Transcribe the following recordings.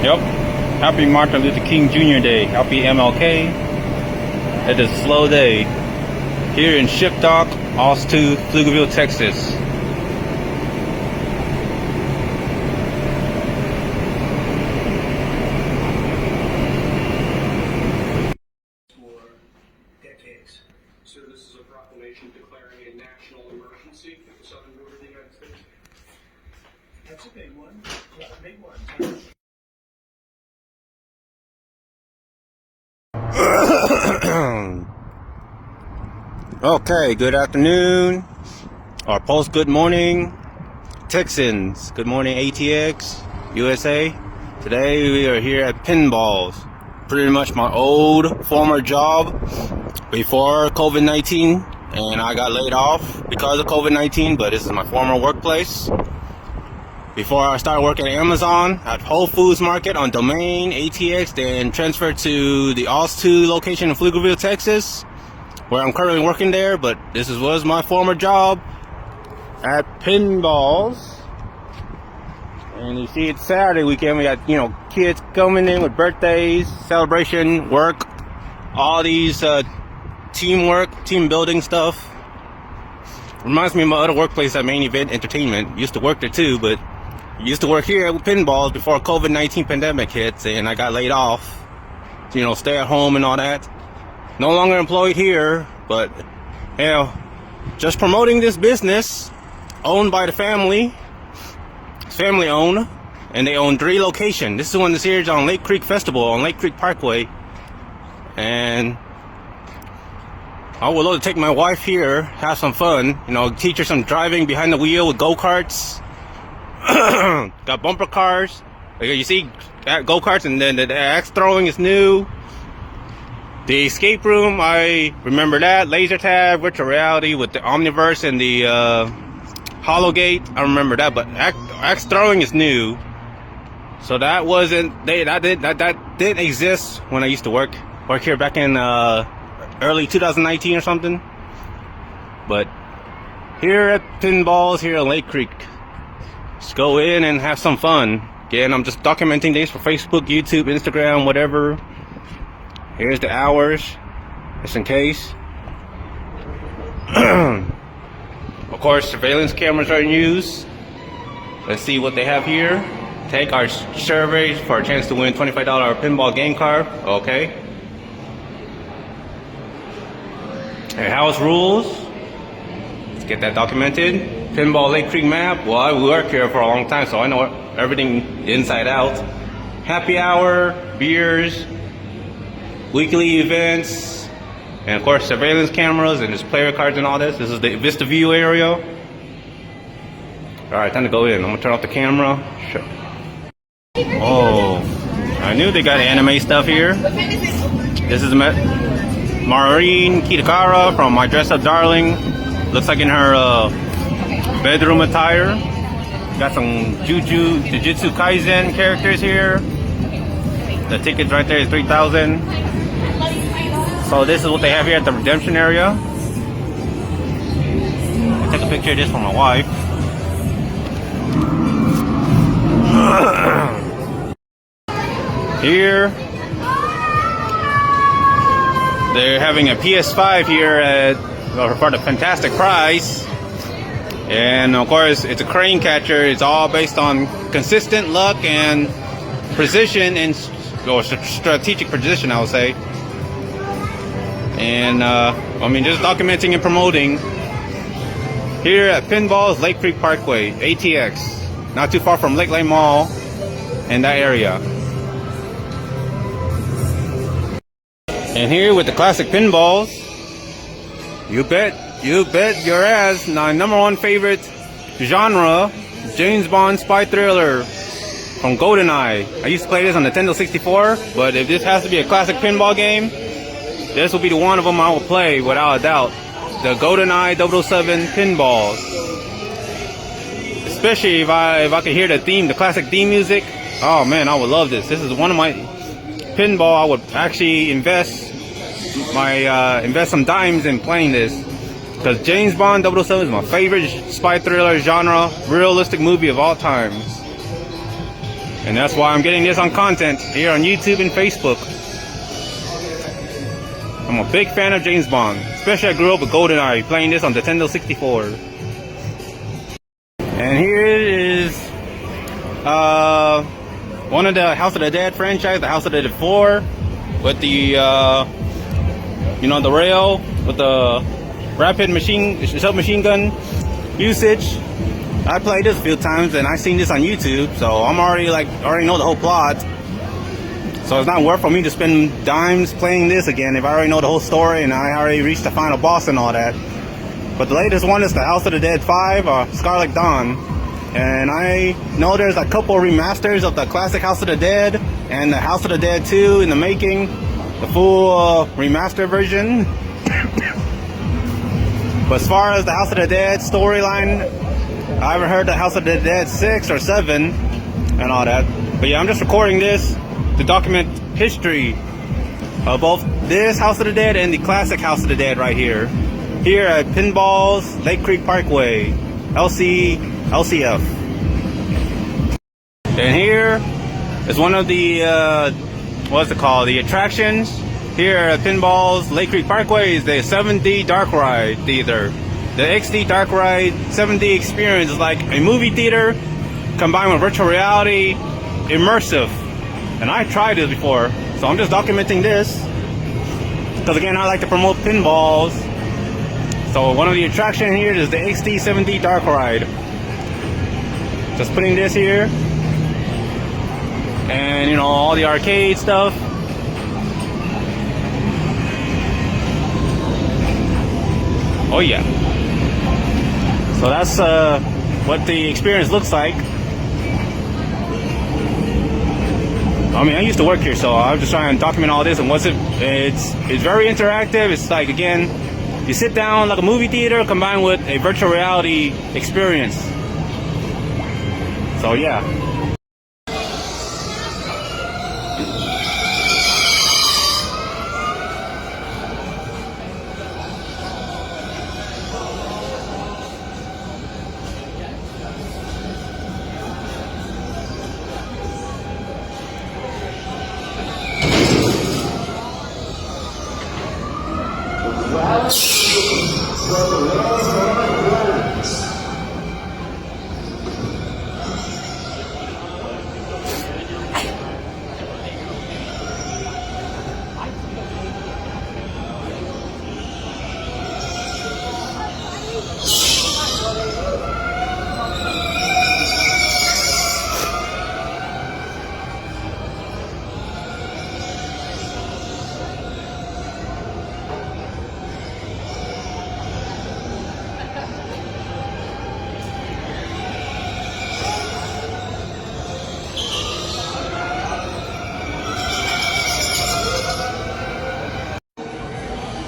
Yep. Happy Martin Luther King Jr. Day. Happy MLK. It is a slow day here in Shipdock, Otaku, Pflugerville, Texas. For decades. So this is a proclamation declaring a national emergency for the southern border of the United States. That's a big one. Yeah, a big one. Okay, good afternoon, or post good morning, Texans. Good morning, ATX, USA. Today we are here at Pinballs. Pretty much my old former job before COVID-19, and I got laid off because of COVID-19, but this is my former workplace. Before I started working at Amazon, at Whole Foods Market on Domain, ATX, then transferred to the Otaku location in Pflugerville, Texas, where I'm currently working there, but this was my former job at Pinballs. And you see it's Saturday weekend, we got, kids coming in with birthdays, celebration, work, all these teamwork, team building stuff. Reminds me of my other workplace at Main Event Entertainment. Used to work there too, but used to work here at Pinballs before COVID-19 pandemic hits, and I got laid off. Stay at home and all that. No longer employed here, but just promoting this business owned by the family. It's family owned, and they own 3 locations. This is one that's here on Lake Creek Festival on Lake Creek Parkway, and I would love to take my wife here, have some fun, teach her some driving behind the wheel with go-karts. Got bumper cars. You see go-karts, and then the axe throwing is new. The escape room, I remember that. Laser tag, virtual reality with the Omniverse and the Hologate. I remember that, but axe throwing is new. So that didn't exist when I used to work here back in early 2019 or something. But here at Pinballs here in Lake Creek, just go in and have some fun. Again, I'm just documenting things for Facebook, YouTube, Instagram, whatever. Here's the hours, just in case. Of course, surveillance cameras are in use. Let's see what they have here. Take our surveys for a chance to win $25 pinball game card. Okay. And house rules. Let's get that documented. Pinball Lake Creek map. Well, I work here for a long time, so I know everything inside out. Happy hour, beers, weekly events, and of course surveillance cameras, and there's player cards and all this. This is the Vista View area. Alright, time to go in. I'm gonna turn off the camera. Sure. Oh, I knew they got anime stuff here. This is Maureen Kitakara from My Dress Up Darling. Looks like in her bedroom attire. Got some Jujutsu Kaisen characters here. The tickets right there is $3,000. So this is what they have here at the redemption area. I took a picture of this for my wife. Here, they're having a PS5 here for the fantastic price. And of course, it's a crane catcher. It's all based on consistent luck and precision and strategic position, I would say. And just documenting and promoting here at Pinballs Lake Creek Parkway, ATX, not too far from Lake Lane Mall in that area. And here with the classic pinballs, you bet your ass, my number one favorite genre, James Bond spy thriller from GoldenEye. I used to play this on Nintendo 64, but if this has to be a classic pinball game, this will be the one of them I will play without a doubt. The GoldenEye 007 pinballs. Especially if I could hear the theme, the classic theme music. Oh man, I would love this. This is one of my pinball I would actually invest some dimes in playing this. Because James Bond 007 is my favorite spy thriller genre, realistic movie of all times. And that's why I'm getting this on content here on YouTube and Facebook. I'm a big fan of James Bond. Especially I grew up with GoldenEye, playing this on Nintendo 64. And here is one of the House of the Dead franchise, the House of the Dead 4, with the you know, the rail with the rapid submachine gun usage. I played this a few times and I seen this on YouTube, so I'm already know the whole plot. So it's not worth for me to spend dimes playing this again if I already know the whole story and I already reached the final boss and all that. But the latest one is the House of the Dead 5, Scarlet Dawn. And I know there's a couple remasters of the classic House of the Dead and the House of the Dead 2 in the making, the full remaster version. But as far as the House of the Dead storyline, I haven't heard the House of the Dead 6 or 7 and all that. But yeah, I'm just recording this to document history of both this House of the Dead and the classic House of the Dead right here. Here at Pinball's Lake Creek Parkway, LCF. And here is one of the, what's it called, the attractions. Here at Pinball's Lake Creek Parkway is the 7D Dark Ride Theater. The XD Dark Ride 7D experience is like a movie theater combined with virtual reality, immersive. And I tried this before, so I'm just documenting this. Because again, I like to promote pinballs. So one of the attractions here is the XD 7D Dark Ride. Just putting this here. And you know, all the arcade stuff. Oh yeah. So that's what the experience looks like. I mean, I used to work here, so I'm just trying to document all this. And it's very interactive. It's like, again, you sit down like a movie theater combined with a virtual reality experience. So yeah.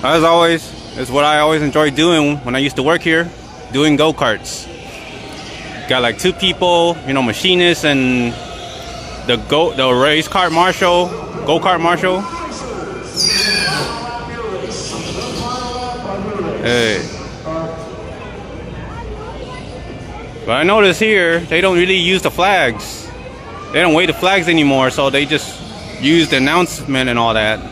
As always, it's what I always enjoyed doing when I used to work here, doing go-karts. Got like 2 people, you know, machinists and the race kart marshal, go-kart marshal. Hey. But I notice here, they don't really use the flags. They don't wave the flags anymore, so they just use the announcement and all that.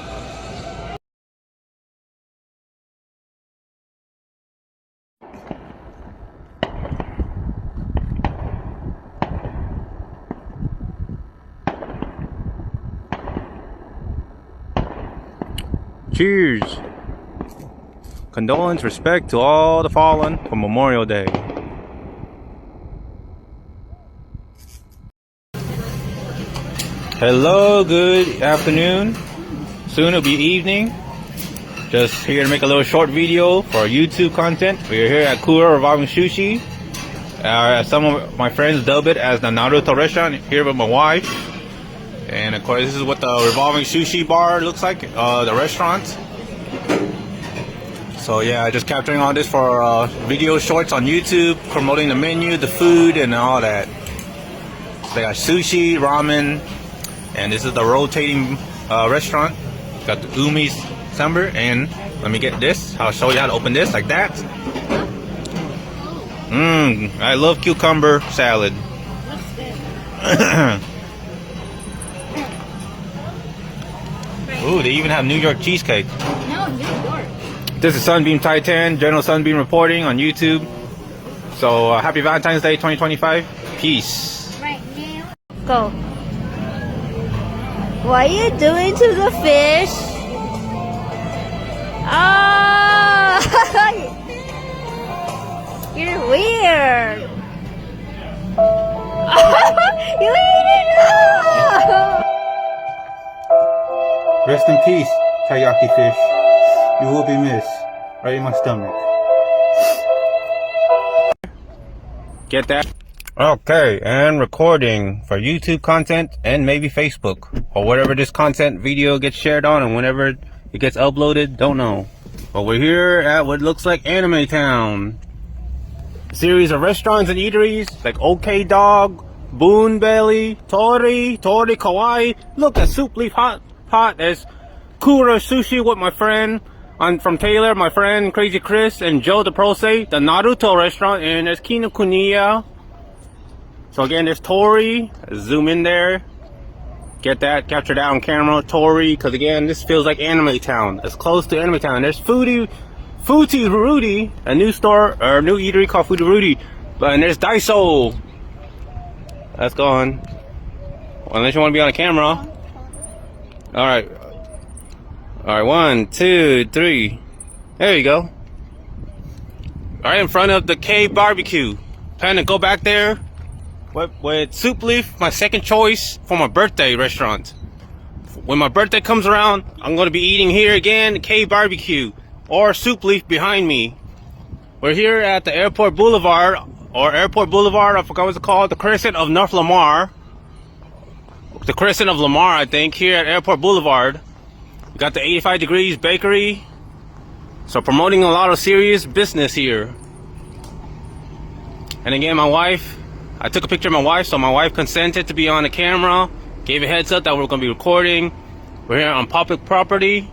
Cheers! Condolence, respect to all the fallen for Memorial Day. Hello, good afternoon. Soon it'll be evening. Just here to make a little short video for YouTube content. We're here at Kura Revolving Sushi. Some of my friends dub it as the Naruto restaurant, here with my wife. And of course, this is what the Revolving Sushi bar looks like, the restaurant. So yeah, just capturing all this for video shorts on YouTube, promoting the menu, the food, and all that. So they got sushi, ramen, and this is the rotating restaurant. Got the umi sambar, and let me get this. I'll show you how to open this like that. I love cucumber salad. Ooh, they even have New York cheesecake. No, New York. This is Sunbeam Titan, General Sunbeam reporting on YouTube. So happy Valentine's Day 2025. Peace. Right now. Go. What are you doing to the fish? Oh, you're weird. You ate it up. Rest in peace, Taiyaki fish. You will be missed. Right in my stomach. Get that? Okay, and recording for YouTube content and maybe Facebook or whatever this content video gets shared on and whenever it gets uploaded, don't know. But we're here at what looks like Anime Town. A series of restaurants and eateries like OK Dog, Boon Belly, Tori Kawaii. Look at Soup Leaf Hot Pot. There's Kura Sushi with my friend from Taylor, my friend Crazy Chris, and Joe the Prose, the Naruto restaurant, and there's Kinokuniya. So again, there's Tori. Zoom in there. Get that, capture that on camera, Tori, because again, this feels like Anime Town. It's close to Anime Town. There's Futi Rudy, a new store, or a new eatery called Futi Rudy. And there's Daiso. That's gone. Unless you want to be on a camera. Alright. Alright, 1, 2, 3. There you go. Right in front of the K Barbecue. Plan to go back there with Soup Leaf, my second choice for my birthday restaurant. When my birthday comes around, I'm going to be eating here again, K Barbecue or Soup Leaf behind me. We're here at the Airport Boulevard, I forgot what it's called, the Crescent of North Lamar. The Crescent of Lamar, I think, here at Airport Boulevard. We got the 85 Degrees Bakery. So promoting a lot of serious business here. And again, my wife, I took a picture of my wife, so my wife consented to be on the camera. Gave a heads up that we're going to be recording. We're here on public property.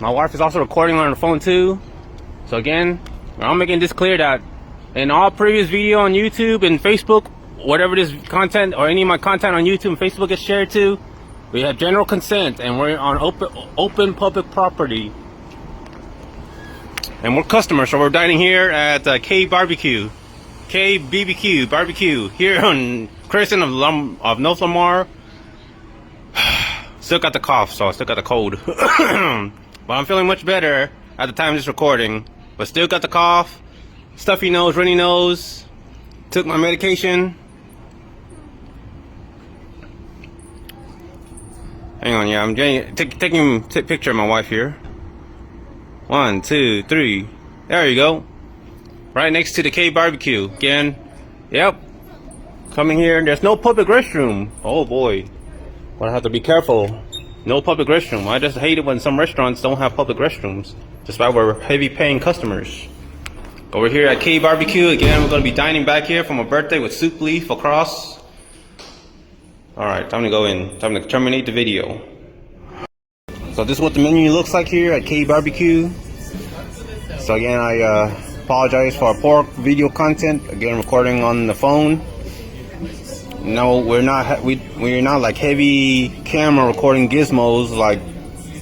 My wife is also recording on her phone too. So again, I'm making this clear that in all previous video on YouTube and Facebook, whatever this content or any of my content on YouTube and Facebook gets shared to, we have general consent and we're on open public property. And we're customers, so we're dining here at K Barbecue. KBBQ barbecue here on Crescent of North Lamar. Still got the cough, so I still got the cold. But I'm feeling much better at the time of this recording. But still got the cough, stuffy nose, runny nose. Took my medication. Hang on, yeah, I'm taking a picture of my wife here. 1, 2, 3. There you go. Right next to the K Barbecue. Again, yep. Coming here, there's no public restroom. Oh boy. Gonna have to be careful. No public restroom. I just hate it when some restaurants don't have public restrooms. Despite we're heavy paying customers. But we're here at K Barbecue. Again, we're gonna be dining back here for my birthday with Soup Leaf across. Alright, time to go in. Time to terminate the video. So this is what the menu looks like here at K Barbecue. So again, I apologize for our poor video content. Again, recording on the phone. No, we're not like heavy camera recording gizmos like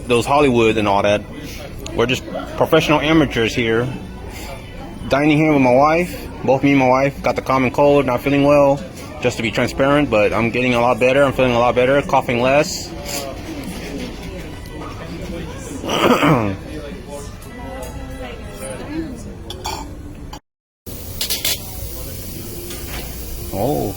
those Hollywood and all that. We're just professional amateurs here. Dining here with my wife. Both me and my wife got the common cold, not feeling well. Just to be transparent, but I'm getting a lot better. I'm feeling a lot better, coughing less. Oh.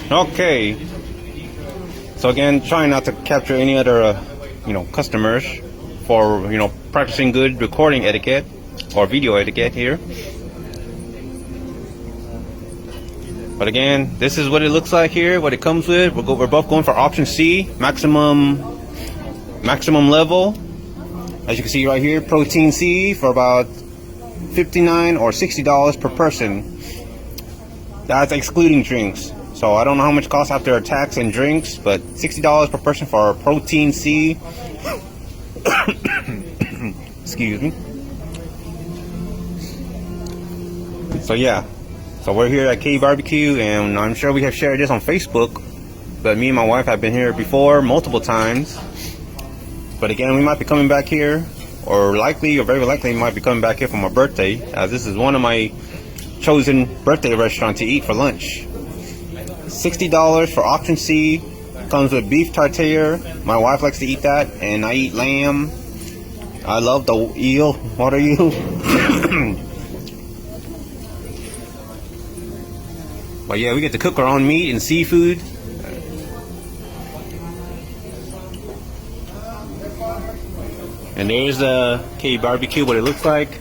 Okay. So again, trying not to capture any other, customers for, you know, practicing good recording etiquette or video etiquette here. But again, this is what it looks like here, what it comes with. We're both going for option C, maximum level. As you can see right here, protein C for about $59 or $60 per person. That's excluding drinks. So I don't know how much costs after tax and drinks, but $60 per person for protein C. Excuse me. So yeah. So we're here at K Barbecue, and I'm sure we have shared this on Facebook, but me and my wife have been here before multiple times. But again, we might be coming back here, or very likely might be coming back here for my birthday, as this is one of my chosen birthday restaurants to eat for lunch. $60 for option C. Comes with beef tartare. My wife likes to eat that, and I eat lamb. I love the eel. What are you? But yeah, we get to cook our own meat and seafood. And there's the K Barbecue, what it looks like.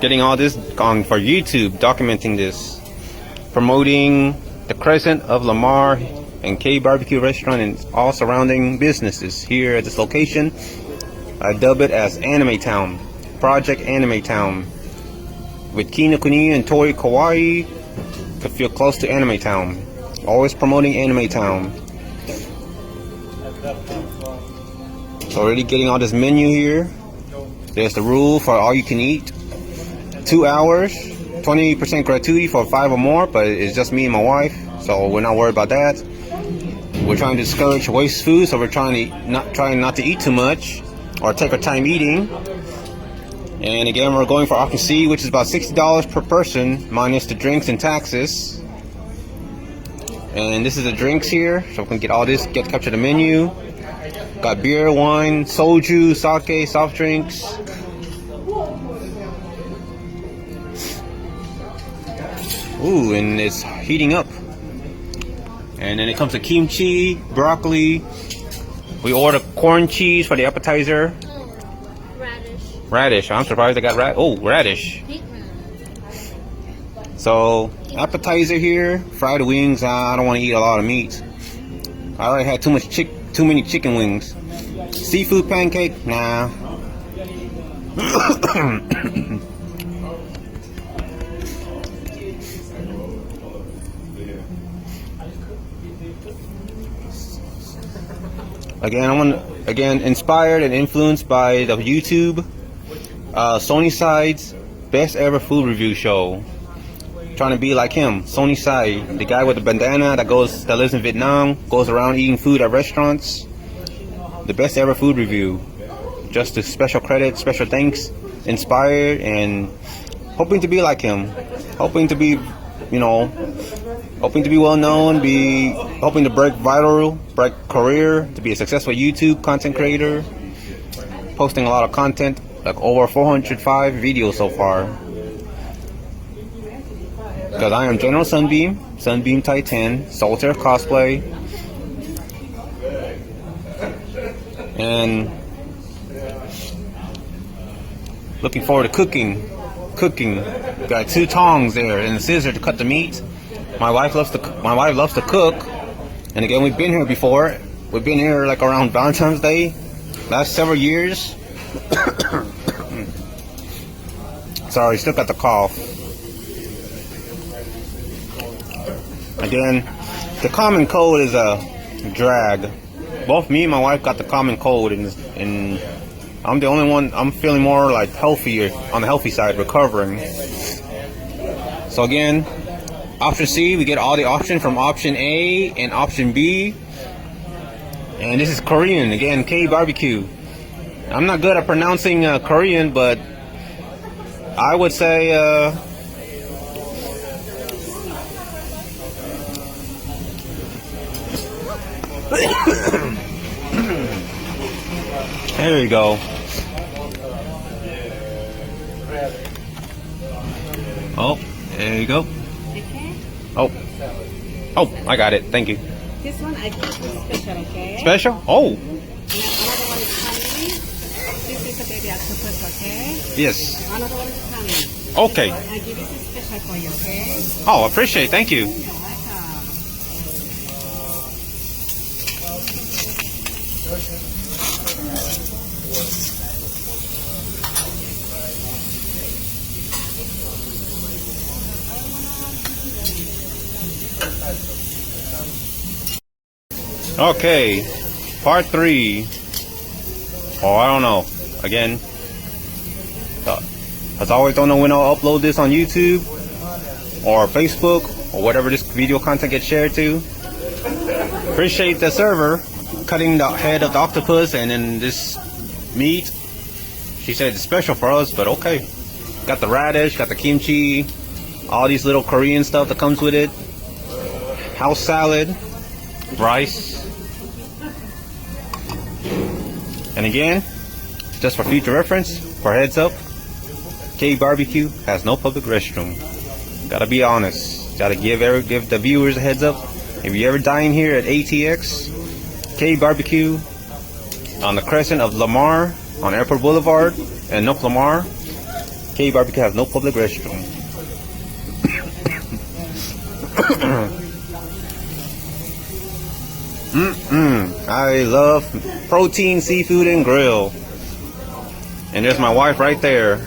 Getting all this on for YouTube, documenting this. Promoting the Crescent of Lamar and K Barbecue Restaurant and all surrounding businesses here at this location. I dub it as Anime Town, Project Anime Town. With Kinokuni and Tori Kawaii to feel close to Anime Town. Always promoting Anime Town. So already getting all this menu here. There's the rule for all you can eat. 2 hours, 20% gratuity for 5 or more, but it's just me and my wife, so we're not worried about that. We're trying to discourage waste food, so we're trying not to eat too much or take our time eating. And again, we're going for option C, which is about $60 per person, minus the drinks and taxes. And this is the drinks here, so we can get all this, capture the menu. Got beer, wine, soju, sake, soft drinks. Ooh, and it's heating up. And then it comes to kimchi, broccoli. We order corn cheese for the appetizer. Radish. I'm surprised I got radish. So appetizer here, fried wings. I don't want to eat a lot of meat. I already had too many chicken wings. Seafood pancake, nah. Again, inspired and influenced by the YouTube. Sony Side's best ever food review show. Trying to be like him, Sony Side, the guy with the bandana that lives in Vietnam, goes around eating food at restaurants. The best ever food review. Just a special credit, special thanks, inspired and hoping to be like him. Hoping to be, hoping to be well known, hoping to break career, to be a successful YouTube content creator. Posting a lot of content. Like over 405 videos so far. Because I am General Sunbeam Titan, Solitaire Cosplay. And looking forward to cooking. Got 2 tongs there and a scissor to cut the meat. My wife loves to cook. And again, we've been here before. We've been here like around Valentine's Day. Last several years. Sorry, still got the cough. Again, the common cold is a drag. Both me and my wife got the common cold, and I'm the only one. I'm feeling more like healthier, on the healthy side, recovering. So again, option C, we get all the options from option A and option B. And this is Korean, again, K Barbecue. I'm not good at pronouncing Korean, but I would say there you go. Oh, there you go. Oh, I got it. Thank you. This one I put for special, okay? Special? Oh, And another one is coming. This is a baby octopus, okay? yes. Another one is coming. Okay. I give this special for you, okay? Oh, appreciate it. Thank you. You're welcome. Okay. Part 3. Oh, I don't know. Again. As always, don't know when I'll upload this on YouTube or Facebook or whatever this video content gets shared to. Appreciate the server cutting the head of the octopus and then this meat. She said it's special for us, but okay. Got the radish, got the kimchi, all these little Korean stuff that comes with it. House salad, rice. And again, just for future reference, for heads up, K Barbecue has no public restroom. Gotta be honest. Gotta give the viewers a heads up. If you ever dine here at ATX, K Barbecue, on the crescent of Lamar, on Airport Boulevard, and North Lamar, K Barbecue has no public restroom. I love protein, seafood, and grill. And there's my wife right there.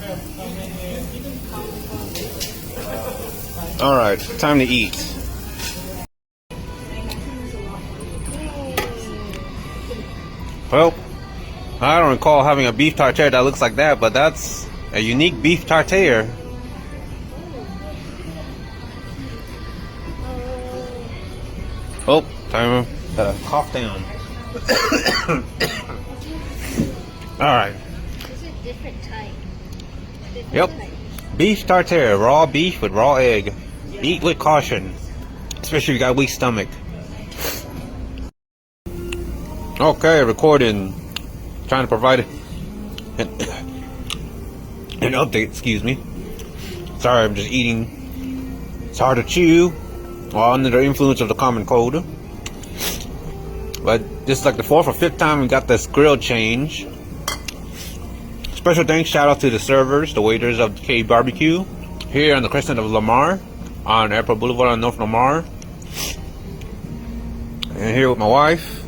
Alright, time to eat. Well, I don't recall having a beef tartare that looks like that, but that's a unique beef tartare. Oh, time to cough down. Alright. It's a different type. Yep. Beef tartare, raw beef with raw egg. Eat with caution, especially if you got a weak stomach. Okay, recording. Trying to provide an update, excuse me. Sorry, I'm just eating. It's hard to chew while under the influence of the common cold. But this is like the 4th or 5th time we got this grill change. Special thanks, shout out to the servers, the waiters of K Barbecue here on the crescent of Lamar, on Airport Boulevard on North Lamar. And here with my wife.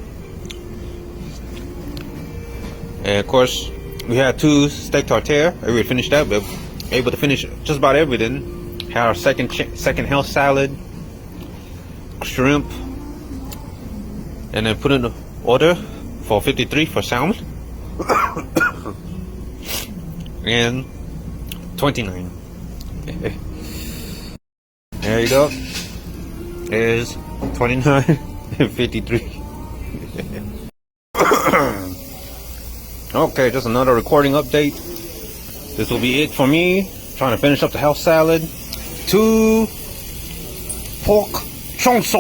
And of course, we had 2 steak tartare. We finished that, but able to finish just about everything. Had our second health salad, shrimp, and then put in the order for 53 for salmon. And 29. There you go. There's 29 and 53. Okay, just another recording update. This will be it for me. Trying to finish up the house salad. 2 pork chunks.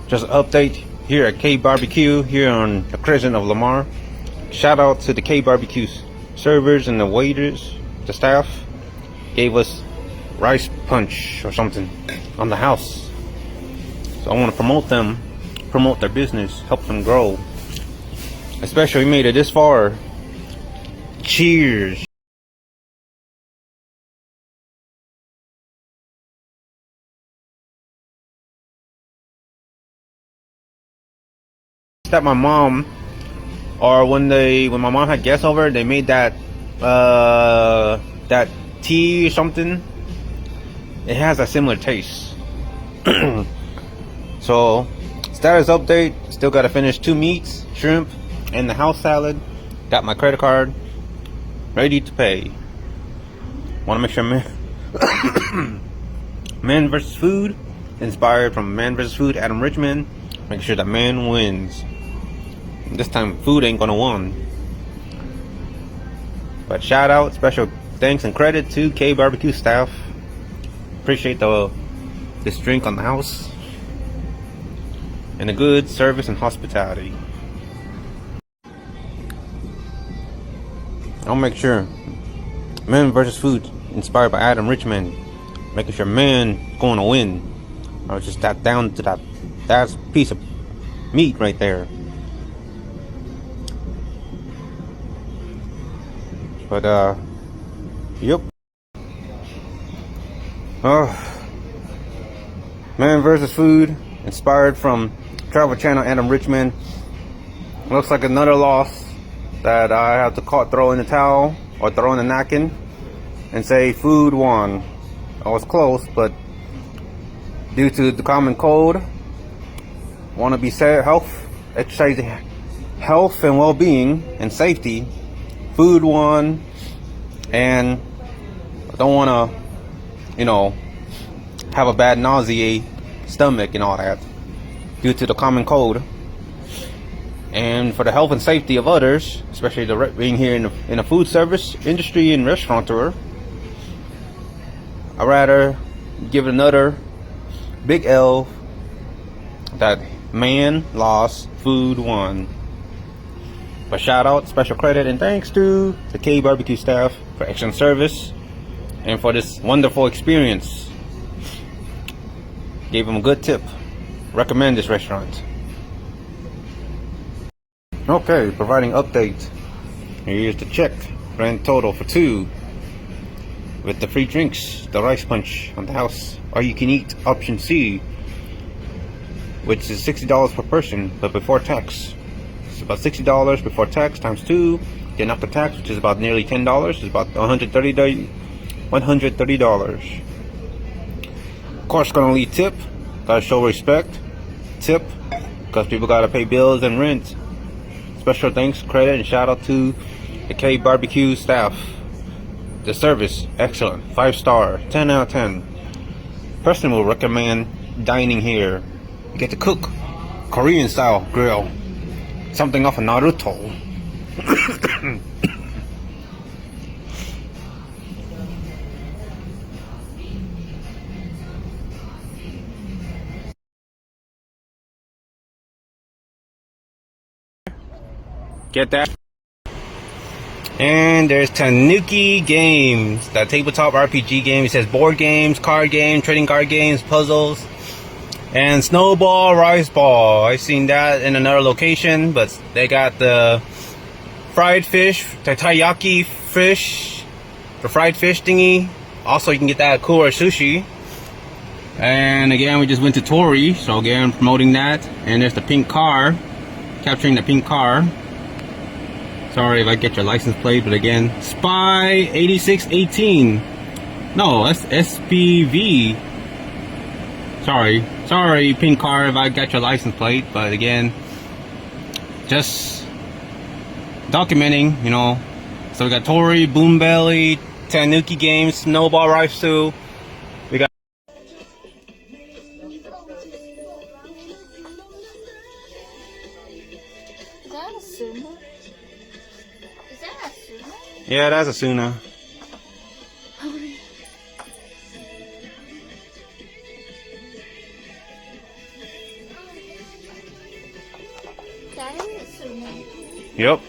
Just an update here at K Barbecue here on the crescent of Lamar. Shout out to the K Barbecue servers and the waiters, the staff. Gave us rice punch or something on the house. So I want to promote them, promote their business, help them grow. Especially we made it this far. Cheers. That my mom Or when my mom had guests over, they made that tea or something. It has a similar taste. So, status update. Still got to finish 2 meats, shrimp, and the house salad. Got my credit card ready to pay. Want to make sure Man vs. Food, inspired from Man vs. Food, Adam Richman. Make sure that man wins. This time, food ain't gonna win. But shout out, special thanks and credit to K Barbecue staff. Appreciate this drink on the house and the good service and hospitality. I'll make sure Man vs. Food, inspired by Adam Richman. Making sure man going to win. I was just down to that piece of meat right there. But yep. Man vs. Food, inspired from Travel Channel, Adam Richman. Looks like another loss that I have to throw in the towel or throw in the napkin and say food won. I was close, but due to the common cold, want to be exercising health and well-being and safety. Food won, and I don't want to, have a bad nausea stomach and all that due to the common cold. And for the health and safety of others, especially being here in the food service industry and restaurateur, I'd rather give it another big L that man lost, food won. But shout out, special credit, and thanks to the K Barbecue staff for excellent service and for this wonderful experience. Gave them a good tip. Recommend this restaurant. Okay, providing update. Here's the check. Grand total for 2. With the free drinks, the rice punch on the house. Or you can eat option C, which is $60 per person, but before tax. It's about $60 before tax times 2. Then after tax, which is about nearly $10, is about $130. Of course, gonna leave tip. Gotta show respect. Tip, because people gotta pay bills and rent. Special thanks, credit, and shout out to the K Barbecue staff. The service, excellent. 5-star, 10 out of 10. Personally will recommend dining here. You get to cook Korean style grill. Something off of Naruto. Get that? And there's Tanuki Games, the tabletop RPG game. It says board games, card games, trading card games, puzzles, and snowball, rice ball. I've seen that in another location, but they got the fried fish, the taiyaki fish, the fried fish thingy. Also, you can get that at Kura Sushi. And again, we just went to Tori, so again, promoting that. And there's the pink car, capturing the pink car. Sorry if I get your license plate, but again, Spy 8618. No, that's SPV. Sorry, pink car, if I got your license plate, but again, just documenting, So we got Tori, Boom Belly, Tanuki Games, Snowball Rice Stew. We got. Is that a sumo? Is that a sumo? Yeah, that's a Suna. That is a sumo. Yep.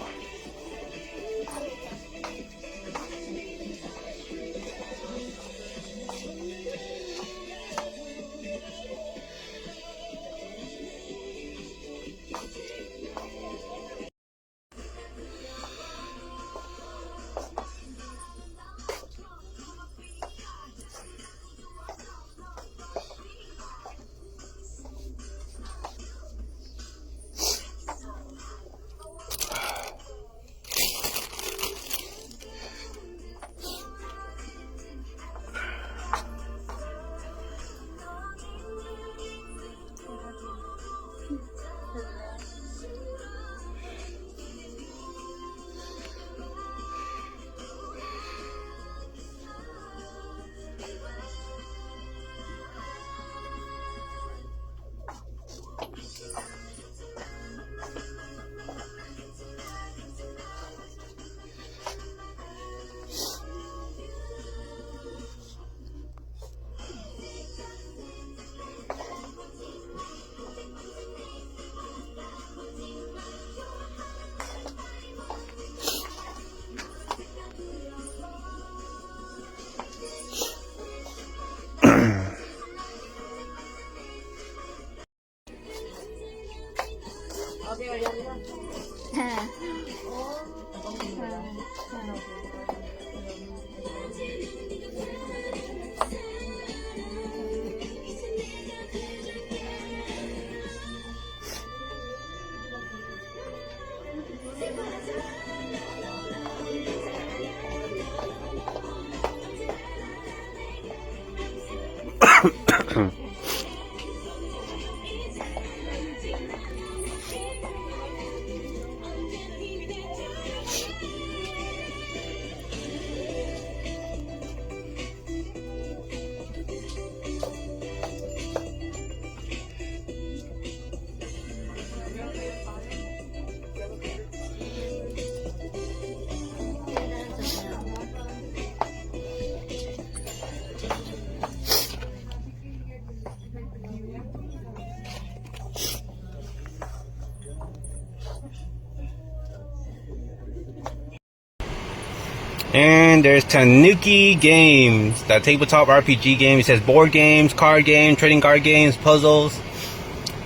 And there's Tanuki Games, the tabletop RPG game. It says board games, card games, trading card games, puzzles,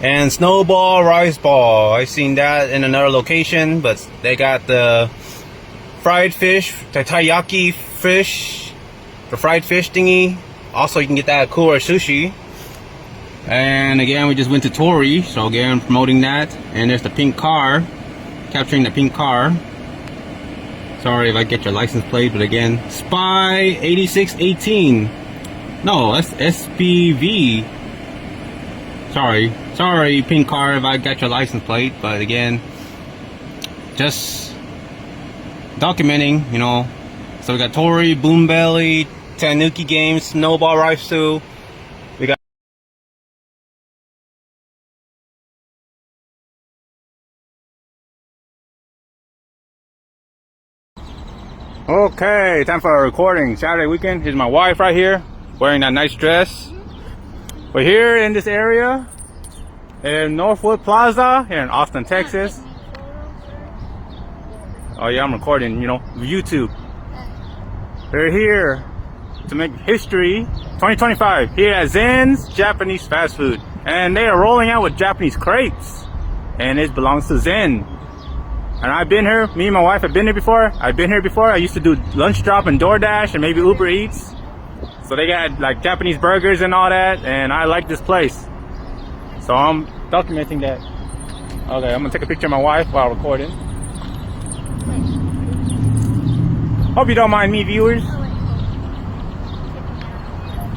and snowball, rice ball. I've seen that in another location, but they got the fried fish, the taiyaki fish, the fried fish thingy. Also, you can get that at Kura Sushi. And again, we just went to Tori, so again, promoting that. And there's the pink car, capturing the pink car. Sorry if I get your license plate, but again, Spy 8618. No, that's SPV. Sorry, pink car if I got your license plate, but again, just documenting, you know. So we got Tori, Boom Belly, Tanuki Games, Snowball Rice Stew. We got. Okay, time for a recording. Saturday weekend. Here's my wife right here, wearing that nice dress. We're here in this area in Northwood Plaza here in Austin, Texas. Oh yeah, I'm recording, you know, YouTube. We're here to make history 2025 here at Zen's Japanese Fast Food. And they are rolling out with Japanese crepes. And it belongs to Zen. And I've been here, me and my wife have been here before. I used to do lunch drop and DoorDash and maybe Uber Eats. So they got like Japanese burgers and all that, and I like this place. So I'm documenting that. Okay, I'm gonna take a picture of my wife while recording. Hope you don't mind me, viewers.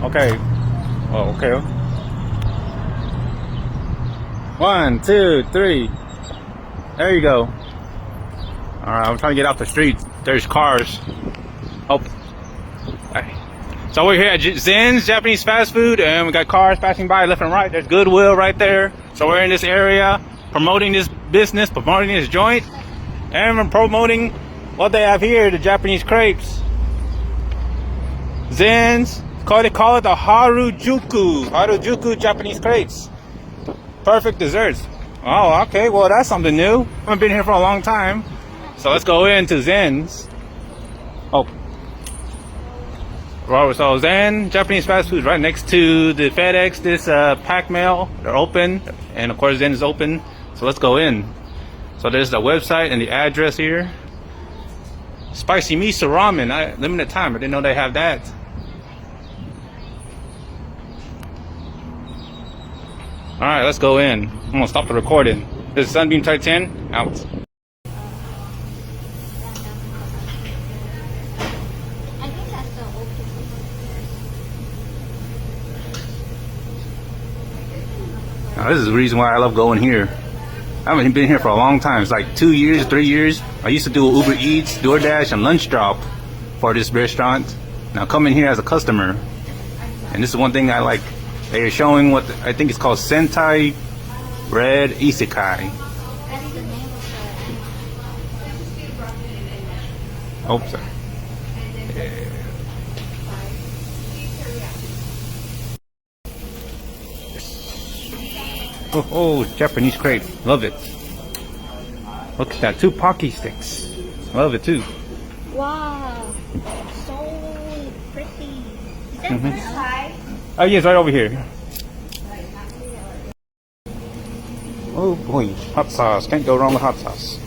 Okay. Oh, okay. 1, 2, 3. There you go. Alright, I'm trying to get off the street. There's cars. Oh. Alright. So we're here at Zen's Japanese Fast Food, and we got cars passing by left and right. There's Goodwill right there. So we're in this area promoting this business, promoting this joint, and we're promoting what they have here, the Japanese crepes. Zen's, they call it the Harajuku Japanese crepes. Perfect desserts. Oh, okay, well that's something new. I haven't been here for a long time. So let's go into Zen's. Oh. So Zen Japanese Fast Food right next to the FedEx, this pack mail. They're open, and of course Zen is open. So let's go in. So there's the website and the address here. Spicy miso ramen, limited time. I didn't know they have that. All right, let's go in. I'm gonna stop the recording. This is Sunbeam Type 10 out. Now, this is the reason why I love going here. I haven't been here for a long time. It's like 2 years, 3 years. I used to do Uber Eats, DoorDash, and lunch drop for this restaurant. Now coming here as a customer, and this is one thing I like. They are showing what I think it's called Sentai Red Isekai. Oh, sorry. Yeah. Oh, Japanese crepe. Love it. Look at that. 2 Pocky sticks. Love it too. Wow. So pretty. Is that first time? Oh, yes, right over here. Oh boy. Hot sauce. Can't go wrong with hot sauce.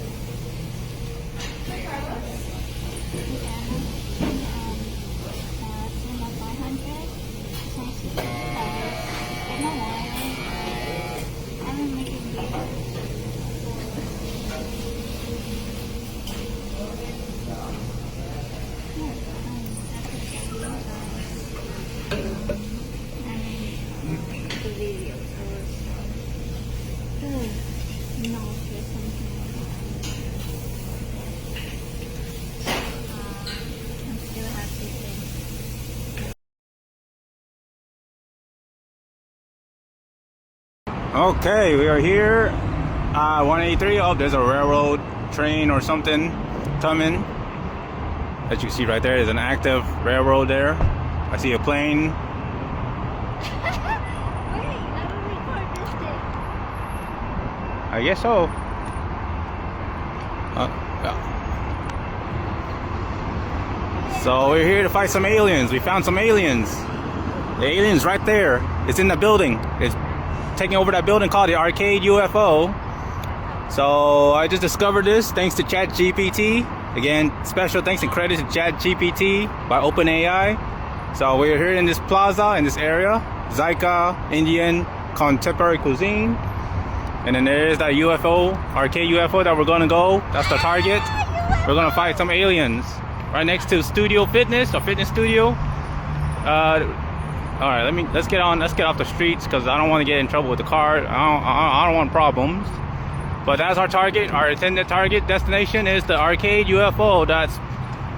Okay, we are here. 183. Oh, there's a railroad train or something coming. As you see right there, there's an active railroad there. I see a plane. Wait, I will record this thing. I guess so. Yeah. So we're here to fight some aliens. We found some aliens. The alien's right there. It's in the building. It's taking over that building called the Arcade UFO. So I just discovered this thanks to ChatGPT. Again, special thanks and credit to ChatGPT by OpenAI. So we're here in this plaza, in this area, Zyka Indian Contemporary Cuisine. And then there's that UFO, Arcade UFO that we're gonna go. That's the target. We're gonna fight some aliens. Right next to Studio Fitness, a fitness studio. All right, let's get off the streets because I don't want to get in trouble with the car. I don't want problems. But that's our target. Our intended target destination is the Arcade UFO. That's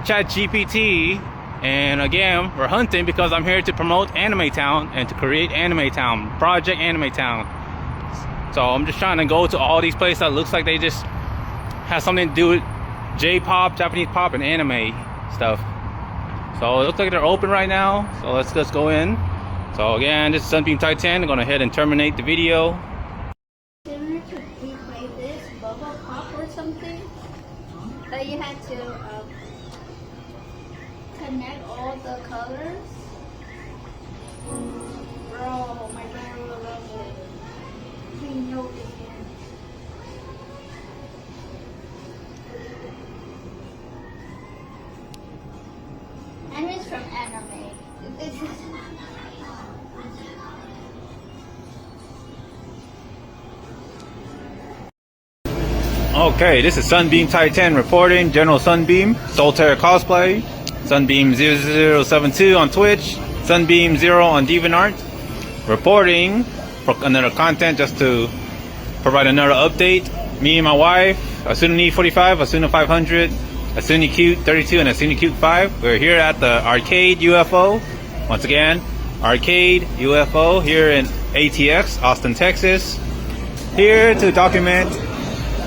ChatGPT. And again, we're hunting because I'm here to promote Anime Town and to create Anime Town, Project Anime Town. So I'm just trying to go to all these places that looks like they just have something to do with J-pop, Japanese pop, and anime stuff. So it looks like they're open right now. So let's go in. So again, this is Sunbeam Titan. I'm going to head and terminate the video. Similar to replay this bubble pop or something, that you had to connect all the colors. Bro, my brother will love it. We know this here. And it's from anime. This is Okay, this is Sunbeam Titan reporting. General Sunbeam, Solitaire Cosplay, Sunbeam 0072 on Twitch, Sunbeam 0 on DeviantArt. Reporting for another content just to provide another update. Me and my wife, Asuna 45, Asuna 500, Asuna Cute 32, and Asuna Cute 5. We're here at the Arcade UFO. Once again, Arcade UFO here in ATX, Austin, Texas. Here to document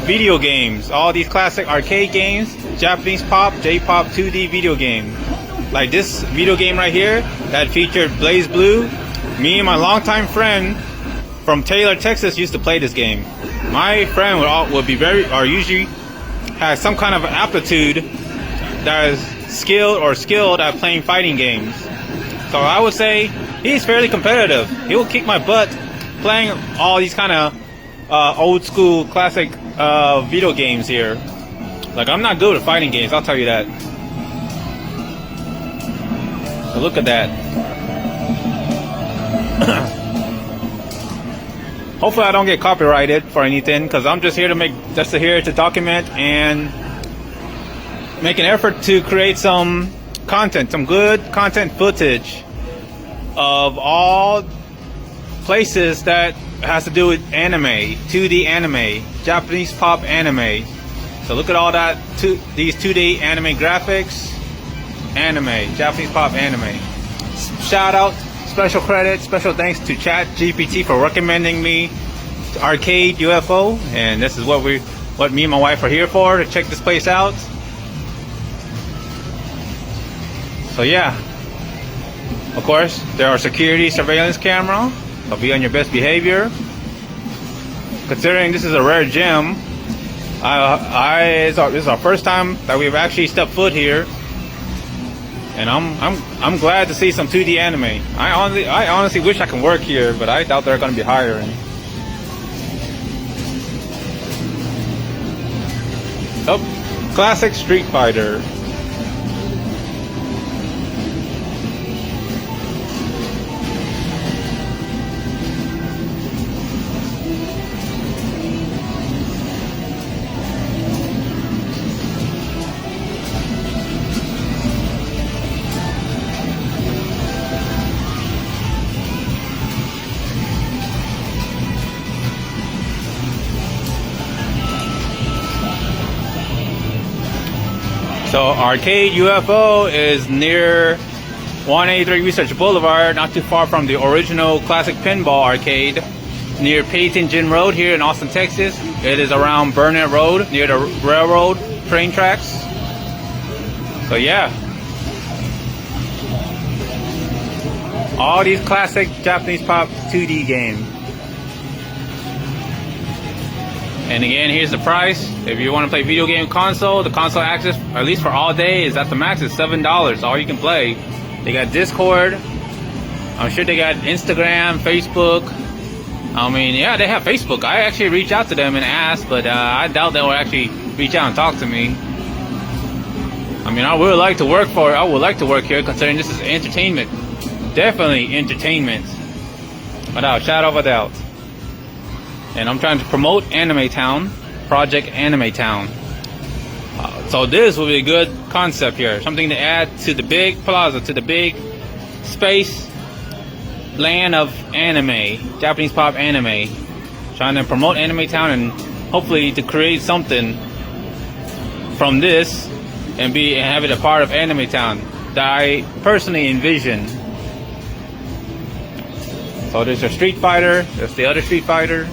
video games, all these classic arcade games, Japanese pop, J-pop 2D video game. Like this video game right here that featured Blaze Blue. Me and my longtime friend from Taylor, Texas used to play this game. My friend would be usually has some kind of aptitude that is skilled at playing fighting games. So I would say he's fairly competitive. He will kick my butt playing all these kind of old school classic video games here. Like, I'm not good at fighting games, I'll tell you that. So look at that. Hopefully I don't get copyrighted for anything, because I'm just here to document and make an effort to create some content, some good content footage of all places that has to do with anime, 2D anime, Japanese pop anime. So look at all that, these 2D anime graphics, anime, Japanese pop anime. Shout out, special credit, special thanks to ChatGPT for recommending me to Arcade UFO, and this is what me and my wife are here for, to check this place out. So yeah, of course there are security surveillance camera. So be on your best behavior. Considering this is a rare gem, this is our first time that we've actually stepped foot here, and I'm glad to see some 2D anime. I honestly wish I can work here, but I doubt they're going to be hiring. Oh, classic Street Fighter. So Arcade UFO is near 183 Research Boulevard, not too far from the original classic pinball arcade. near Peyton Gym Road here in Austin, Texas. It is around Burnett Road near the railroad train tracks. So yeah, all these classic Japanese pop 2D games. And again, here's the price. If you want to play video game console, the console access, at least for all day, is at the max is $7. All you can play. They got Discord. I'm sure they got Instagram, Facebook. I mean, yeah, they have Facebook. I actually reached out to them and asked, but I doubt they will actually reach out and talk to me. I mean, I would like to work here, considering this is entertainment. Definitely entertainment, without a shadow of a doubt. And I'm trying to promote Anime Town, Project Anime Town. So this will be a good concept here, something to add to the big plaza, to the big space land of anime, Japanese pop anime. Trying to promote Anime Town and hopefully to create something from this and have it a part of Anime Town that I personally envision. So there's a Street Fighter, there's the other Street Fighter.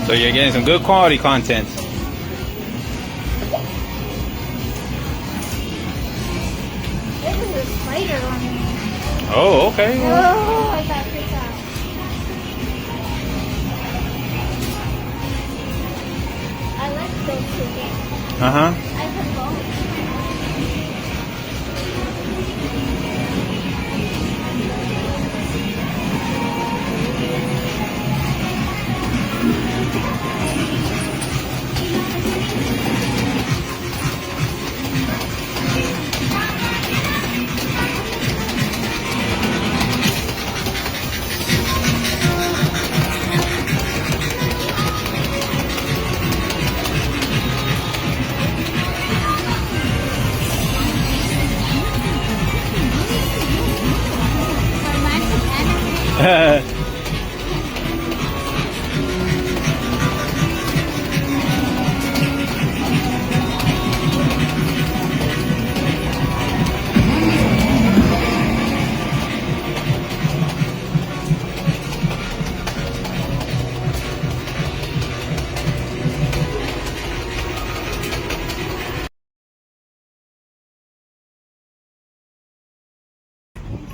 So you're getting some good quality content. This is a spider on me. Oh, okay. Oh, I got freaked out. I like those two games. Uh-huh. I could both.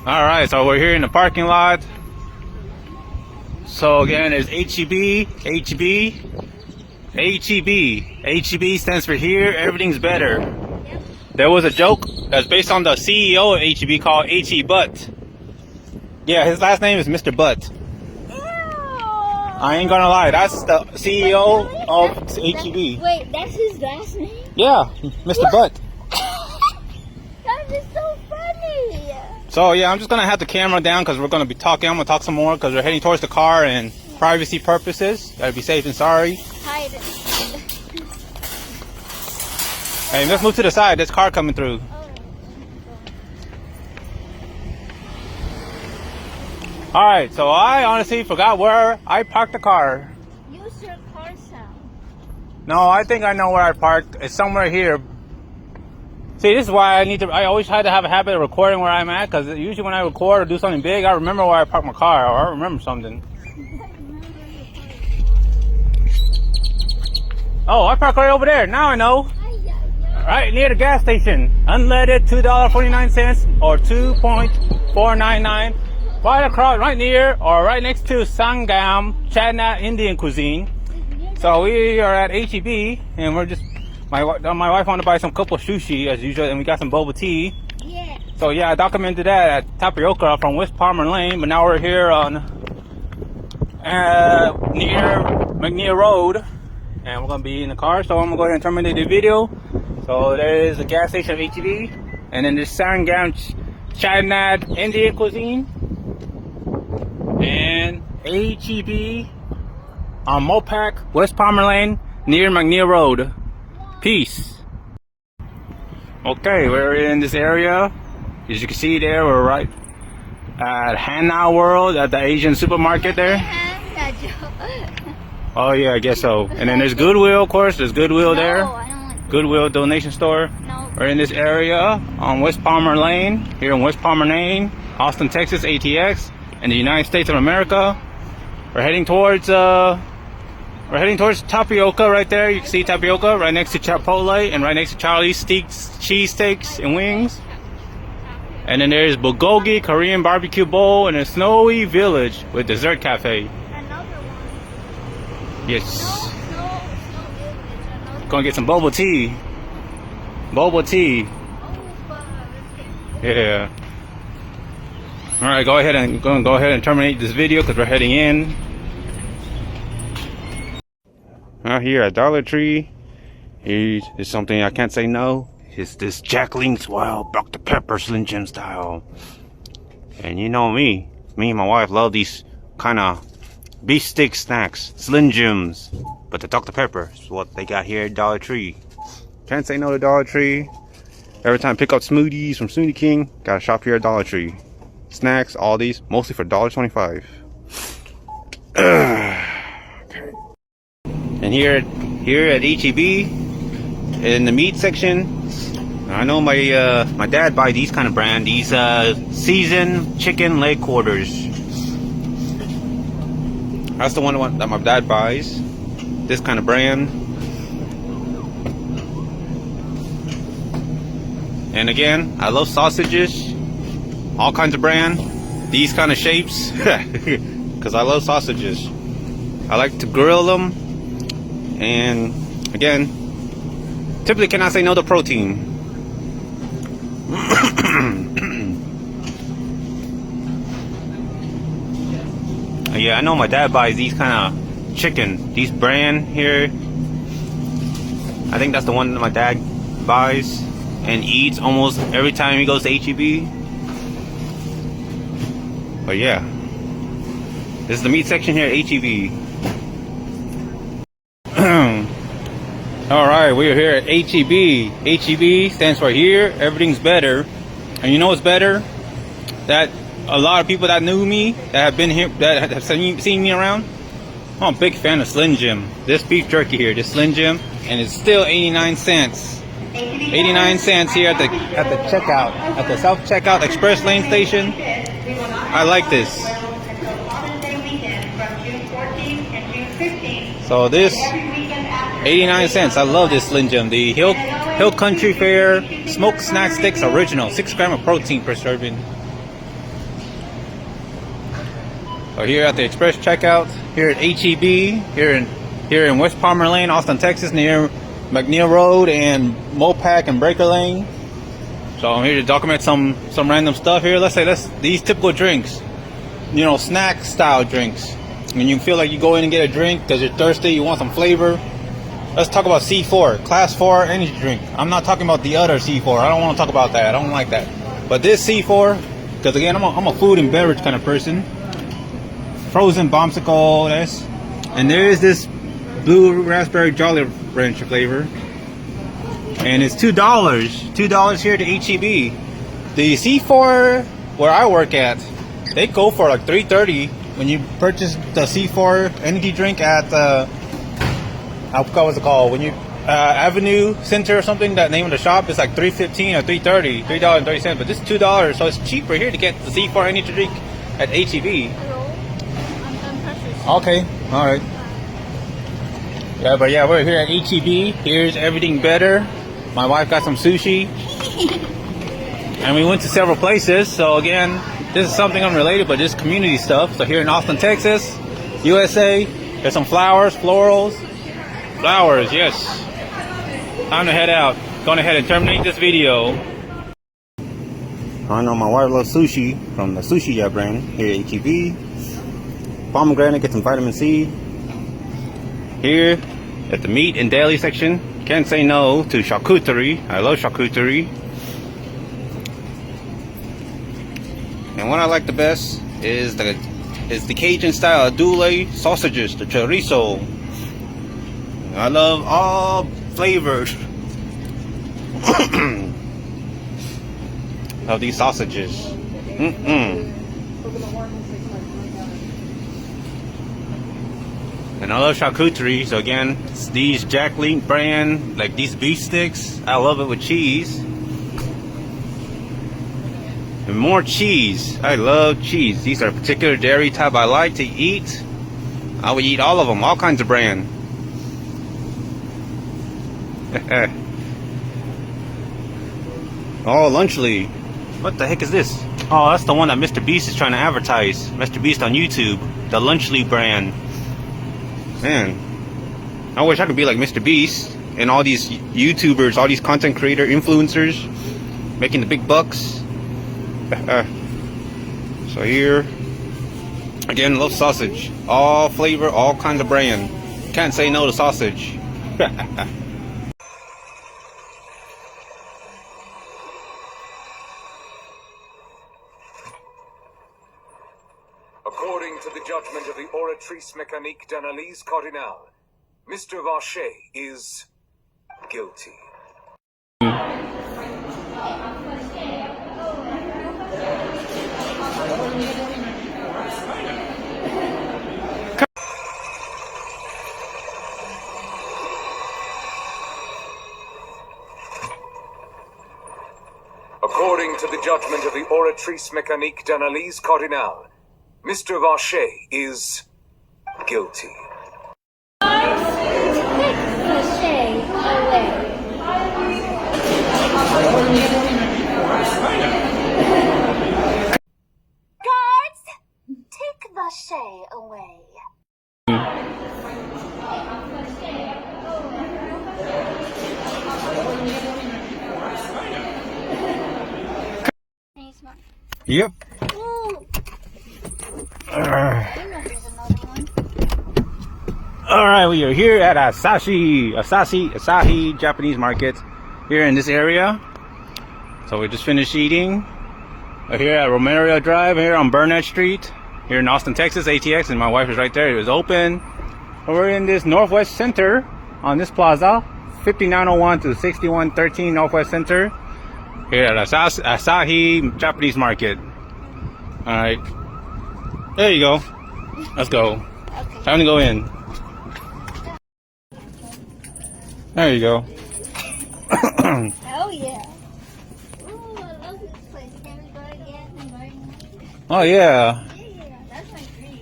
Alright, so we're here in the parking lot. So again, there's HEB. HEB stands for here, everything's better. There was a joke that's based on the CEO of HEB called H.E. Butt. Yeah, his last name is Mr. Butt. Ew. I ain't gonna lie, that's the CEO of HEB. Wait, that's his last name? Yeah, Mr. Butt. That is so funny. So yeah, I'm just gonna have the camera down because we're gonna be talking. I'm gonna talk some more because we're heading towards the car and privacy purposes. Gotta be safe and sorry. Hide it. Hey, let's move to the side. There's a car coming through. Alright, so I honestly forgot where I parked the car. Use your car sound. No, I think I know where I parked. It's somewhere here. See, this is why I always try to have a habit of recording where I'm at, because usually when I record or do something big, I remember where I parked my car, or I remember something. Oh, I parked right over there. Now I know. Right near the gas station. Unleaded, $2.49 or $2.499. Right across, right near, or right next to Sangam, China Indian cuisine. So we are at HEB, and we're just, my wife wanted to buy some couple sushi as usual, and we got some boba tea. Yeah. So yeah, I documented that at Tapioca from West Palmer Lane, but now we're here on near McNeil Road, and we're gonna be in the car. So I'm gonna go ahead and terminate the video. So So there is the gas station of HEB, and then this Sangam Chinad Indian cuisine, and HEB on Mopac, West Palmer Lane, near McNeil Road. Peace. Okay, we're in this area. As you can see there, we're right at Hana World at the Asian supermarket there. Oh yeah, I guess so. And then there's Goodwill, of course. There's Goodwill there. No, I don't want Goodwill donation store. No. We're in this area on West Palmer Lane, here in West Palmer Lane, Austin, Texas, ATX, in the United States of America. We're heading towards Tapioca right there. You can see Tapioca right next to Chipotle and right next to Charlie's cheesesteaks and wings. And then there's Bulgogi Korean barbecue bowl and a snowy village with dessert cafe. Another one. Yes. No, Gonna get some boba tea. Boba tea. Oh, fuck. Yeah. All right, go ahead and terminate this video because we're heading in. Out here at Dollar Tree, here's something I can't say no. It's this Jack Link's Wild Dr. Pepper Slim Jim style. And you know me and my wife love these kind of beef stick snacks, Slim Jims. But the Dr. Pepper is what they got here at Dollar Tree. Can't say no to Dollar Tree. Every time I pick up smoothies from Smoothie King, gotta shop here at Dollar Tree. Snacks, all these, mostly for $1.25. Okay. And here at HEB, in the meat section, I know my dad buy these kind of brand, these seasoned chicken leg quarters. That's the one that my dad buys, this kind of brand. And again, I love sausages, all kinds of brand, these kind of shapes, because I love sausages. I like to grill them, and again, typically cannot say no to protein. Yeah, I know my dad buys these kind of chicken, these brand here. I think that's the one that my dad buys and eats almost every time he goes to HEB. But yeah, this is the meat section here at HEB. Alright, we're here at HEB. HEB stands for here, everything's better. And you know what's better? That a lot of people that knew me, that have been here, that have seen me around, I'm a big fan of Slim Jim. This beef jerky here, this Slim Jim, and it's still 89 cents. 89 cents here at the checkout, at the self-checkout express lane station. I like this. So this 89 cents. I love this Slim Jim. The Hill Country Fare Smoked Snack Sticks Original. 6 grams of protein per serving. So here at the express checkout, here at HEB, here in West Palmer Lane, Austin, Texas, near McNeil Road and Mopac and Breaker Lane. So I'm here to document some random stuff here. Let's say these typical drinks, you know, snack style drinks. When you feel like you go in and get a drink because you're thirsty, you want some flavor. Let's talk about C4, Class 4 energy drink. I'm not talking about the other C4. I don't want to talk about that. I don't like that. But this C4, because again, I'm a food and beverage kind of person. Frozen bombsicle, and there is this blue raspberry Jolly Rancher flavor, and it's $2. $2 here to HEB. The C4 where I work at, they go for like $3.30 when you purchase the C4 energy drink at I forgot what's it called, when you Avenue Center or something. That name of the shop is like $3.15 or $3.30, $3.30. But this is $2, so it's cheaper here to get the C4 energy drink at HEB. Okay, all right. Yeah, but yeah, we're here at HEB. Here's everything better. My wife got some sushi, and we went to several places. So again, this is something unrelated, but just community stuff. So here in Austin, Texas, USA, there's some flowers, florals. Flowers, yes. Time to head out. Going ahead and terminate this video. I know my wife loves sushi from the Sushi brand here at HEB. Pomegranate, get some vitamin C. Here at the meat and deli section, Can't say no to charcuterie. I love charcuterie. And what I like the best is the Cajun style dule sausages, the chorizo. I love all flavors of these sausages. And I love charcuterie, so again, it's these Jacqueline brand, like these beef sticks, I love it with cheese. And more cheese, I love cheese. These are particular dairy type I like to eat. I would eat all of them, all kinds of brand. Oh, Lunchly. What the heck is this? Oh, that's the one that Mr. Beast is trying to advertise. Mr. Beast on YouTube, the Lunchly brand. Man, I wish I could be like Mr. Beast and all these YouTubers, all these content creator influencers making the big bucks. So here, again, love sausage. All flavor, all kinds of brand. Can't say no to sausage. According to the judgment of the Oratrice Mécanique d'Analyse Cardinale, Mr. Vacher is guilty. According to the judgment of the Oratrice Mécanique d'Analyse Cardinale, Mr. Vacher is guilty. Guards, take Vacher away. Yep. Alright, we are here at Asahi Japanese market here in this area. So we just finished eating. We're here at Romero Drive here on Burnett Street here in Austin, Texas, ATX, and my wife is right there. It was open. We're in this Northwest Center on this plaza, 5901 to 6113 Northwest Center here at Asahi Japanese market. Alright. There you go. Let's go. Okay. Time to go in. There you go. Oh yeah. Ooh, I love this place. Can we go again and learn? Oh yeah. Yeah, that's my dream.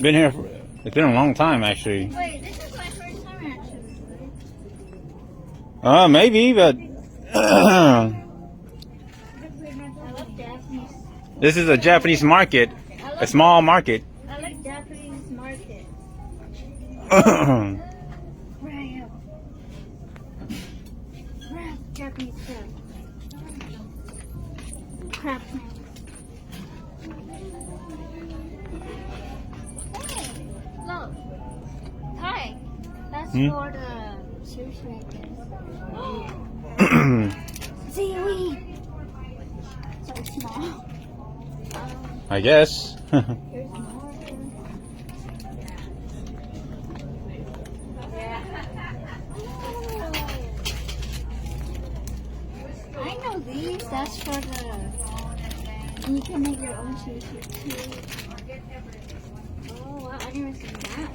Been here for, it's been a long time actually. Wait, this is my first time actually. Maybe, but I love Japanese. this is a Japanese market, a small market. I like Japanese market. Crab. Crab. Japanese crab. Crab man. Hey, look. Hi. That's for the sushi, I guess. Seaweed. So small. I guess. Here's more. I know these. That's for the. And you can make your own sushi too. Oh wow! I didn't even see that.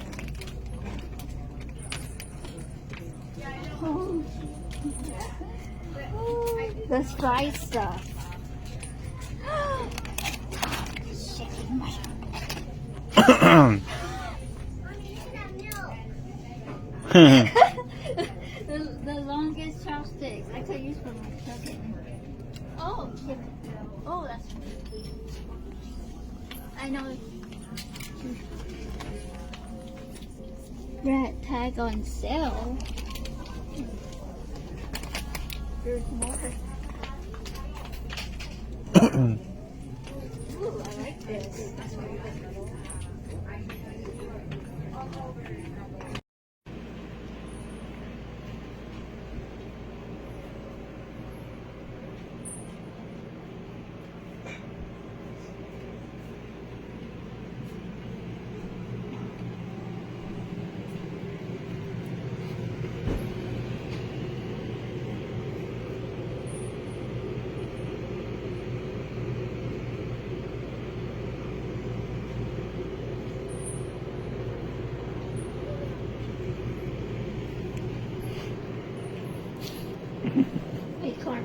Oh. The fried stuff. Shaking mushroom. the longest chopsticks I could use for my cooking. Oh, chicken. Oh, that's funny. I know. Red tag on sale. There's more. Ooh, I like this.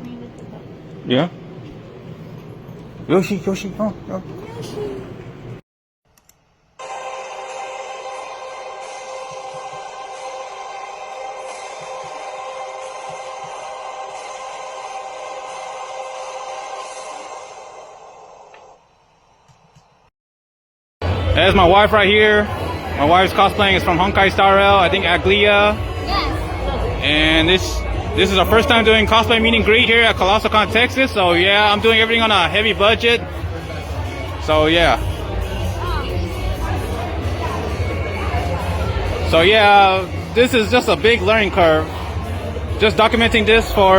me with the book. Yeah. Yoshi, Yoshi, oh, oh. There's my wife right here. My wife's cosplaying is from Honkai Star Rail, I think Aglia. Yes. And this is our first time doing cosplay meet and greet here at ColossalCon, Texas. So yeah, I'm doing everything on a heavy budget. So yeah. So yeah, this is just a big learning curve. Just documenting this for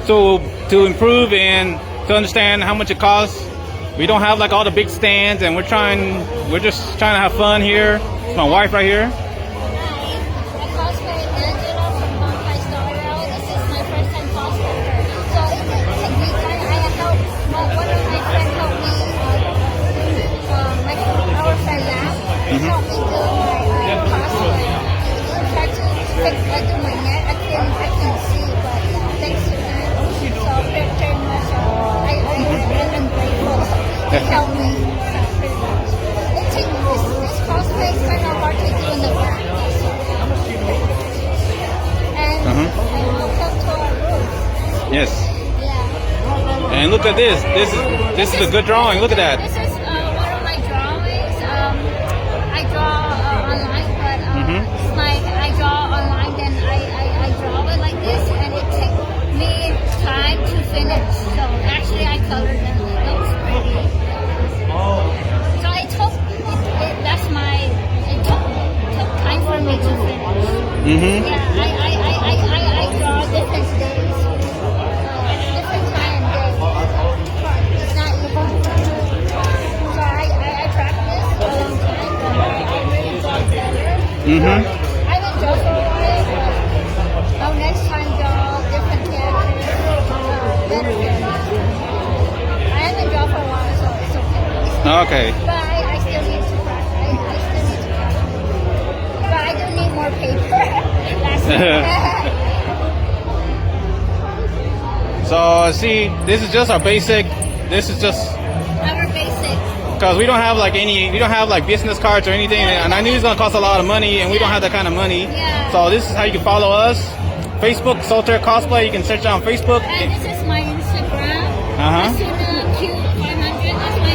to improve and to understand how much it costs. We don't have like all the big stands, and we're just trying to have fun here. It's my wife right here. I cosplay Angela from Honkai Star Rail. This is my first time cosplaying. So it's a great time. I helped one of my friends helped me. Our friend Lam helped me do my cosplay. He tried to do my neck. I can see, but thanks to him, so very much. I'm grateful. He helped me. This cosplay is kind of hard to do in the back. And welcome to our room. Yes. Yeah. And look at this. This is a good drawing. Look at that. This is one of my drawings. I draw online, but it's like I draw online, then I draw it like this, and it takes me time to finish. So actually, I colored them. It looks pretty. So it took time for me to finish. Yeah, I draw different days, different time and days. It's not easy. So I practiced a long time, but I really got better. I haven't drawn for a while, but I'll next time draw different characters, better characters. I haven't drawn for a while, so it's okay. Okay. But I still need to practice. I still need to practice. But I do need more paper. So see, this is just our basic. This is just Our basics. because we don't have like business cards or anything, and I knew it's gonna cost a lot of money, and we don't have that kind of money. Yeah. So this is how you can follow us. Facebook, Solitaire Cosplay. You can search on Facebook. And this is my Instagram. Uh-huh. Asuna Q500. That's my.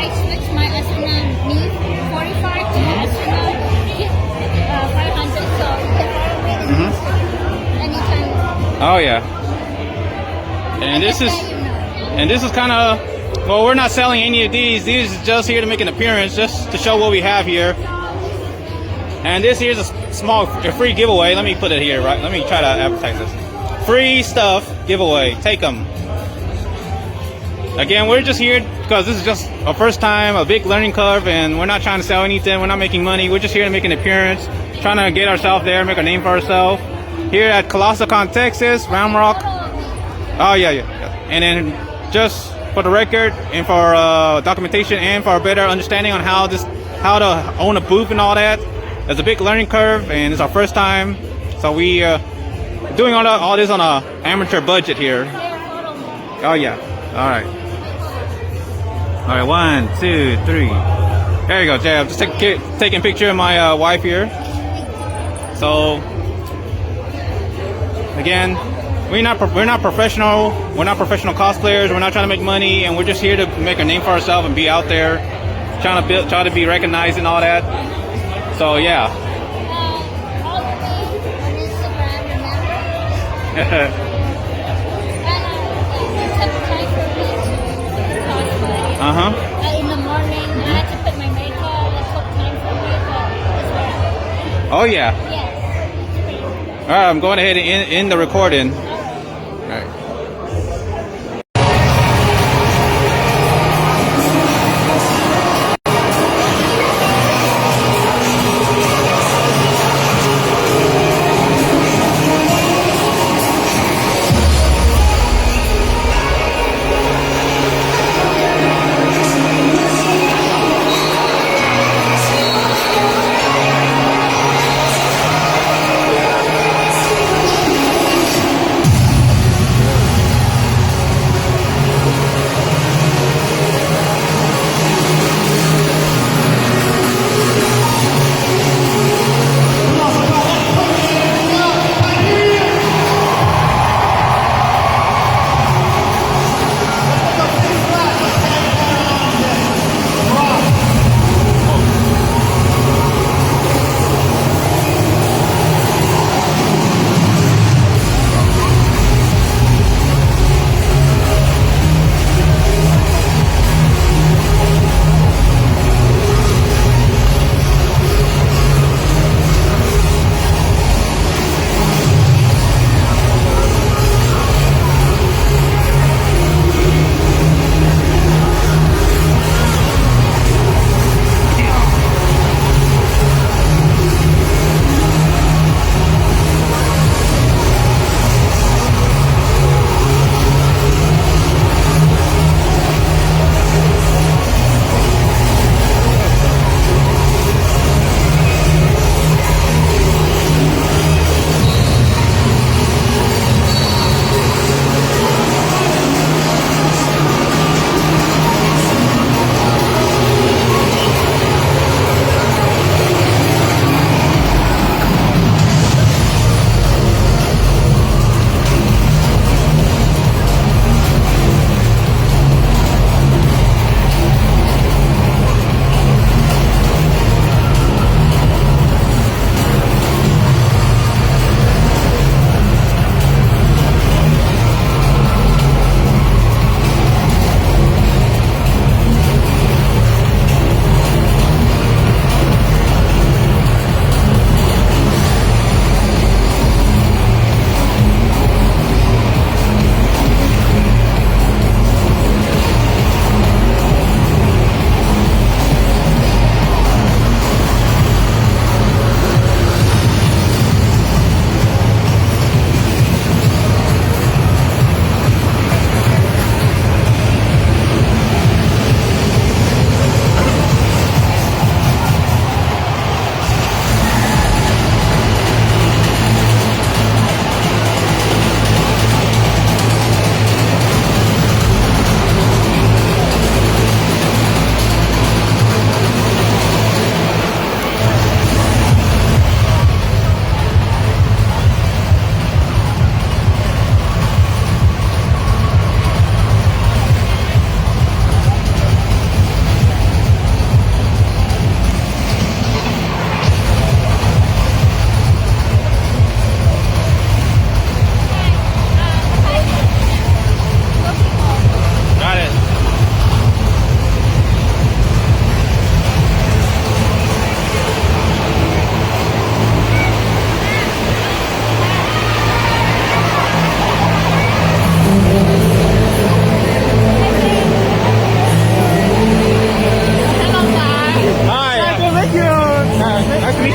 I switched my Asuna Me 45 to Asuna Q500. So you can follow me on Instagram anytime. Oh yeah. And this is kind of, well, we're not selling any of these. These is just here to make an appearance, just to show what we have here. And this here's a free giveaway. Let me put it here, right? Let me try to advertise this. Free stuff giveaway. Take them. Again, we're just here because this is just our first time, a big learning curve, and we're not trying to sell anything. We're not making money. We're just here to make an appearance, trying to get ourselves there, make a name for ourselves. Here at ColossalCon, Texas, Round Rock. Oh yeah. And then just for the record and for documentation and for a better understanding on how to own a booth and all that. It's a big learning curve, and it's our first time, so we doing all this on a amateur budget here. Oh yeah. All right. 1, 2, 3. There you go, Jay. I'm just taking a picture of my wife here. So again, we're not professional. We're not professional cosplayers. We're not trying to make money, and we're just here to make a name for ourselves and be out there, try to be recognized and all that. So yeah. Follow me on Instagram, remember? It took time for me to cosplay. In the morning, I had to put my makeup. It took time for me, but it's worth it. Oh yeah. Yes. All right, I'm going ahead and end the recording. All right.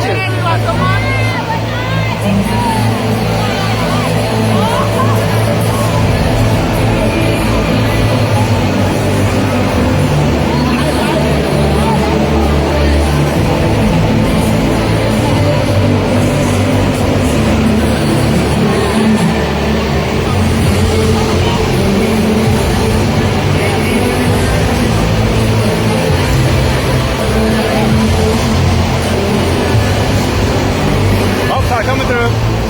you. Oh, sorry, coming through.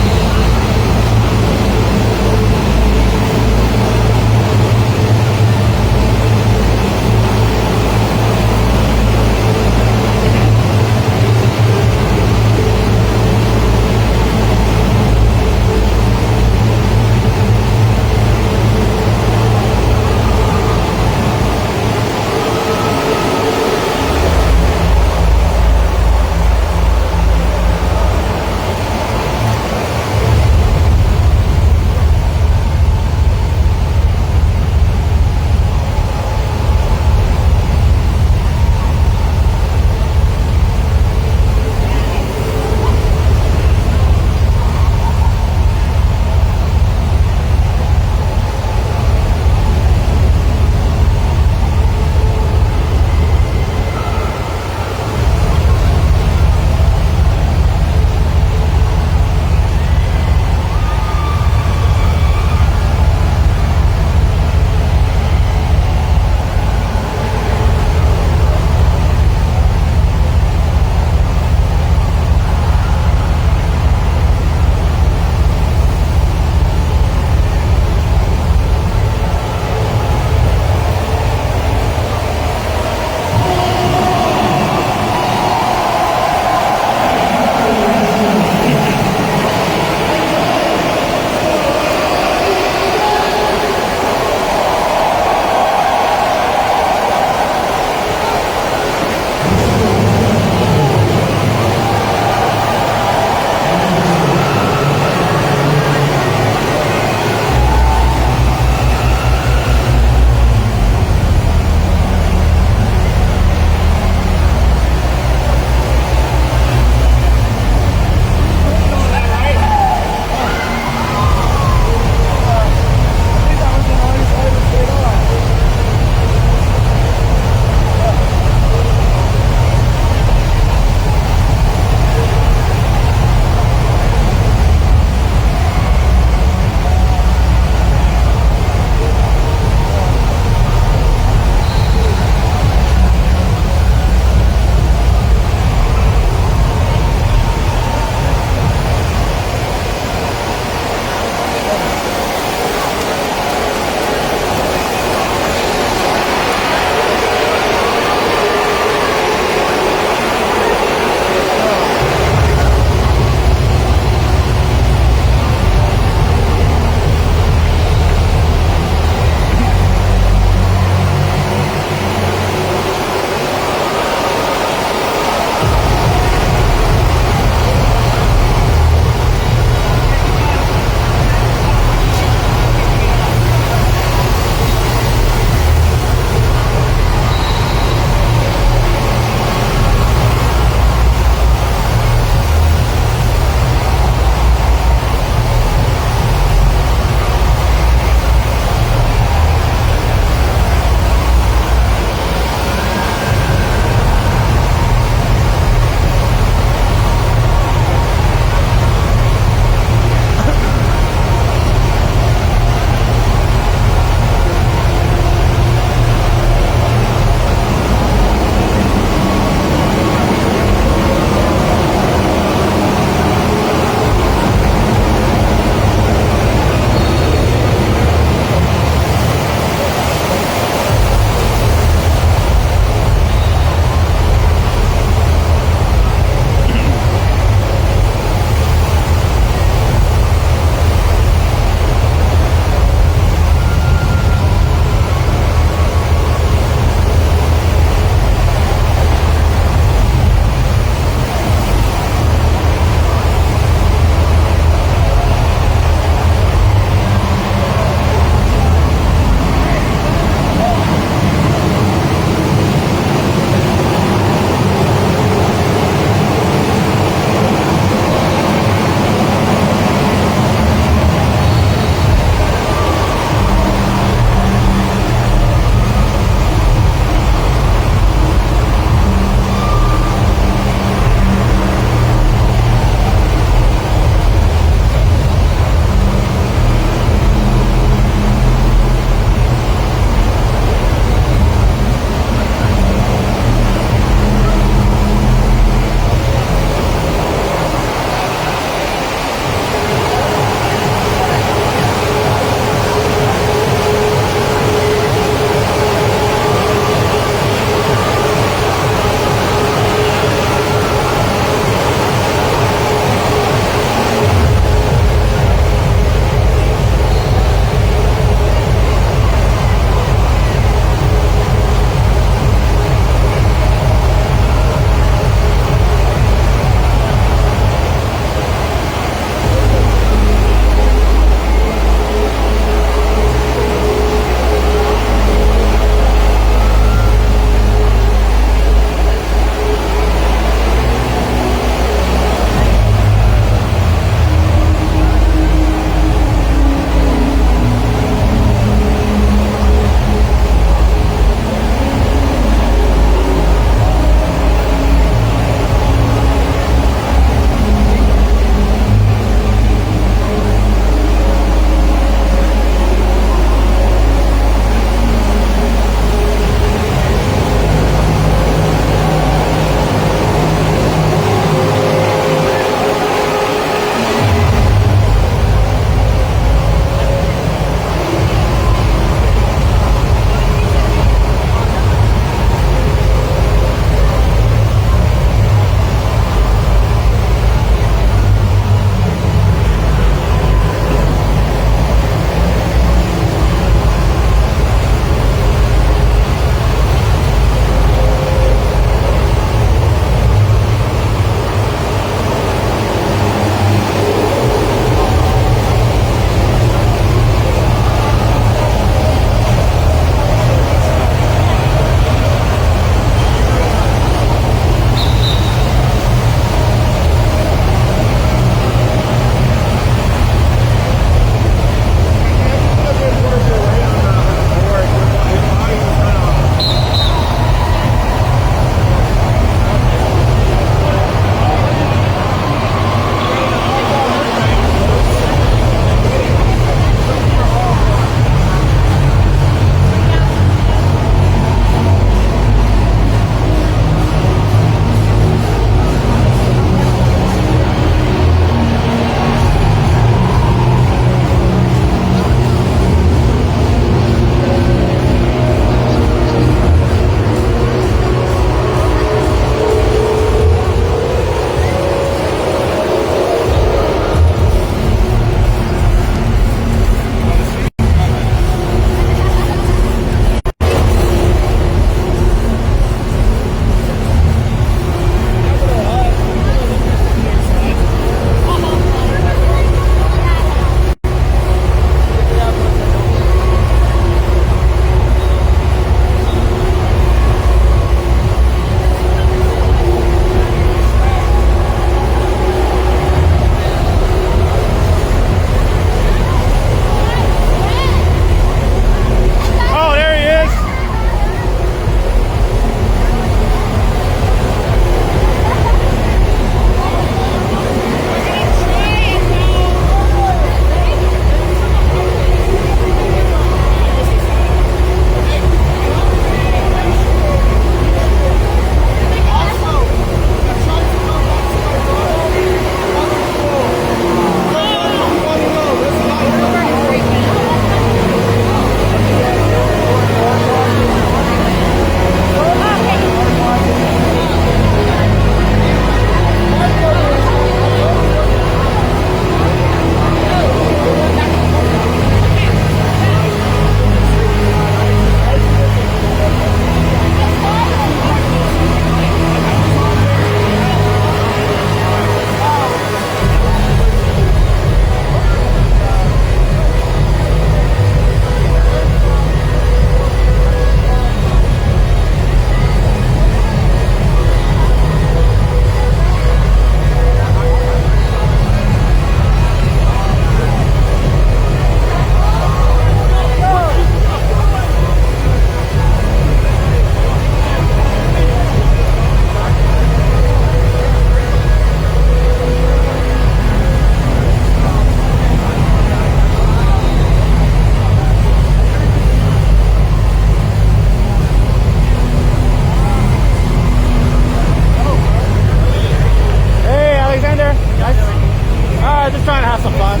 just trying to have some fun.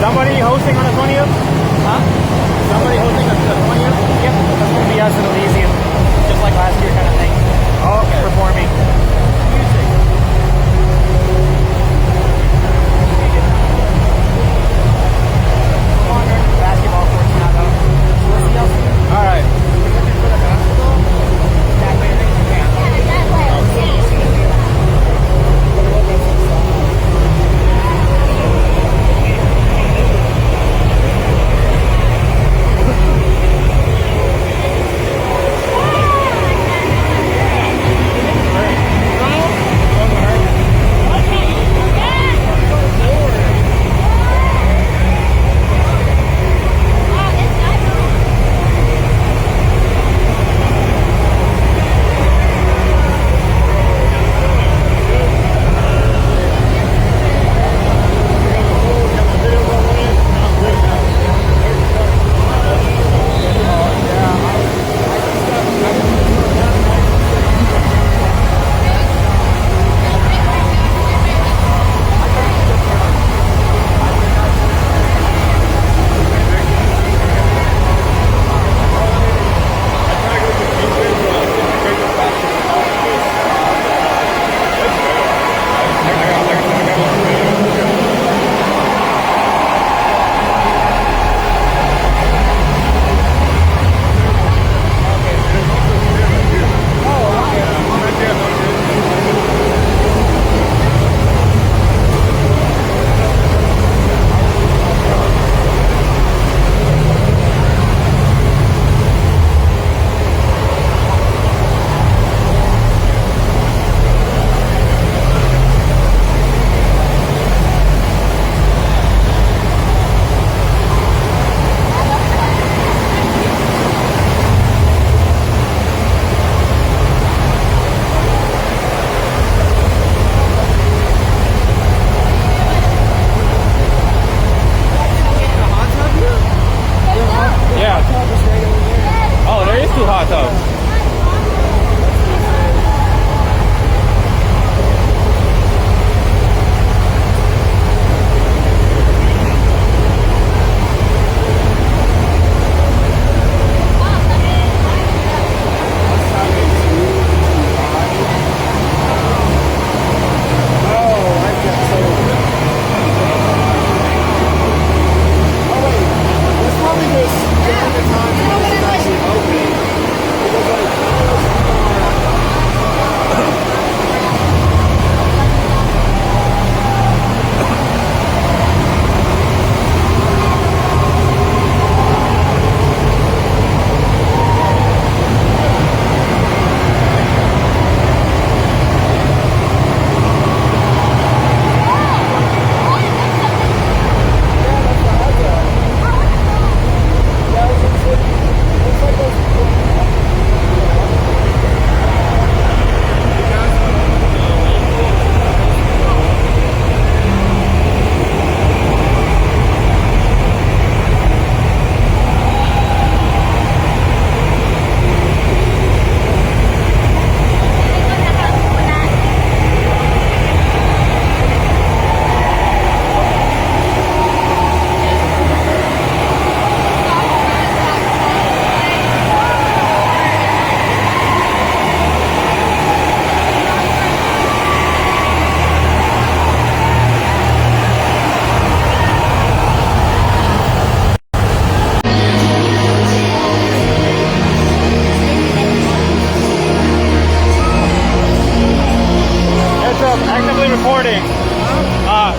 Somebody hosting on the 20th? Huh? Somebody hosting on the 20th? Yep, that's going to be us in Elysium. Just like last year kind of thing. Oh, okay. Performing. Music. Basketball courts now, though. All right. That way.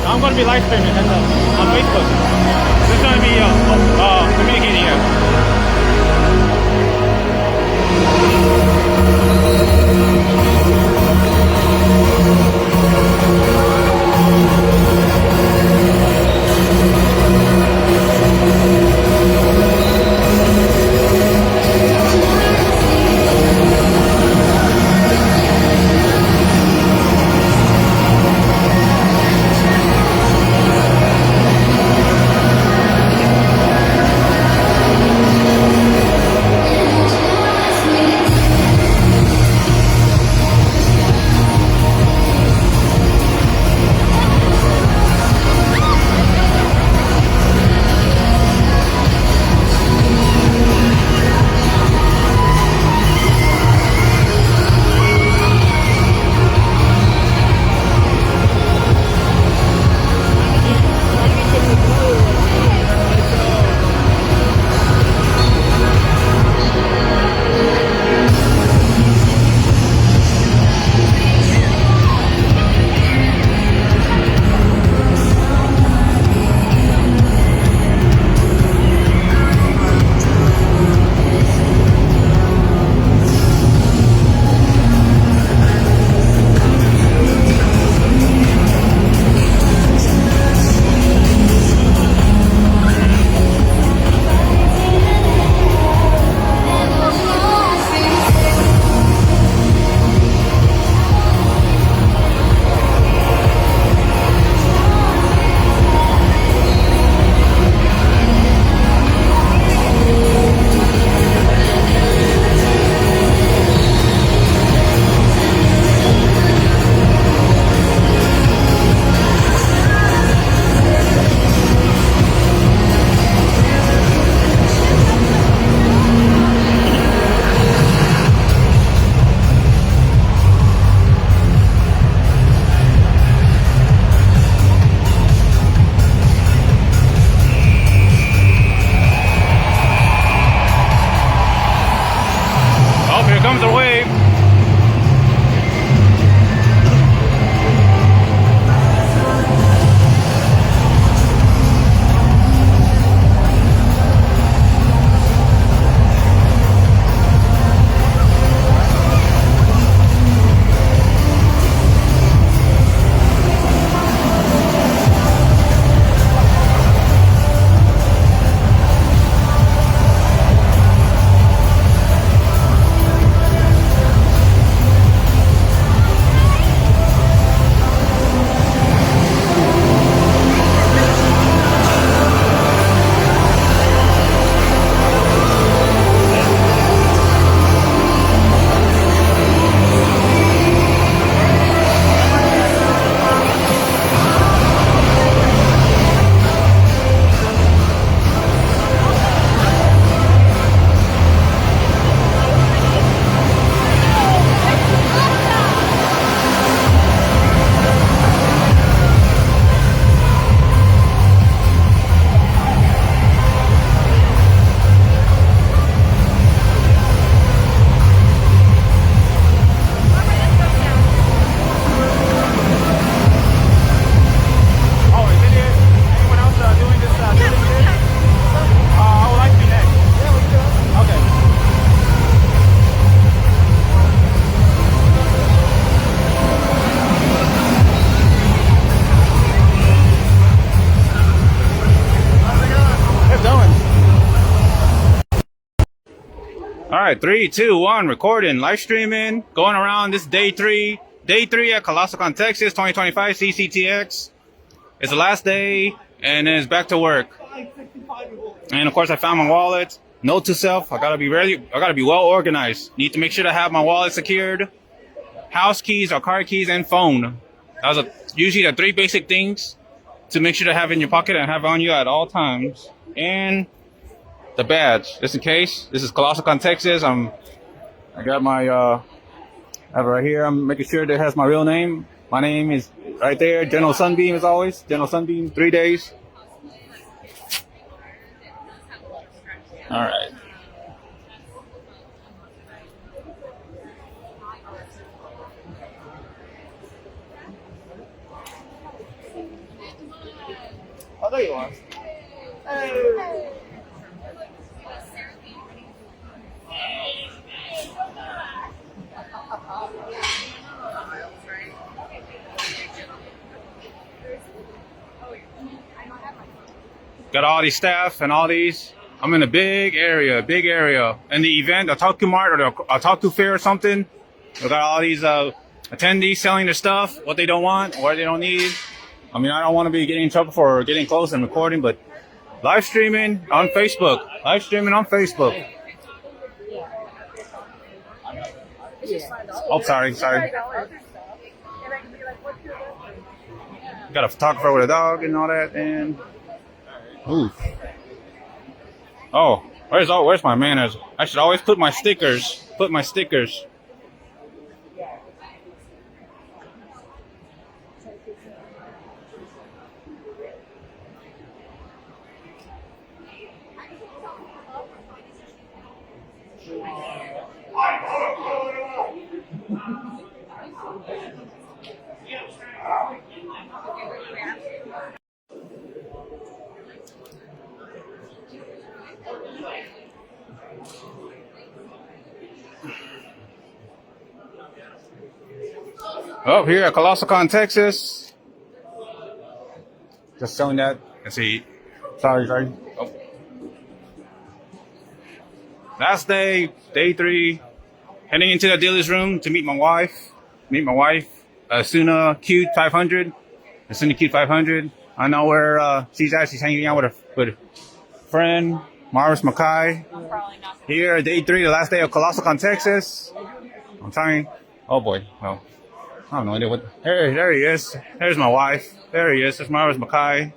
I'm going to be live streaming on Facebook. This is going to be communicating here. right, 3, 2, 1, recording, live streaming, going around. This is day three at Colossicon, Texas, 2025 CCTX. It's the last day, and then it's back to work. And of course, I found my wallet. Note to self: I gotta be well organized. Need to make sure to have my wallet secured, house keys or car keys, and phone. Those are usually the 3 basic things to make sure to have in your pocket and have on you at all times. And the badge, just in case. This is Colossicon, Texas. I got my I have it right here. I'm making sure that it has my real name. My name is right there. General Sunbeam, as always. General Sunbeam. 3 days. All right. Oh, there you are. Hey. Got all these staff and all these. I'm in a big area. In the event, Otaku Mart or the Otaku Fair or something. We got all these attendees selling their stuff, what they don't want, what they don't need. I mean, I don't want to be getting in trouble for getting close and recording, but live streaming on Facebook. Oh, sorry. Got a photographer with a dog and all that, and ooh. Oh, where's my manners? I should always put my stickers. Oh, here at Colossicon, Texas. Just showing that. Let's see. Sorry. Oh. Last day 3. Heading into the dealer's room to meet my wife. Asuna Cute 500. I know where she's at. She's hanging out with a friend, Marvis Mackay. Here, day 3, the last day of Colossicon, Texas. I'm trying. Oh boy. Well, I have no idea what. There he is. There's my wife. There he is. There's Marvis Mackay.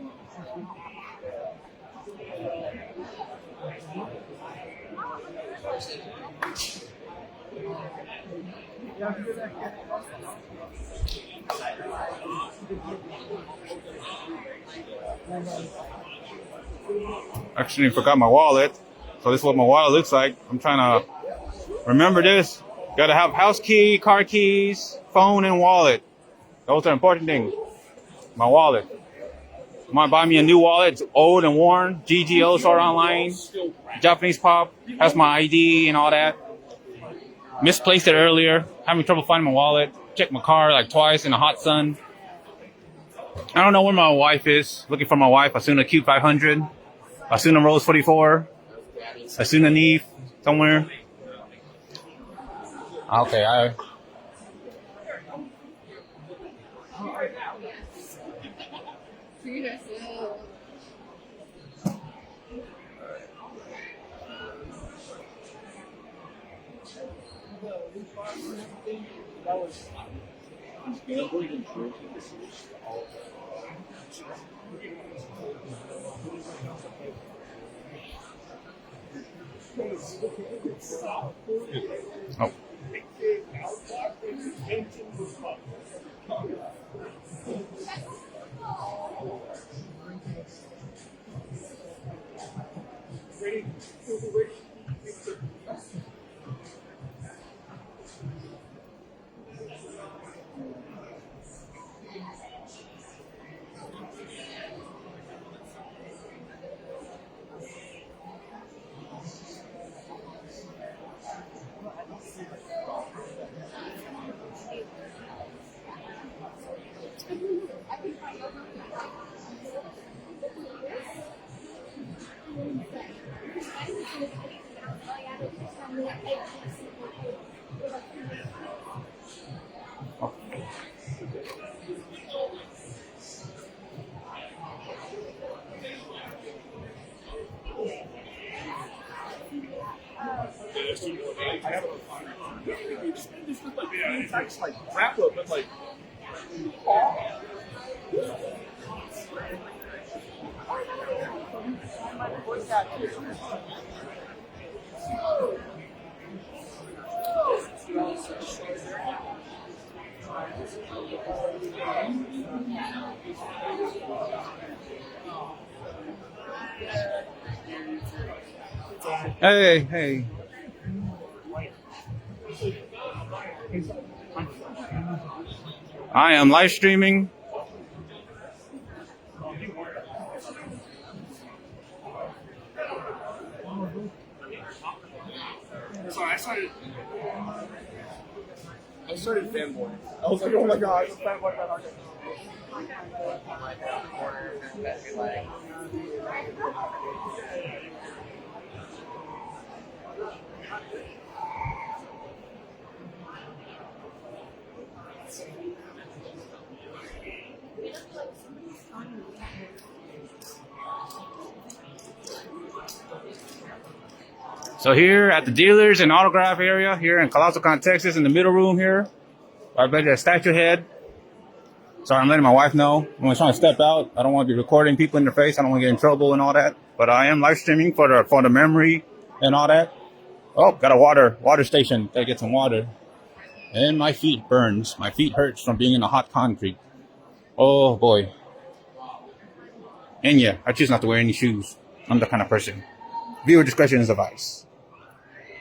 Actually forgot my wallet. So this is what my wallet looks like. I'm trying to remember this. Gotta have house key, car keys, phone, and wallet. Those are important things. My wallet. Might buy me a new wallet. It's old and worn. GGO store online. Japanese pop. Has my ID and all that. Misplaced it earlier. Having trouble finding my wallet. Checked my car like twice in the hot sun. I don't know where my wife is. Looking for my wife. Asuna Cute 500. Asuna Rose 44. Asuna Neve. Somewhere. Okay, oh. It's actually like Barefoot, but like. Hey, hey. I am live streaming. Sorry, I started fanboy. I was like, oh my god, I'm fanboy about Otaku. So here at the dealers and autograph area here in Colossal, Texas, in the middle room here, right by the statue head. Sorry, I'm letting my wife know. I'm trying to step out. I don't want to be recording people in their face. I don't want to get in trouble and all that. But I am live streaming for the memory and all that. Oh, got a water station. Gotta get some water. And my feet burns. My feet hurts from being in the hot concrete. Oh boy. And yeah, I choose not to wear any shoes. I'm the kind of person. Viewer discretion is advised.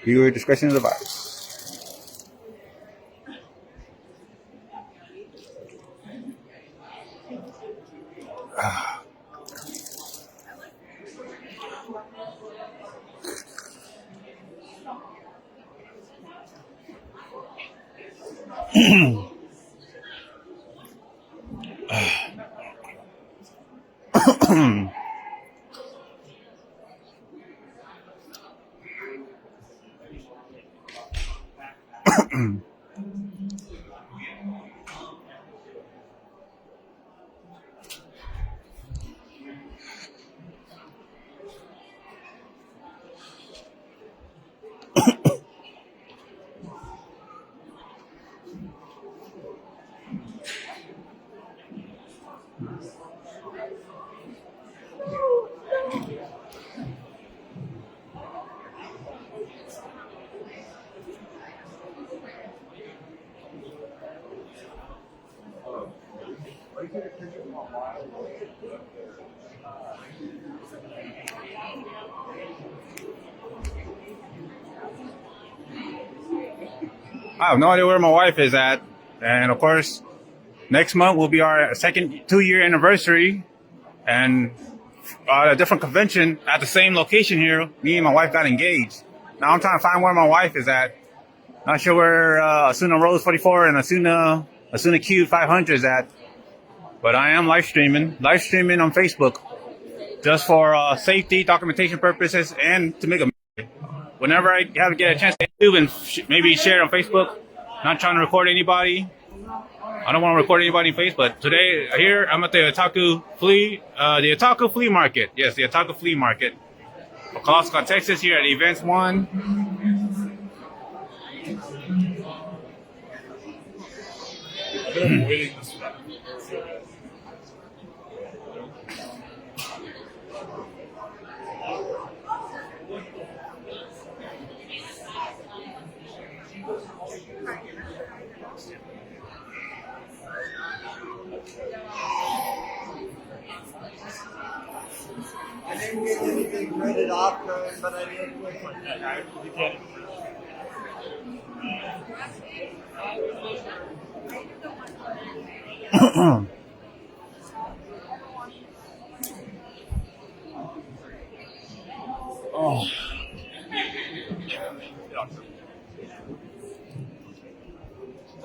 Viewer discretion is advised. I have no idea where my wife is at. And of course, next month will be our second 2-year anniversary. And at a different convention at the same location here, me and my wife got engaged. Now I'm trying to find where my wife is at. Not sure where Asuna Rose 44 and Asuna Q 500 is at. But I am live streaming on Facebook. Just for safety, documentation purposes, and to make a whenever I have to get a chance to YouTube and maybe share it on Facebook. Not trying to record anybody. I don't want to record anybody in face, but today here I'm at the Otaku flea market. Yes, the Otaku flea market. Colossal, Texas, here at Events 1. I didn't get anything printed off, but I did with Oh.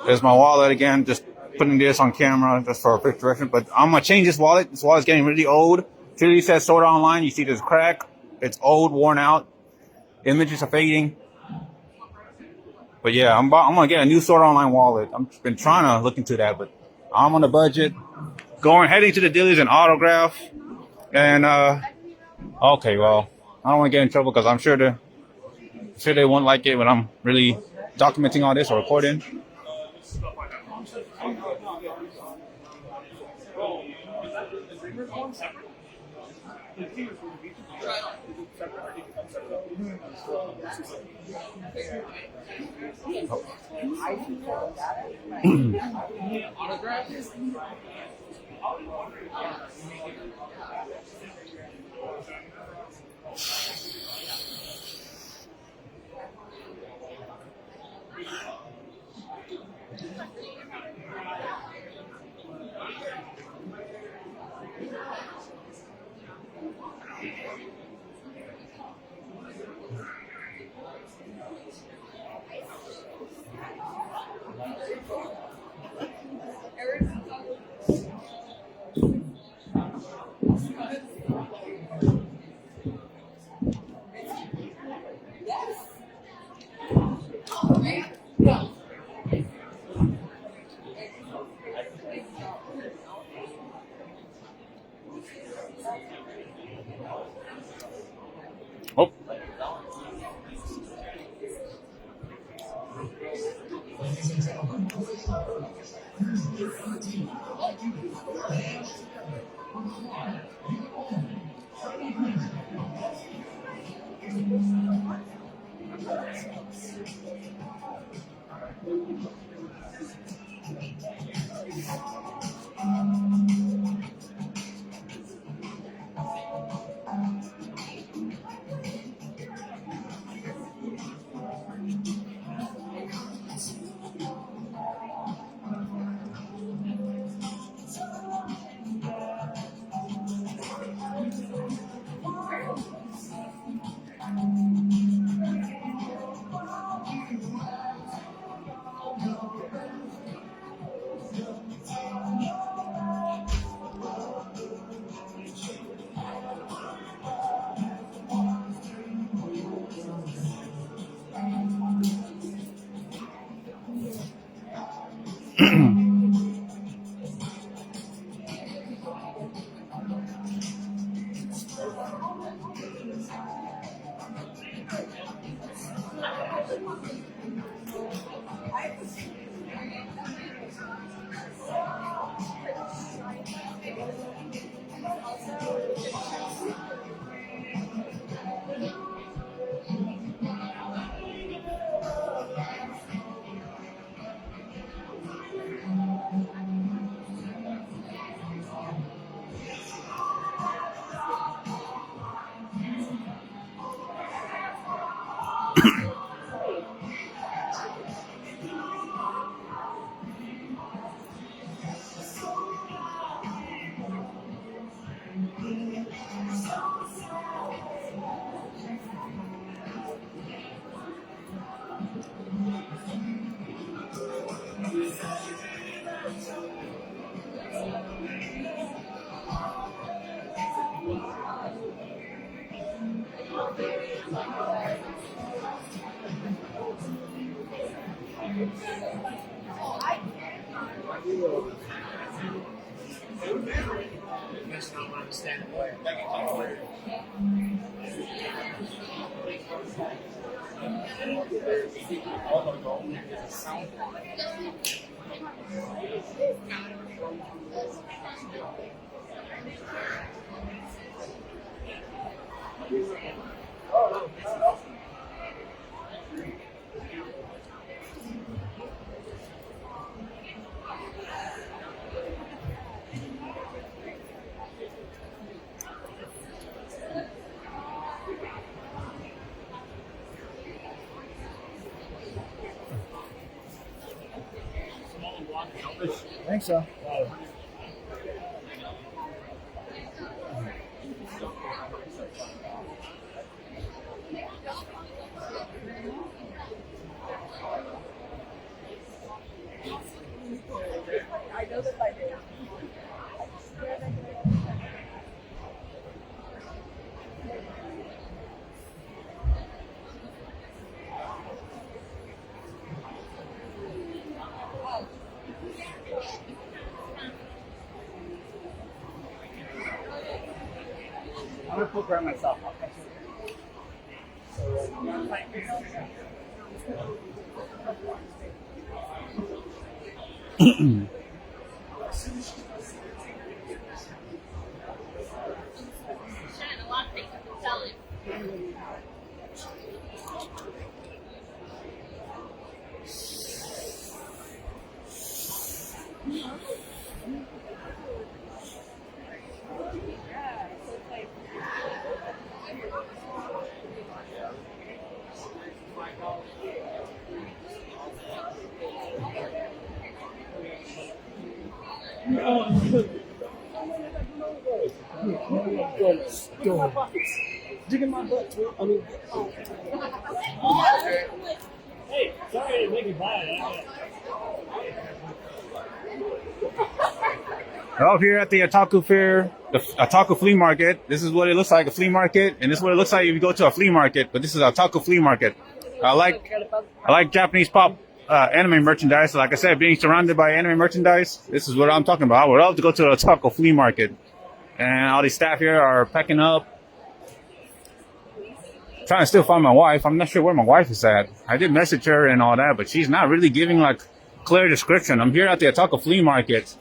There's my wallet again, just putting this on camera just for a quick direction. But I'm gonna change this wallet. This wallet's getting really old. Clearly says Sword Online. You see this crack. It's old, worn out. Images are fading. But yeah, I'm gonna get a new Sword Online wallet. I've been trying to look into that, but I'm on a budget. Heading to the dealers and autograph. And okay, well, I don't want to get in trouble because I'm sure they won't like it when I'm really documenting all this or recording. stuff like that. Oh, is that the Dreamers one separate? The Dreamers one, is it separate or did it come separate? Autographs? Oh. That's not my understanding way. I think so. I'm gonna poke around myself. Dig in my butt. I mean, hey, sorry to make you buy it. Well, here at the Otaku Fair, the Otaku Flea Market, this is what it looks like, a flea market, and this is what it looks like if you go to a flea market, but this is Otaku Flea Market. I like Japanese pop anime merchandise. Like I said, being surrounded by anime merchandise, this is what I'm talking about. I would love to go to the Otaku Flea Market. And all these staff here are packing up. Trying to still find my wife. I'm not sure where my wife is at. I did message her and all that, but she's not really giving like clear description. I'm here at the Otaku Flea Market.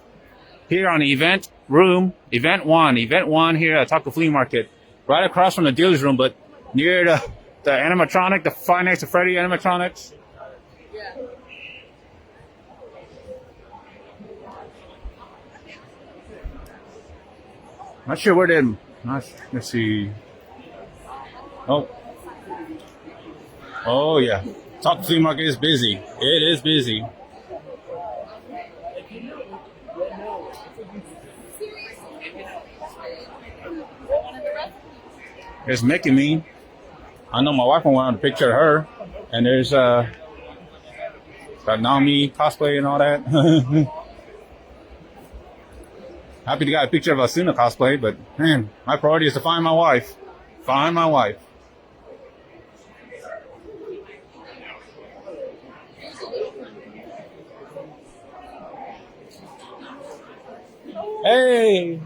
Here on the event room, event one here at Otaku Flea Market. Right across from the dealer's room, but near the animatronic, the Five Nights at Freddy animatronics. Not sure where they. Let's see. Oh yeah. Otaku Flea Market is busy. It is busy. There's Mickey Me. I know my wife wanted a picture of her, and there's got Naomi cosplay and all that. Happy to get a picture of Asuna cosplay, but man, my priority is to find my wife. Find my wife. Hey!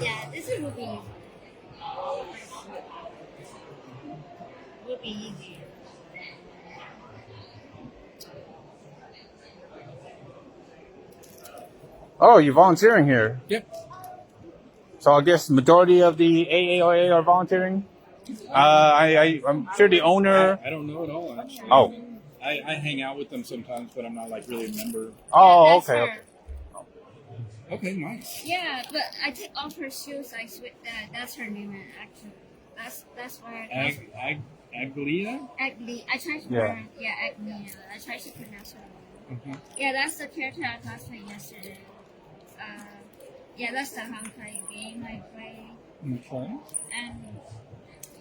Yeah, this is would be easy. Oh, you're volunteering here. Yep. So I guess the majority of the AAOA are volunteering. I'm sure the owner. I don't know at all, actually. Oh. I hang out with them sometimes, but I'm not like really a member. Oh, Yeah, that's okay. her. Okay. Okay, nice. Yeah, but I take off her shoes. I switch that. That's her name, actually. That's where. Aglia? Agni. I tried to Yeah. pronounce. Yeah, Agni. I tried to pronounce her name. Okay. Yeah, that's the character I cosplayed yesterday. Yeah, that's the vampire game I play, Okay. and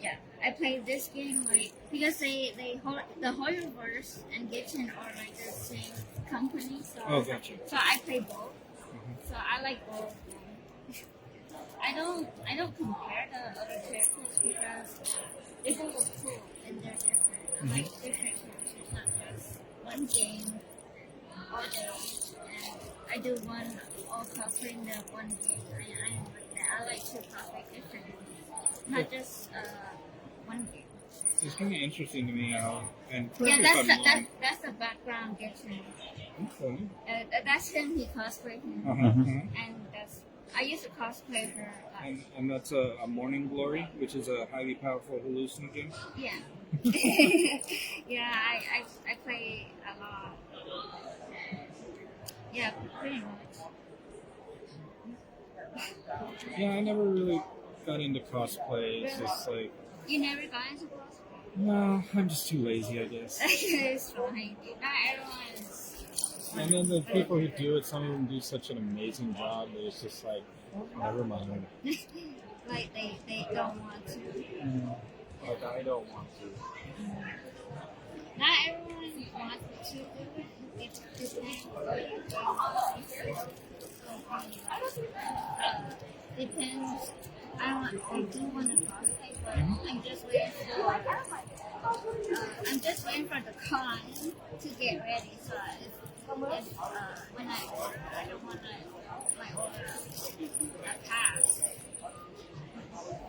yeah, I played this game like because the Horrorverse and Gibson are like the same company, so Oh, gotcha. so I play both. So I like both. I don't compare the other characters because they both look cool and they're different. Like different characters, not just one game all day. And I do one all cosplaying the one game. I don't like that. I like to cosplay different games, not just one game. It's kind of interesting to me how, and Yeah, correct me if I'm wrong. that's the background Gibson. Okay. That's him. He cosplayed him, Uh-huh. and that's I used to cosplay her. And that's a Morning Glory, which is a highly powerful hallucinogen. Yeah. Yeah, I play a lot. Yeah, pretty much. Yeah, I never really got into cosplay. It's just like, You never got into cosplay? no, I'm just too lazy, I guess. It's fine. Not everyone is. And then the people who do it, some of them do such an amazing job that it's just like, never mind. Like they don't want to. Like, I don't want to. Not everyone wants to do it. It's depends. Depends. I do want to cosplay, but I'm just waiting for the con to get ready. So when I order, I don't want my order pass.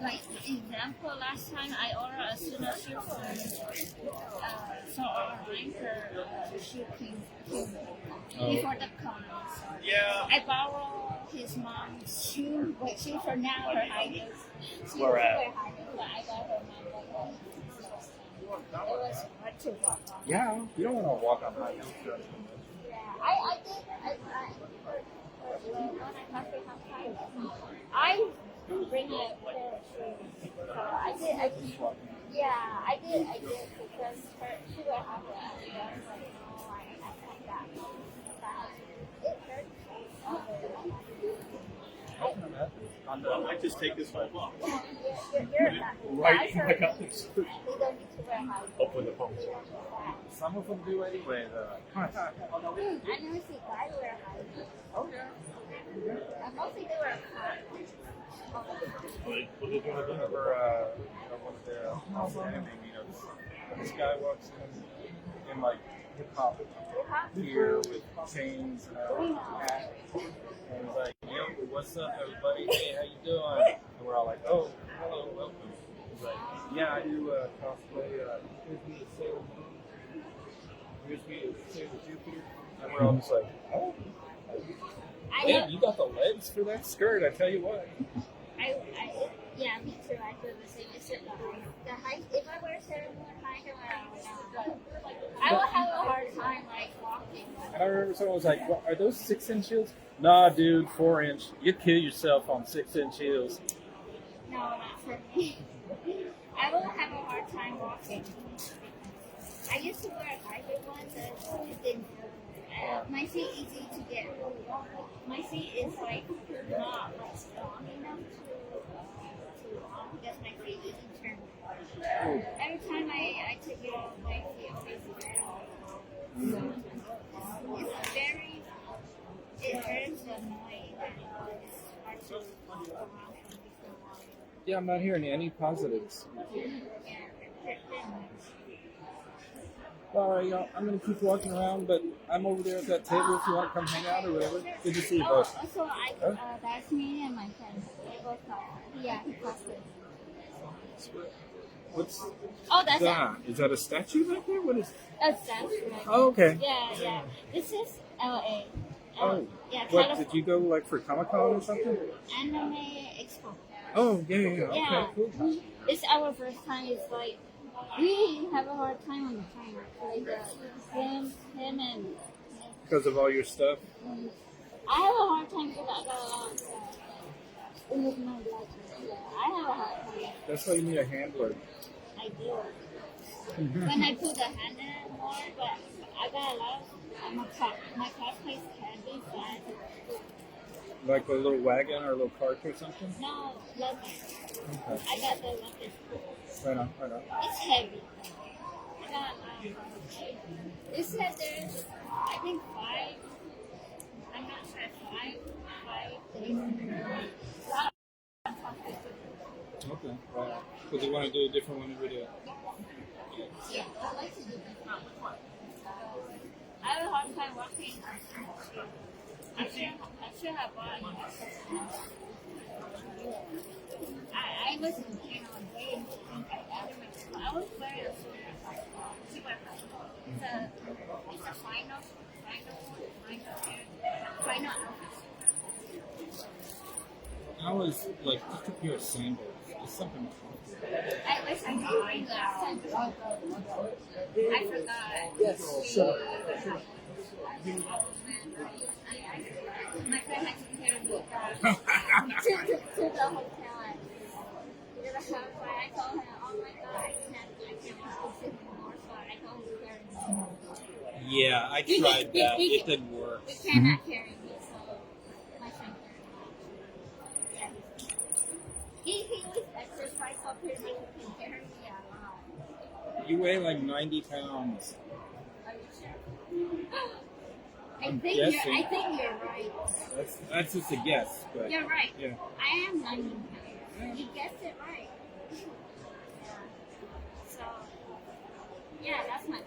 Like example, last time I ordered a pseudo shoe so online for shoe king before the con. Yeah. I borrowed his mom's shoe, but she for now her high heels. Where at? But I got her mom. It was hard to walk on. Yeah, you don't want to walk on high heels. Yeah, I did. I bring a pair of shoes. So I did. Yeah, I did because she would have it. I was like, no, I can't that. It hurts. I just take this one off. You're Right, I got this. You don't need to wear high heels. Open the phone. Some of them do anyway, though. I never see guys wear high heels. Oh, yeah. And mostly they wear flats. Remember one of the anime, this guy walks in like hip hop gear with chains and a hat, and he's like, "Yo, what's up, everybody? Hey, how you doing?" And we're all like, "Oh, hello, welcome." He's like, "Yeah, I do cosplay. Here's me a Sailor Moon. Here's me a Sailor Jupiter," and we're all just like, "Oh." Hey, you got the legs for that skirt, I tell you what. Yeah, me too. I feel the same. Except the height. If I wear Sailor Moon high heel, I will have a hard time like And I remember someone was like, "What, are those 6-inch heels?" Nah, dude, 4-inch. You'd kill yourself on 6-inch heels. No, not for me. I will have a hard time walking. I used to wear a hybrid one, but it didn't. My feet easy to get. My feet is like not like strong enough to walk because my feet easy turn. Every time I take it off, my feet always turn. It's very. It hurts annoying. It's hard to walk around before walking. Yeah, I'm not hearing any positives. All right, y'all. I'm gonna keep walking around, but I'm over there at that table if you want to come hang out or whatever. Good to see you both. Also, that's me and my friend. They both yeah, he cosplay. What's Oh, that's that? Is that a statue back there? What is? That's right. Oh, okay. Yeah. This is LA. Oh, yeah. what did you go like for Comic-Con or something? Anime Expo. Oh, yeah. Yeah. Okay, cool. It's our first time. It's like we have a hard time on the train. Like him and. Because of all your stuff. I have a hard time because I got a lot of stuff. With my luggage. Yeah, I have a hard time. That's why you need a handler. I do. When I put the hand in it more, but I got a lot of my cosplay is heavy, so I have to Like a little wagon or a little cart or something? no luggage. Okay. I got the luggage. Right on. It's heavy. I got it said there's I think 5. I'm not sure 5 days. Okay. Right. But you want to do a different one every day? Yeah, I like to do this. I have a hard time walking. I should have bought I was in way I was wearing a super it's a final I was like just a pair of sandals. It's something. I wish I could bring last time. I forgot. Yes, sure. My friend had to carry me to the hotel. I told her, oh my god, I can't sit anymore, so I told him to carry me. Yeah, I tried that. It didn't work. He cannot carry me, so my friend carried me. He was exercise so pretty much he can carry me a lot. You weigh like 90 pounds. Are you sure? I think guessing. you're right. That's just a guess, but You're right. yeah. I am 90 pounds. You guessed it right. Yeah. So, yeah, that's my pound.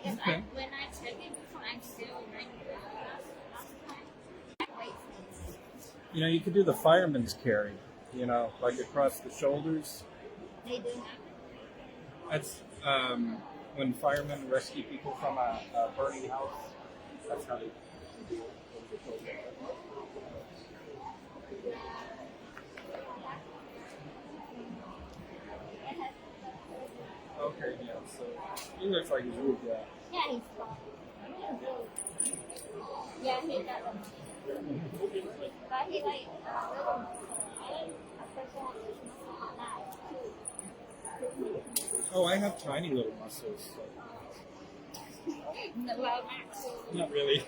Because Okay. when I check it before, I'm still 90 pounds. Last time, I weighed 60. You know, you could do the fireman's carry. You know, like across the shoulders. They do not. That's when firemen rescue people from a burning house. That's how they do it. Okay, yeah, so he looks like he's really good. Yeah, he's fine. Yeah, he got them. But he like, Oh, I have tiny little muscles. So. No, well, Max. Not really.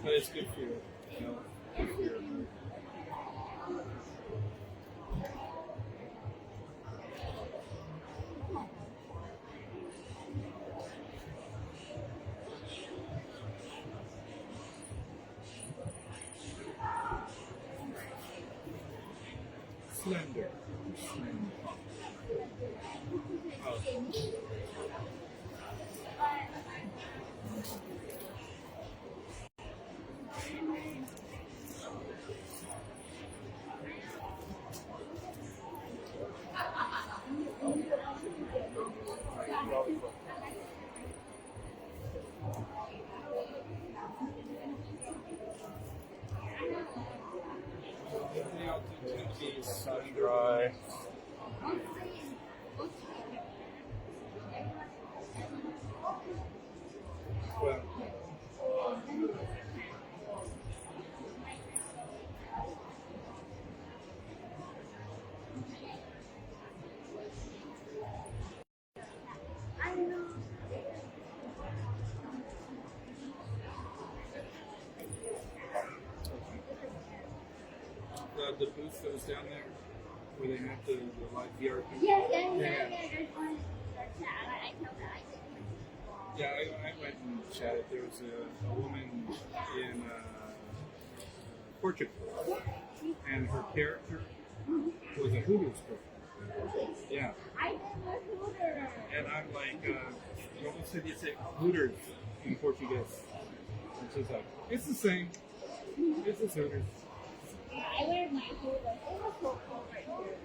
But it's good for you know, for your slender. the booth that was down there where they have the live VR? Yeah. There's one. I know that. Yeah, I went and chatted. There was a woman in Portugal, and her character was a Hooters girl. Yeah. I never Hooter. And I'm like, what said you say Hooters in Portuguese? And she's like, it's the same. It's the Hooters. I wear my Hooter. It was so cold right here.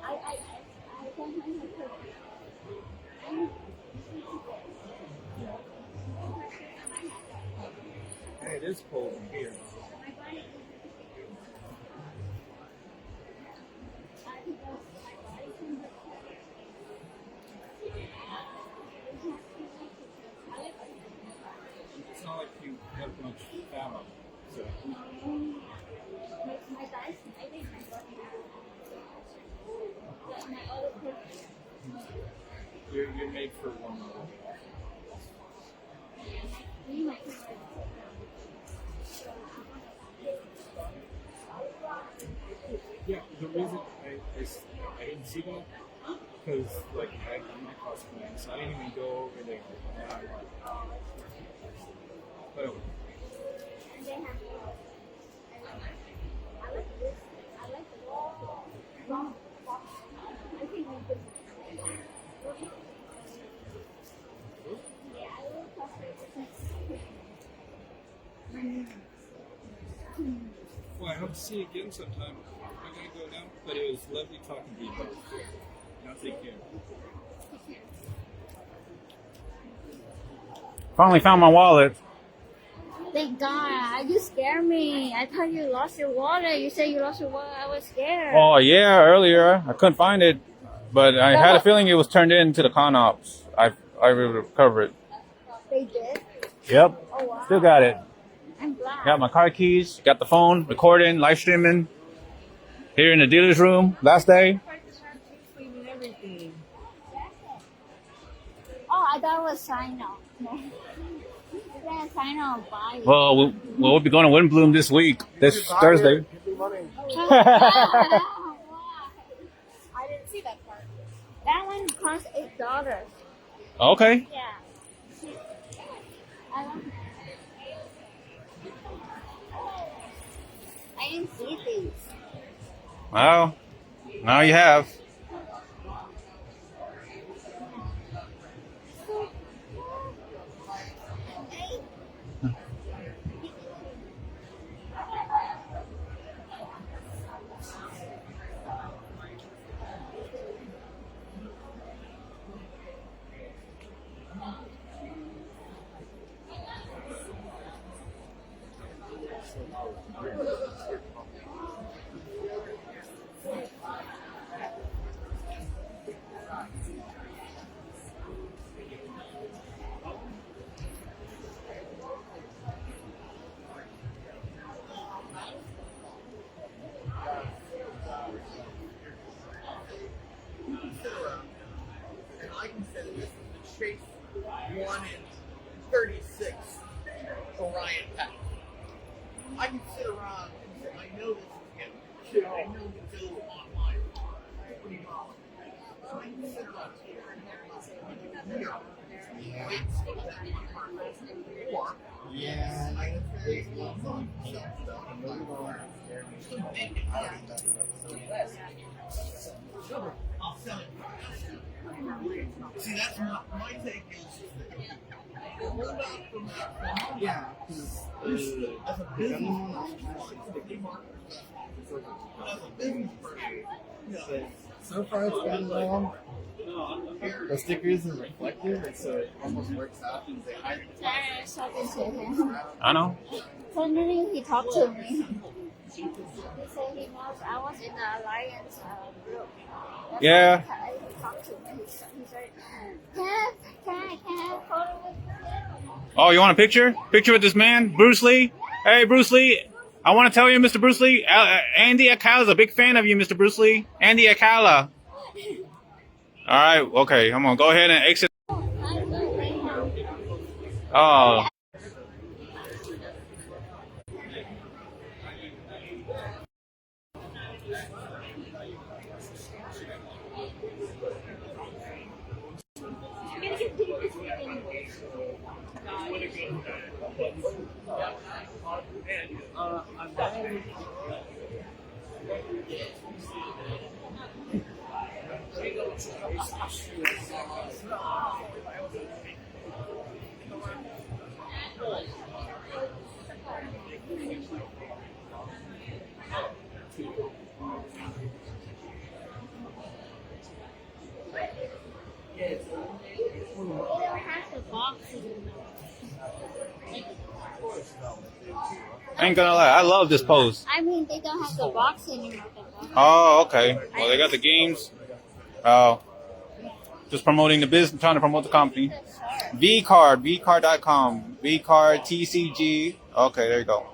I don't mind my Hooter. Hey, it is cold in here. It's not like you have much family, so. My guys, I think my body. My other person. You're made for one another. Yeah, the reason I didn't see that because like I'm not cosplaying, so I didn't even go over there. And I'm like, but anyway. Well, I hope to see you again sometime. I'm gonna go now, but it was lovely talking to you both. Now take care. Finally found my wallet. Thank God. You scared me. I thought you lost your wallet. You said you lost your wallet. I was scared. Oh yeah, earlier I couldn't find it, but I had a feeling it was turned in to the con ops. I recovered it. They did? Yep. Oh, wow. Still got it. I'm glad. Got my car keys. Got the phone, recording, live streaming. Here in the dealer's room. Last day. Oh, I thought it was sign up. No. You're sign up buy it. Well, we'll be going to Windbloom this week. This Thursday. I didn't see that part. That one costs $8. Okay. Yeah. I didn't see these. Well, now you have. And I consider this the Chase 1 in 36 Orion pack. I can sit around and say, I know this is getting shit. I know the bill online. $20. So I can sit around here and have yeah. I can say I'll sell it. See, that's my take is hold out from that. Yeah. As a business person, So far it's been long. The stickers are reflective, and so it almost works out. They hide I know. Suddenly he talked to me. He said he knows I was in the Alliance group. That's Yeah. why he talked to me. He said, can I have a photo with you? Oh, you want a picture? Picture with this man, Bruce Lee? Hey, Bruce Lee. I want to tell you, Mr. Bruce Lee, Andy Akala is a big fan of you, Mr. Bruce Lee. Andy Akala. All right, okay. I'm going to go ahead and exit. Oh. They don't have the boxes in them. I ain't gonna lie, I love this pose. I mean, they don't have the box anymore. Oh, okay. Well, they got the games. Just promoting the business, trying to promote the company. VCard, VCard.com, VCard TCG. Okay, there you go.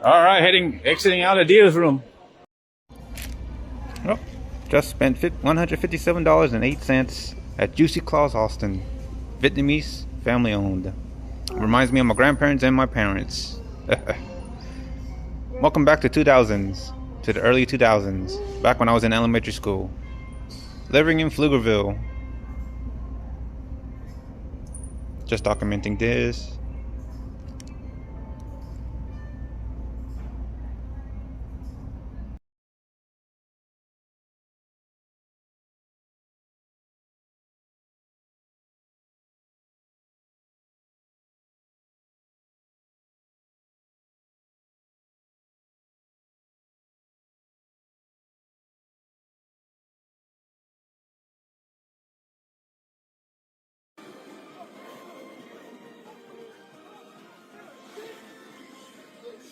All right, exiting out of Dia's room. Oh, just spent $157.08 at Juicy Claws Austin. Vietnamese, family owned. Reminds me of my grandparents and my parents. Welcome back to 2000s, to the early 2000s, back when I was in elementary school. Living in Pflugerville. Just documenting this.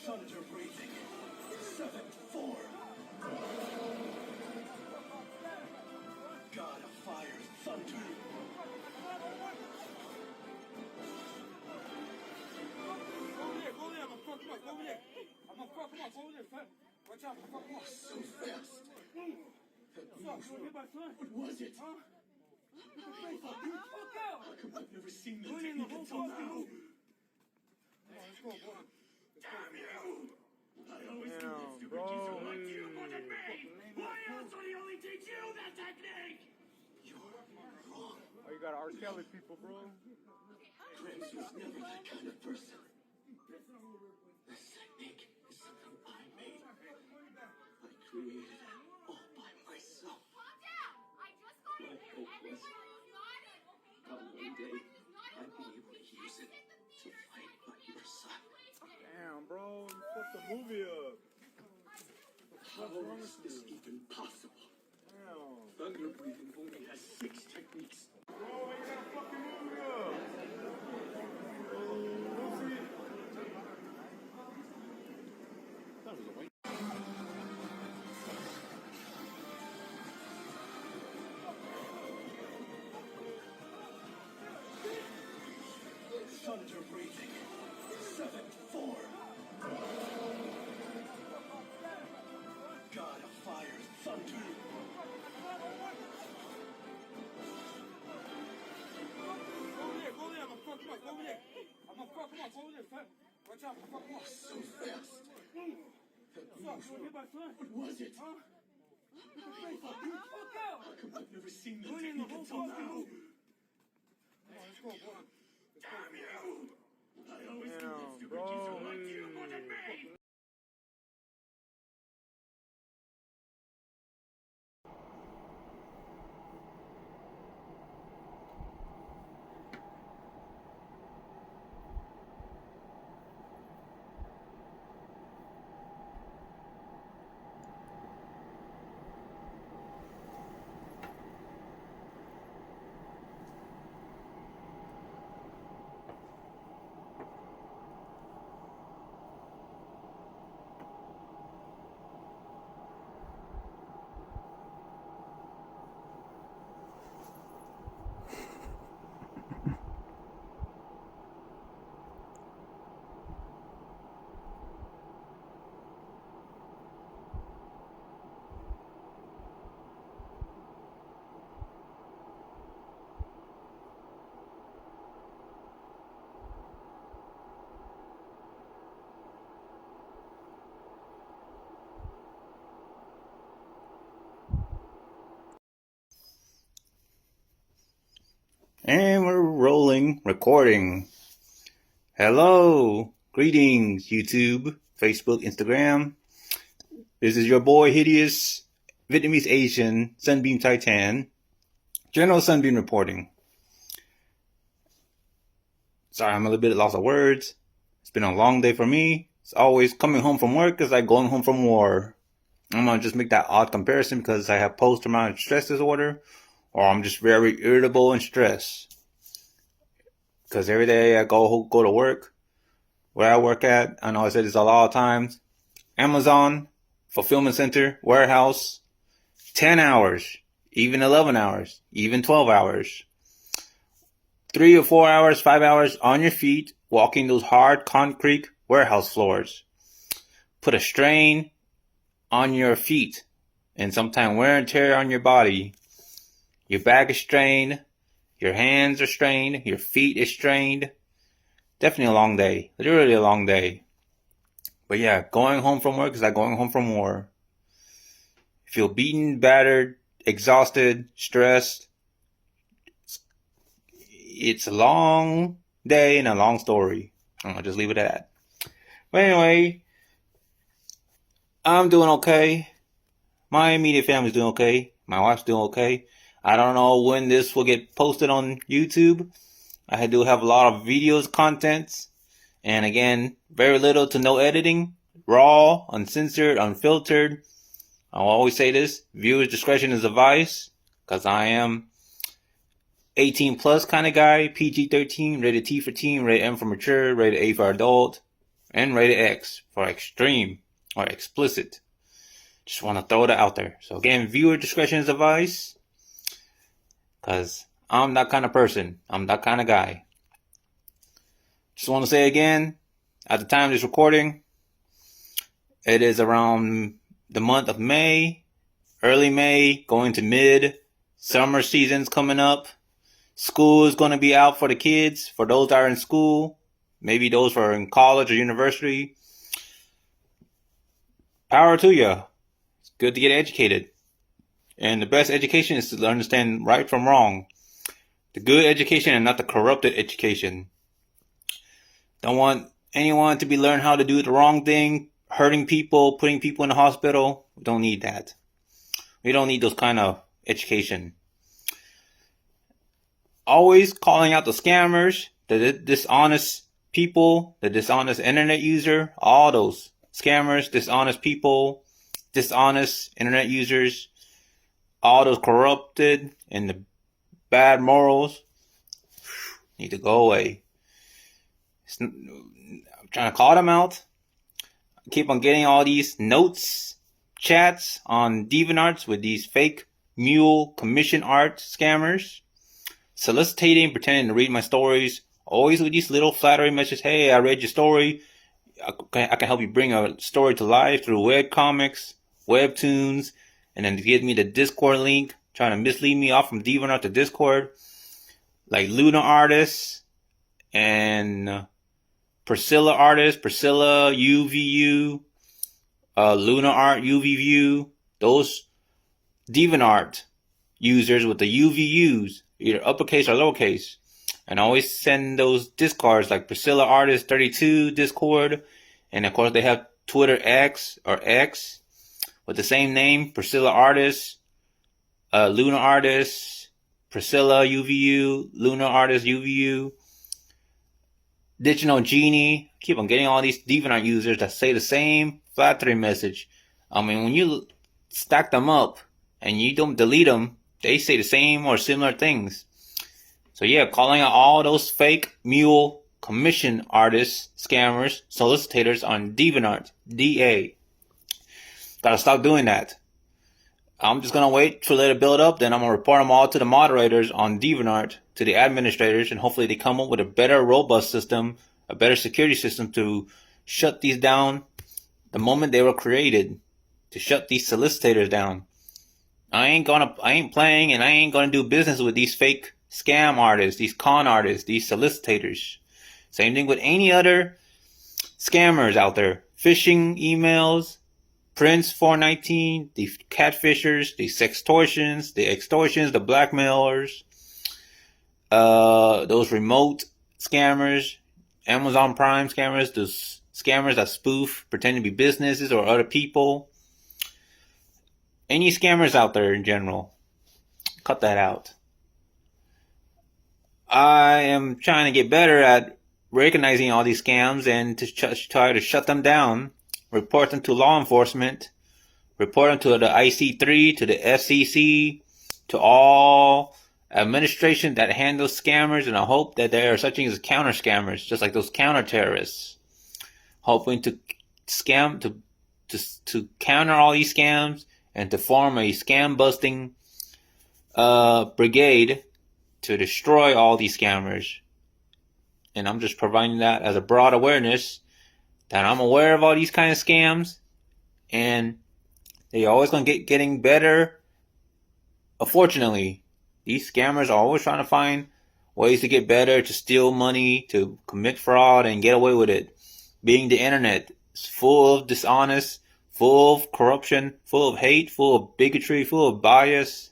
Thunder breathing. 7-4. God of fire, thunder. So fast. What was it? How come I've never seen the technique until now? Damn you! I always knew that stupid geezer like you wouldn't be! Why else would he only teach you that technique? You're wrong. Oh, you got R. Kelly people, bro. Prince was never that kind of person. This technique is something I made. I created it all by myself. My hope was that one day I'd be able to use it to fight by your side. Damn, bro, you fucked the movie up. How is this even possible? Damn. Thunder breathing only has 6 techniques. Bro, why you gotta fuck the movie up? Thunder breathing. 7-4. God of fire, thunder. So fast. What was it? How come I've never seen the technique until now? Damn you! I always knew that stupid geezer like you wouldn't be! And we're rolling, recording. Hello, greetings, YouTube, Facebook, Instagram. This is your boy, Hideous, Vietnamese Asian, Sunbeam Titan, General Sunbeam reporting. Sorry, I'm a little bit lost of words. It's been a long day for me. It's always coming home from work is like going home from war. I'm going to just make that odd comparison because I have post-traumatic stress disorder, or I'm just very irritable and stressed. Because every day I go to work, where I work at, I know I said this a lot of times, Amazon, fulfillment center, warehouse, 10 hours, even 11 hours, even 12 hours, 3 or 4 hours, 5 hours on your feet, walking those hard concrete warehouse floors. Put a strain on your feet and sometimes wear and tear on your body. Your back is strained, your hands are strained, your feet is strained. Definitely a long day, literally a long day. But yeah, going home from work is like going home from war. You feel beaten, battered, exhausted, stressed. It's a long day and a long story. I'll just leave it at that. But anyway, I'm doing okay. My immediate family's doing okay. My wife's doing okay. I don't know when this will get posted on YouTube. I do have a lot of videos, contents. And again, very little to no editing. Raw, uncensored, unfiltered. I'll always say this. Viewers' discretion is advised. Because I am 18 plus kind of guy. PG-13, rated T for teen, rated M for mature, rated A for adult. And rated X for extreme. Or explicit. Just want to throw that out there. So again, viewer discretion is advised. Because I'm that kind of person. I'm that kind of guy. Just want to say again, at the time of this recording, it is around the month of May. Early May, going to mid. Summer season's coming up. School is going to be out for the kids. For those that are in school. Maybe those who are in college or university. Power to you. It's good to get educated. And the best education is to understand right from wrong. The good education and not the corrupted education. Don't want anyone to be learning how to do the wrong thing, hurting people, putting people in the hospital. We don't need that. We don't need those kind of education. Always calling out the scammers, the dishonest people, the dishonest internet user, all those. Scammers, dishonest people, dishonest internet users, all those corrupted and the bad morals need to go away. I'm trying to call them out. I keep on getting all these notes, chats on DeviantArts with these fake mule commission art scammers, soliciting, pretending to read my stories, always with these little flattery messages. Hey, I read your story. I can help you bring a story to life through webcomics, webtoons, and then give me the Discord link, trying to mislead me off from DeviantArt to Discord, like Luna Artists and Priscilla Artists, Priscilla UVU, Luna Art UVView, those DeviantArt users with the UVUs, either uppercase or lowercase. And I always send those Discords like Priscilla Artist 32 Discord. And of course they have Twitter X or X with the same name, Priscilla Artist, Luna Artist, Priscilla UVU, Luna Artist UVU, Digital Genie. Keep on getting all these DeviantArt users that say the same flattering message. I mean, when you stack them up and you don't delete them, they say the same or similar things. So yeah, calling out all those fake mule commission artists, scammers, solicitors on DeviantArt, DA. Gotta stop doing that. I'm just gonna wait to let it build up, then I'm gonna report them all to the moderators on DeviantArt, to the administrators, and hopefully they come up with a better robust system, a better security system to shut these down the moment they were created, to shut these solicitors down. I ain't playing and I ain't gonna do business with these fake scam artists, these con artists, these solicitors. Same thing with any other scammers out there. Phishing emails, Prince 419, the catfishers, the sextortions, the extortions, the blackmailers, those remote scammers, Amazon Prime scammers, those scammers that spoof, pretend to be businesses or other people. Any scammers out there in general, cut that out. I am trying to get better at recognizing all these scams and to try to shut them down, report them to law enforcement, report them to the IC3, to the FCC, to all administration that handles scammers, and I hope that there are such things as counter scammers, just like those counter terrorists, hoping to scam, to counter all these scams and to form a scam busting brigade to destroy all these scammers. And I'm just providing that as a broad awareness that I'm aware of all these kind of scams, and they're always going to getting better. Unfortunately, these scammers are always trying to find ways to get better, to steal money, to commit fraud, and get away with it. Being the internet, it's full of dishonest, full of corruption, full of hate, full of bigotry, full of bias.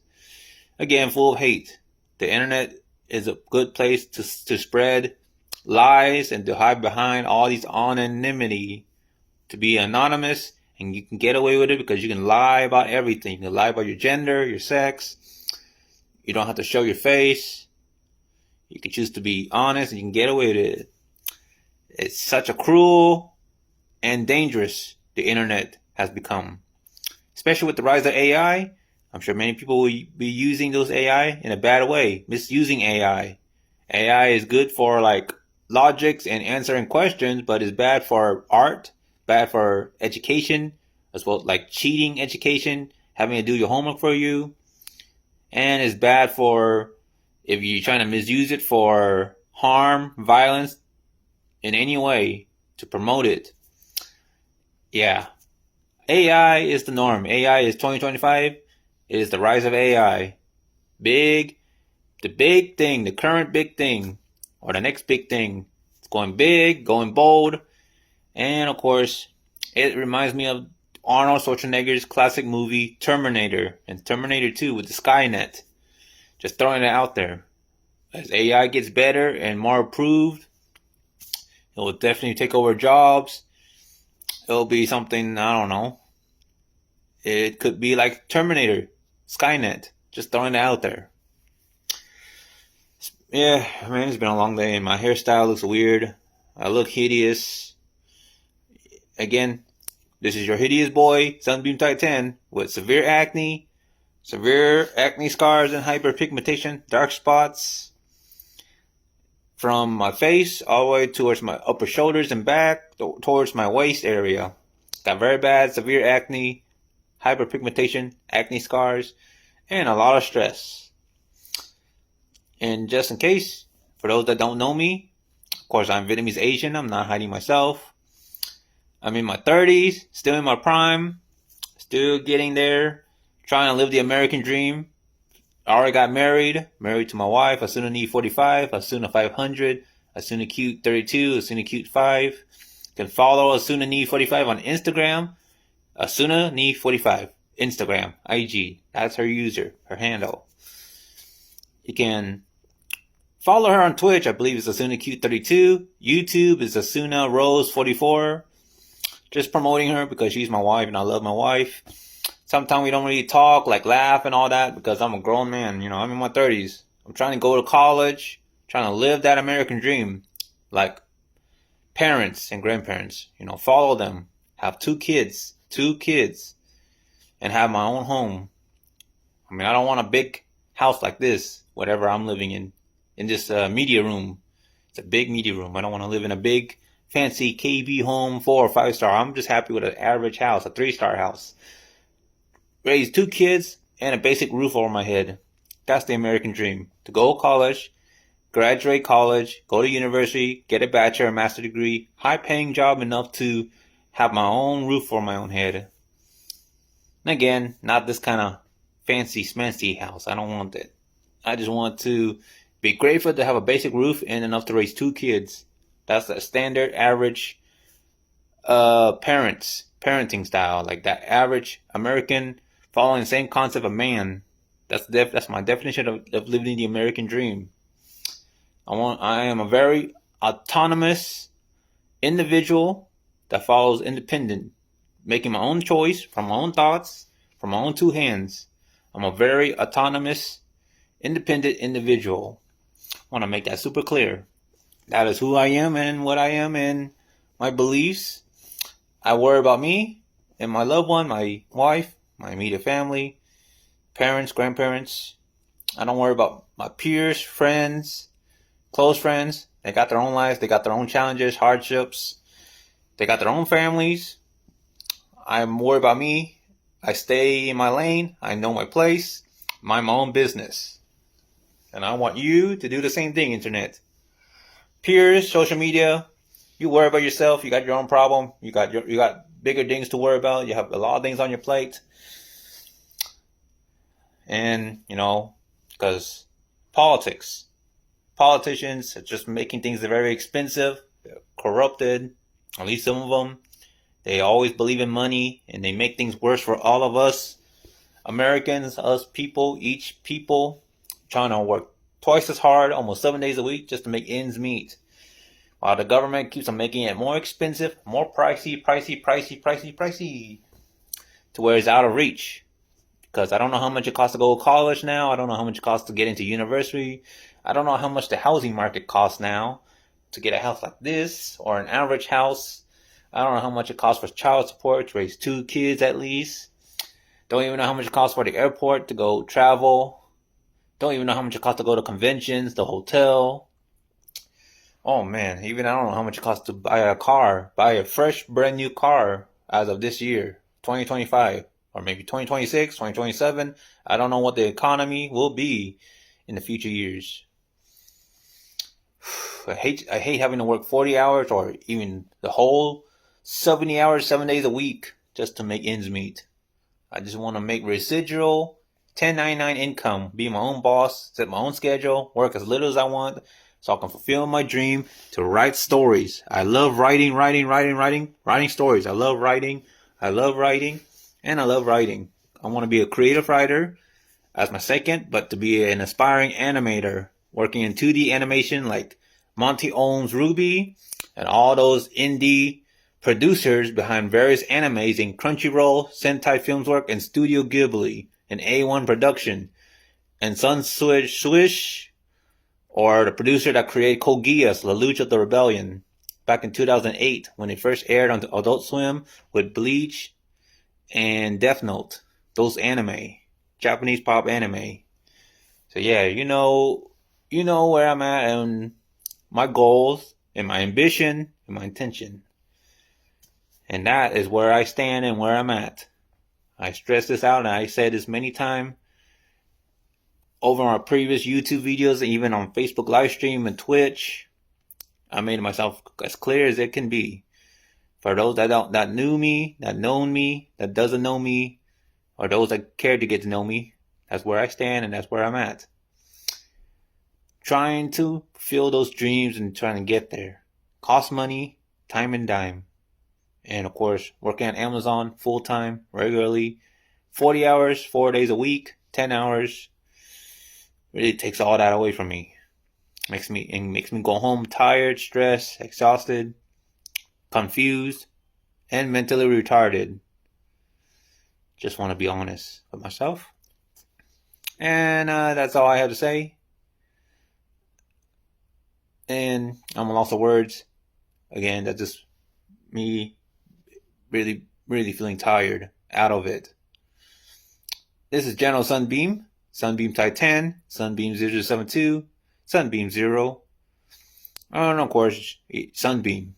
Again, full of hate. The internet is a good place to spread lies and to hide behind all these anonymity, to be anonymous, and you can get away with it because you can lie about everything. You can lie about your gender, your sex. You don't have to show your face. You can choose to be honest and you can get away with it. It's such a cruel and dangerous the internet has become. Especially with the rise of AI. I'm sure many people will be using those AI in a bad way, misusing AI. AI is good for like logics and answering questions, but is bad for art, bad for education, as well like cheating education, having to do your homework for you. And it's bad for if you're trying to misuse it for harm, violence, in any way to promote it. Yeah. AI is the norm. AI is 2025. It is the rise of AI. The big thing, the current big thing, or the next big thing. It's going big, going bold. And of course, it reminds me of Arnold Schwarzenegger's classic movie Terminator and Terminator 2 with the Skynet. Just throwing it out there. As AI gets better and more approved, it will definitely take over jobs. It'll be something, I don't know. It could be like Terminator, Skynet. Just throwing it out there. Yeah, man, it's been a long day and my hairstyle looks weird. I look hideous. Again, this is your hideous boy, Sunbeam Type 10, with severe acne scars and hyperpigmentation, dark spots from my face all the way towards my upper shoulders and back, towards my waist area. Got very bad, severe acne, hyperpigmentation, acne scars, and a lot of stress. And just in case, for those that don't know me, of course I'm Vietnamese Asian, I'm not hiding myself. I'm in my 30s, still in my prime, still getting there, trying to live the American dream. I already got married to my wife, Asuna Knee 45, Asuna 500, Asuna Cute 32, Asuna Cute 5. You can follow Asuna Knee 45 on Instagram, Asuna Knee 45, Instagram, IG. That's her user, her handle. You can follow her on Twitch, I believe it's Asuna Cute 32. YouTube is Asuna Rose 44. Just promoting her because she's my wife and I love my wife. Sometimes we don't really talk, like laugh and all that because I'm a grown man. You know, I'm in my 30s. I'm trying to go to college, trying to live that American dream. Like parents and grandparents, you know, follow them. Have two kids, and have my own home. I mean, I don't want a big house like this, whatever I'm living in this media room. It's a big media room. I don't want to live in a big, fancy KB home 4 or 5 star. I'm just happy with an average house, a 3-star house. Raise 2 kids and a basic roof over my head. That's the American dream. To go to college, graduate college, go to university, get a bachelor or master degree, high paying job enough to have my own roof over my own head. And again, not this kind of fancy smancy house. I don't want that. I just want to be grateful to have a basic roof and enough to raise 2 kids. That's the standard average parenting style, like that average American following the same concept of man. That's my definition of living the American dream. I am a very autonomous individual that follows independent, making my own choice from my own thoughts, from my own two hands. I'm a very autonomous, independent individual. I want to make that super clear. That is who I am and what I am and my beliefs. I worry about me and my loved one, my wife, my immediate family, parents, grandparents. I don't worry about my peers, friends, close friends. They got their own lives. They got their own challenges, hardships. They got their own families. I'm worried about me. I stay in my lane. I know my place. Mind my own business. And I want you to do the same thing, internet. Peers, social media, you worry about yourself. You got your own problem. You got bigger things to worry about. You have a lot of things on your plate. And, because politicians are just making things very expensive, corrupted, at least some of them. They always believe in money, and they make things worse for all of us Americans, us people, each people, trying to work twice as hard, almost 7 days a week, just to make ends meet. While the government keeps on making it more expensive, more pricey, to where it's out of reach. Because I don't know how much it costs to go to college now. I don't know how much it costs to get into university. I don't know how much the housing market costs now to get a house like this or an average house. I don't know how much it costs for child support to raise 2 kids at least. Don't even know how much it costs for the airport to go travel. Don't even know how much it costs to go to conventions, the hotel. Oh man, even I don't know how much it costs to buy a fresh brand new car as of this year, 2025. Or maybe 2026, 2027. I don't know what the economy will be in the future years. I hate having to work 40 hours or even the whole 70 hours, 7 days a week just to make ends meet. I just want to make residual 1099 income, be my own boss, set my own schedule, work as little as I want so I can fulfill my dream to write stories. I love writing stories. I love writing. And I love writing. I want to be a creative writer as my second, but to be an aspiring animator, working in 2D animation like Monty Ohm's Ruby and all those indie producers behind various animes in Crunchyroll, Sentai Filmsworks, and Studio Ghibli, and A1 Production, and Sun Swish, or the producer that created Code Geass, Lelouch of the Rebellion, back in 2008 when it first aired on Adult Swim with Bleach and Death Note, those anime, Japanese pop anime. So yeah, you know where I'm at and my goals and my ambition and my intention. And that is where I stand and where I'm at. I stress this out and I said this many times over my previous YouTube videos and even on Facebook live stream and Twitch. I made myself as clear as it can be. For those that knew me, that known me, that doesn't know me, or those that care to get to know me, that's where I stand and that's where I'm at. Trying to fulfill those dreams and trying to get there. Cost money, time and dime. And of course, working at Amazon full-time, regularly, 40 hours, 4 days a week, 10 hours. Really takes all that away from me. Makes me go home tired, stressed, exhausted, confused, and mentally retarded. Just want to be honest with myself. And that's all I have to say. And I'm lost of words. Again, that's just me really, really feeling tired, out of it. This is General Sunbeam, Sunbeam Titan, Sunbeam 072, Sunbeam 0. And of course, Sunbeam.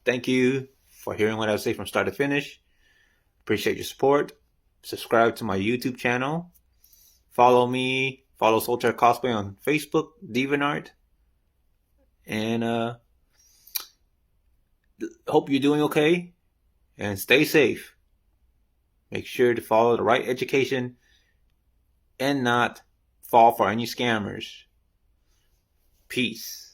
Thank you for hearing what I say from start to finish. Appreciate your support. Subscribe to my YouTube channel. Follow me. Follow Soltaire Cosplay on Facebook, DeviantArt. And hope you're doing okay. And stay safe. Make sure to follow the right education and not fall for any scammers. Peace.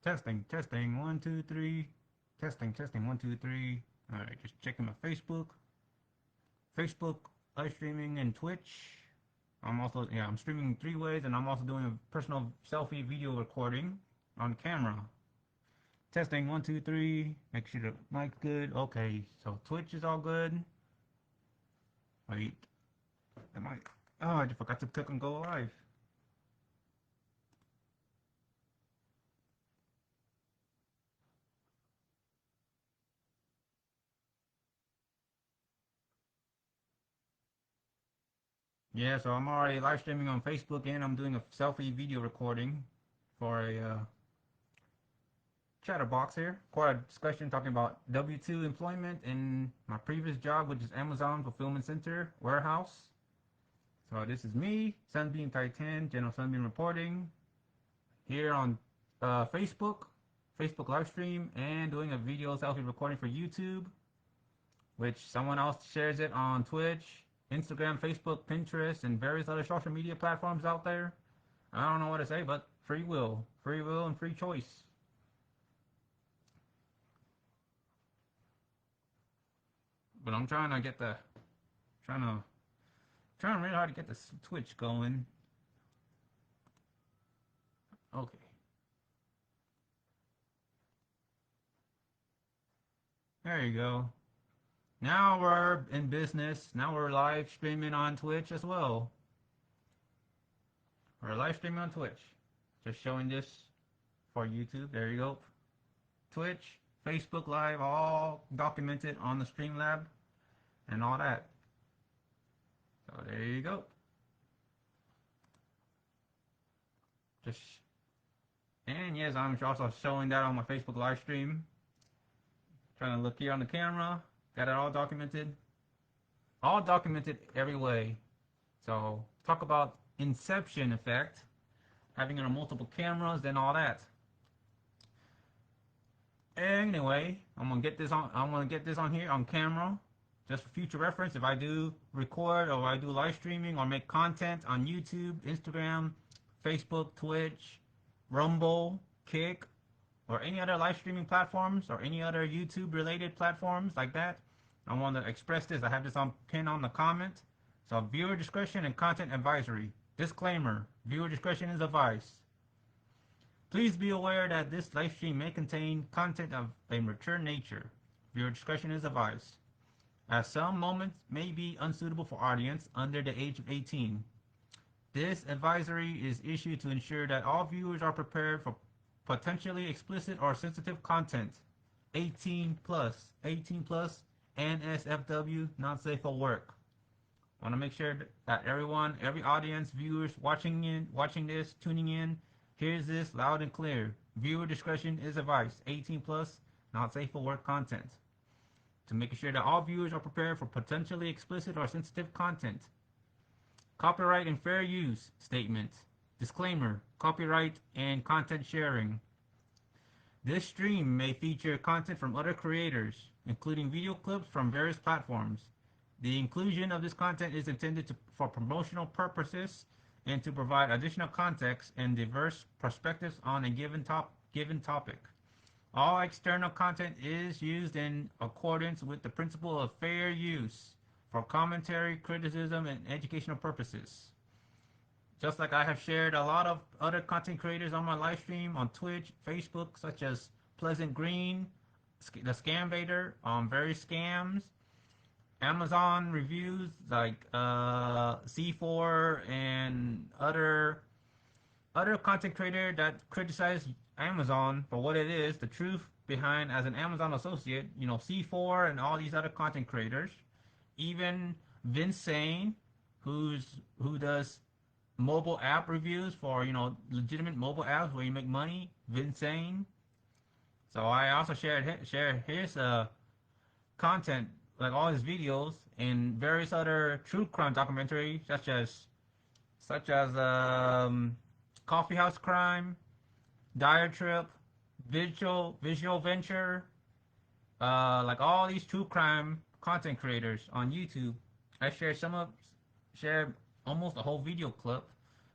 Testing, testing, 1, 2, 3. Testing, testing, 1, 2, 3. All right, just checking my Facebook. Facebook live streaming and Twitch. I'm streaming 3 ways, and I'm also doing a personal selfie video recording on camera. Testing, 1, 2, 3. Make sure the mic's good. Okay, so Twitch is all good. Wait, the mic. Oh, I just forgot to click on go live. Yeah, so I'm already live streaming on Facebook, and I'm doing a selfie video recording for a chatterbox here. Quite a discussion talking about W-2 employment in my previous job, which is Amazon Fulfillment Center warehouse. So this is me, Sunbeam Titan, General Sunbeam reporting here on Facebook live stream, and doing a video selfie recording for YouTube, which someone else shares it on Twitch, Instagram, Facebook, Pinterest, and various other social media platforms out there. I don't know what to say, but free will and free choice. But I'm trying to remember how to get this Twitch going. Okay. There you go. Now we're in business. Now we're live streaming on Twitch as well. We're live streaming on Twitch. Just showing this for YouTube. There you go. Twitch, Facebook Live, all documented on the Streamlab and all that. So there you go. And yes, I'm also showing that on my Facebook live stream. Trying to look here on the camera. Got it all documented. All documented every way. So talk about inception effect. Having it on multiple cameras and all that. Anyway, I'm gonna get this on here on camera, just for future reference. If I do record or I do live streaming or make content on YouTube, Instagram, Facebook, Twitch, Rumble, Kick, or any other live streaming platforms or any other YouTube related platforms like that, I want to express this. I have this on pin on the comment. So viewer discretion and content advisory. Disclaimer: viewer discretion is advised. Please be aware that this live stream may contain content of a mature nature. Viewer discretion is advised, as some moments may be unsuitable for audience under the age of 18. This advisory is issued to ensure that all viewers are prepared for potentially explicit or sensitive content. 18 plus, NSFW, not safe for work. Want to make sure that everyone, every audience, viewers watching this, tuning in, hears this loud and clear. Viewer discretion is advised. 18 plus, not safe for work content. To make sure that all viewers are prepared for potentially explicit or sensitive content. Copyright and fair use statement. Disclaimer: copyright and content sharing. This stream may feature content from other creators, including video clips from various platforms. The inclusion of this content is intended for promotional purposes and to provide additional context and diverse perspectives on a given topic. All external content is used in accordance with the principle of fair use for commentary, criticism, and educational purposes. Just like I have shared a lot of other content creators on my live stream on Twitch, Facebook, such as Pleasant Green, the Scam Baiter, various scams, Amazon reviews like C4 and other content creator that criticize Amazon for what it is, the truth behind as an Amazon associate, C4 and all these other content creators, even Vince Sane, who does mobile app reviews for legitimate mobile apps where you make money, Vince Sane. So I also share his content, like all his videos, and various other true crime documentaries, such as Coffee House Crime, Dire Trip, Visual Venture, like all these true crime content creators on YouTube. I share almost a whole video clip.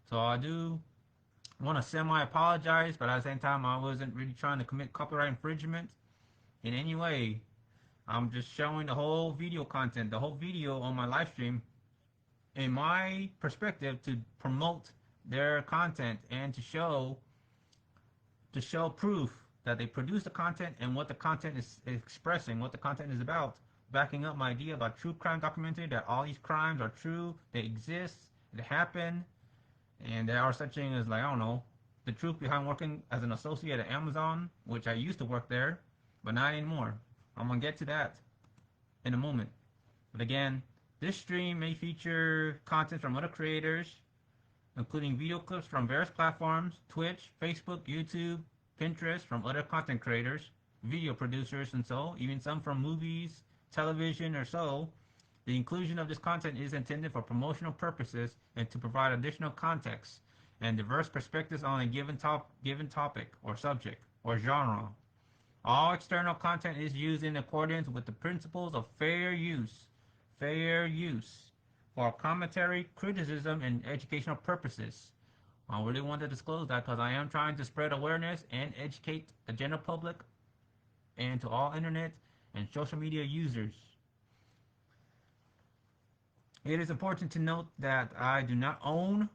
So I do want to semi-apologize, but at the same time, I wasn't really trying to commit copyright infringement in any way. I'm just showing the whole video content, the whole video on my live stream, in my perspective, to promote their content and to show proof that they produce the content and what the content is expressing, what the content is about, backing up my idea about true crime documentary, that all these crimes are true, they exist, they happen, and there are such things as, like, I don't know, the truth behind working as an associate at Amazon, which I used to work there, but not anymore. I'm gonna get to that in a moment. But again, this stream may feature content from other creators, including video clips from various platforms, Twitch, Facebook, YouTube, Pinterest, from other content creators, video producers, and so, even some from movies, television, or so. The inclusion of this content is intended for promotional purposes and to provide additional context and diverse perspectives on a given topic or subject or genre. All external content is used in accordance with the principles of fair use for commentary, criticism, and educational purposes. I really want to disclose that because I am trying to spread awareness and educate the general public and to all internet and social media users. It is important to note that I do not own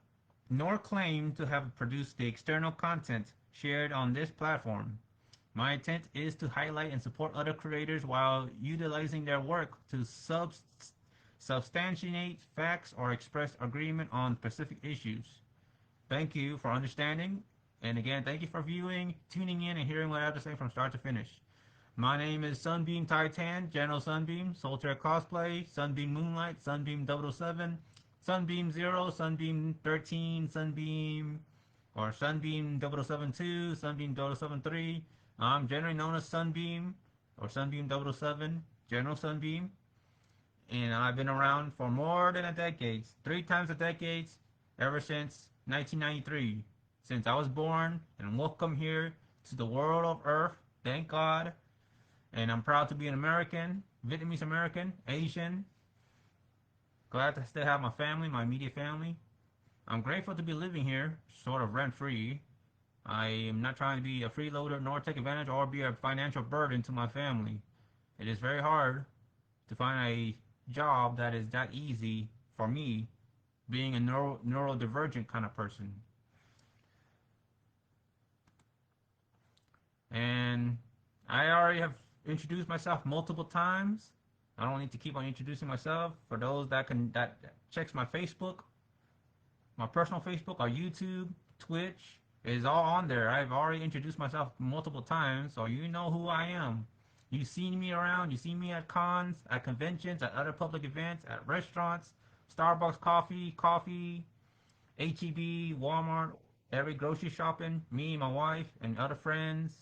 nor claim to have produced the external content shared on this platform. My intent is to highlight and support other creators while utilizing their work to substantiate facts or express agreement on specific issues. Thank you for understanding, and again, thank you for viewing, tuning in, and hearing what I have to say from start to finish. My name is Sunbeam Titan, General Sunbeam, Solitaire Cosplay, Sunbeam Moonlight, Sunbeam 007, Sunbeam 0, Sunbeam 13, Sunbeam 072, Sunbeam 073. I'm generally known as Sunbeam or Sunbeam 007, General Sunbeam, and I've been around for more than a decade, 3 times a decade, ever since 1993, since I was born and welcome here to the world of Earth, thank God. And I'm proud to be an American, Vietnamese American, Asian. Glad to still have my family, my immediate family. I'm grateful to be living here, sort of rent-free. I am not trying to be a freeloader nor take advantage or be a financial burden to my family. It is very hard to find a job that is that easy for me, being a neurodivergent kind of person. And I already have introduced myself multiple times. I don't need to keep on introducing myself. For those that checks my Facebook, my personal Facebook, or YouTube, Twitch, is all on there. I've already introduced myself multiple times, so you know who I am. You've seen me around. You see me at cons, at conventions, at other public events, at restaurants, Starbucks coffee, HEB, Walmart, every grocery shopping, me, my wife, and other friends.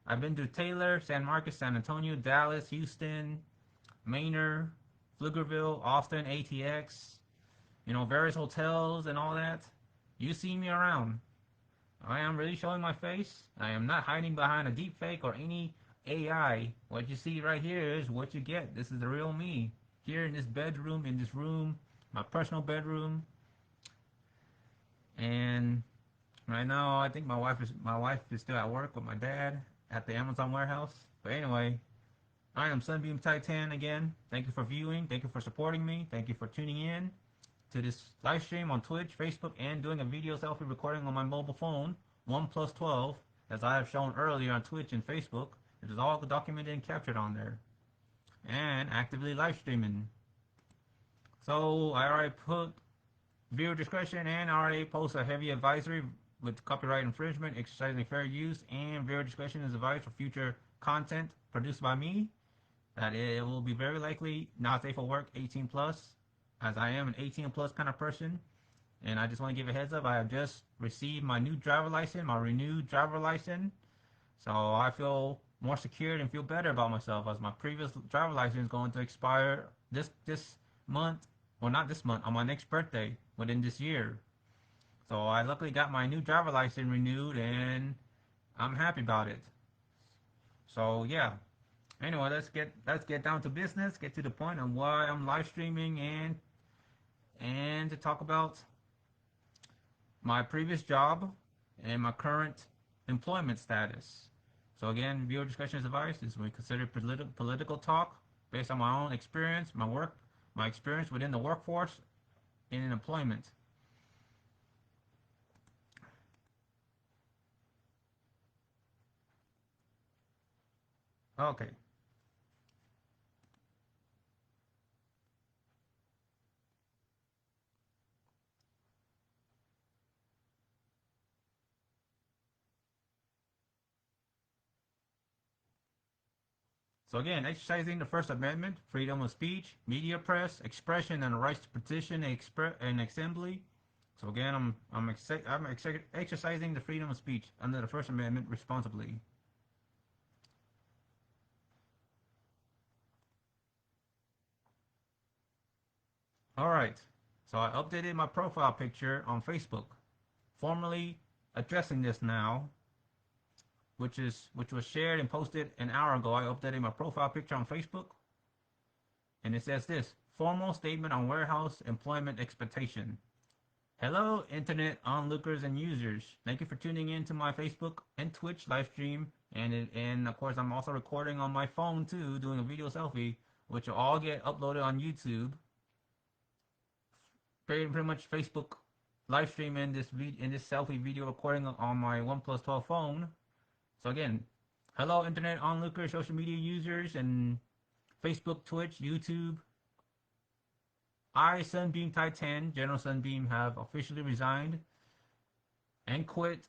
I've been to Taylor, San Marcos, San Antonio, Dallas, Houston, Maynard, Pflugerville, Austin, ATX, various hotels and all that. You see me around. I am really showing my face. I am not hiding behind a deep fake or any AI. What you see right here is what you get. This is the real me. Here in this bedroom, in this room, my personal bedroom. And right now, I think my wife is still at work with my dad at the Amazon warehouse. But anyway, I am Sunbeam Titan again. Thank you for viewing. Thank you for supporting me. Thank you for tuning in to this live stream on Twitch, Facebook, and doing a video selfie recording on my mobile phone, OnePlus 12, as I have shown earlier on Twitch and Facebook. It is all documented and captured on there. And actively live streaming. So I already put viewer discretion and already post a heavy advisory with copyright infringement, exercising fair use, and viewer discretion is advised for future content produced by me, that it will be very likely not safe for work, 18 plus, as I am an 18 plus kind of person. And I just want to give a heads up, I have just received my new driver license, my renewed driver license. So I feel more secure and feel better about myself, as my previous driver license is going to expire this month, well, not this month, on my next birthday, within this year. So I luckily got my new driver license renewed, and I'm happy about it. So yeah. Anyway, let's get down to business. Get to the point of why I'm live streaming and to talk about my previous job and my current employment status. So again, viewer discretion is advised. This we consider political talk based on my own experience, my experience within the workforce and in employment. Okay. So again, exercising the First Amendment, freedom of speech, media, press, expression, and the rights to petition and assembly. So again, I'm exercising the freedom of speech under the First Amendment responsibly. All right. So I updated my profile picture on Facebook, formally addressing this now, which was shared and posted an hour ago. I updated my profile picture on Facebook, and it says this: formal statement on warehouse employment expectation. Hello, internet onlookers and users. Thank you for tuning in to my Facebook and Twitch live stream, and of course I'm also recording on my phone too, doing a video selfie, which will all get uploaded on YouTube. Pretty much Facebook live stream in this selfie video recording on my OnePlus 12 phone. So again, hello internet onlookers, social media users, and Facebook, Twitch, YouTube. I, Sunbeam Titan, General Sunbeam, have officially resigned and quit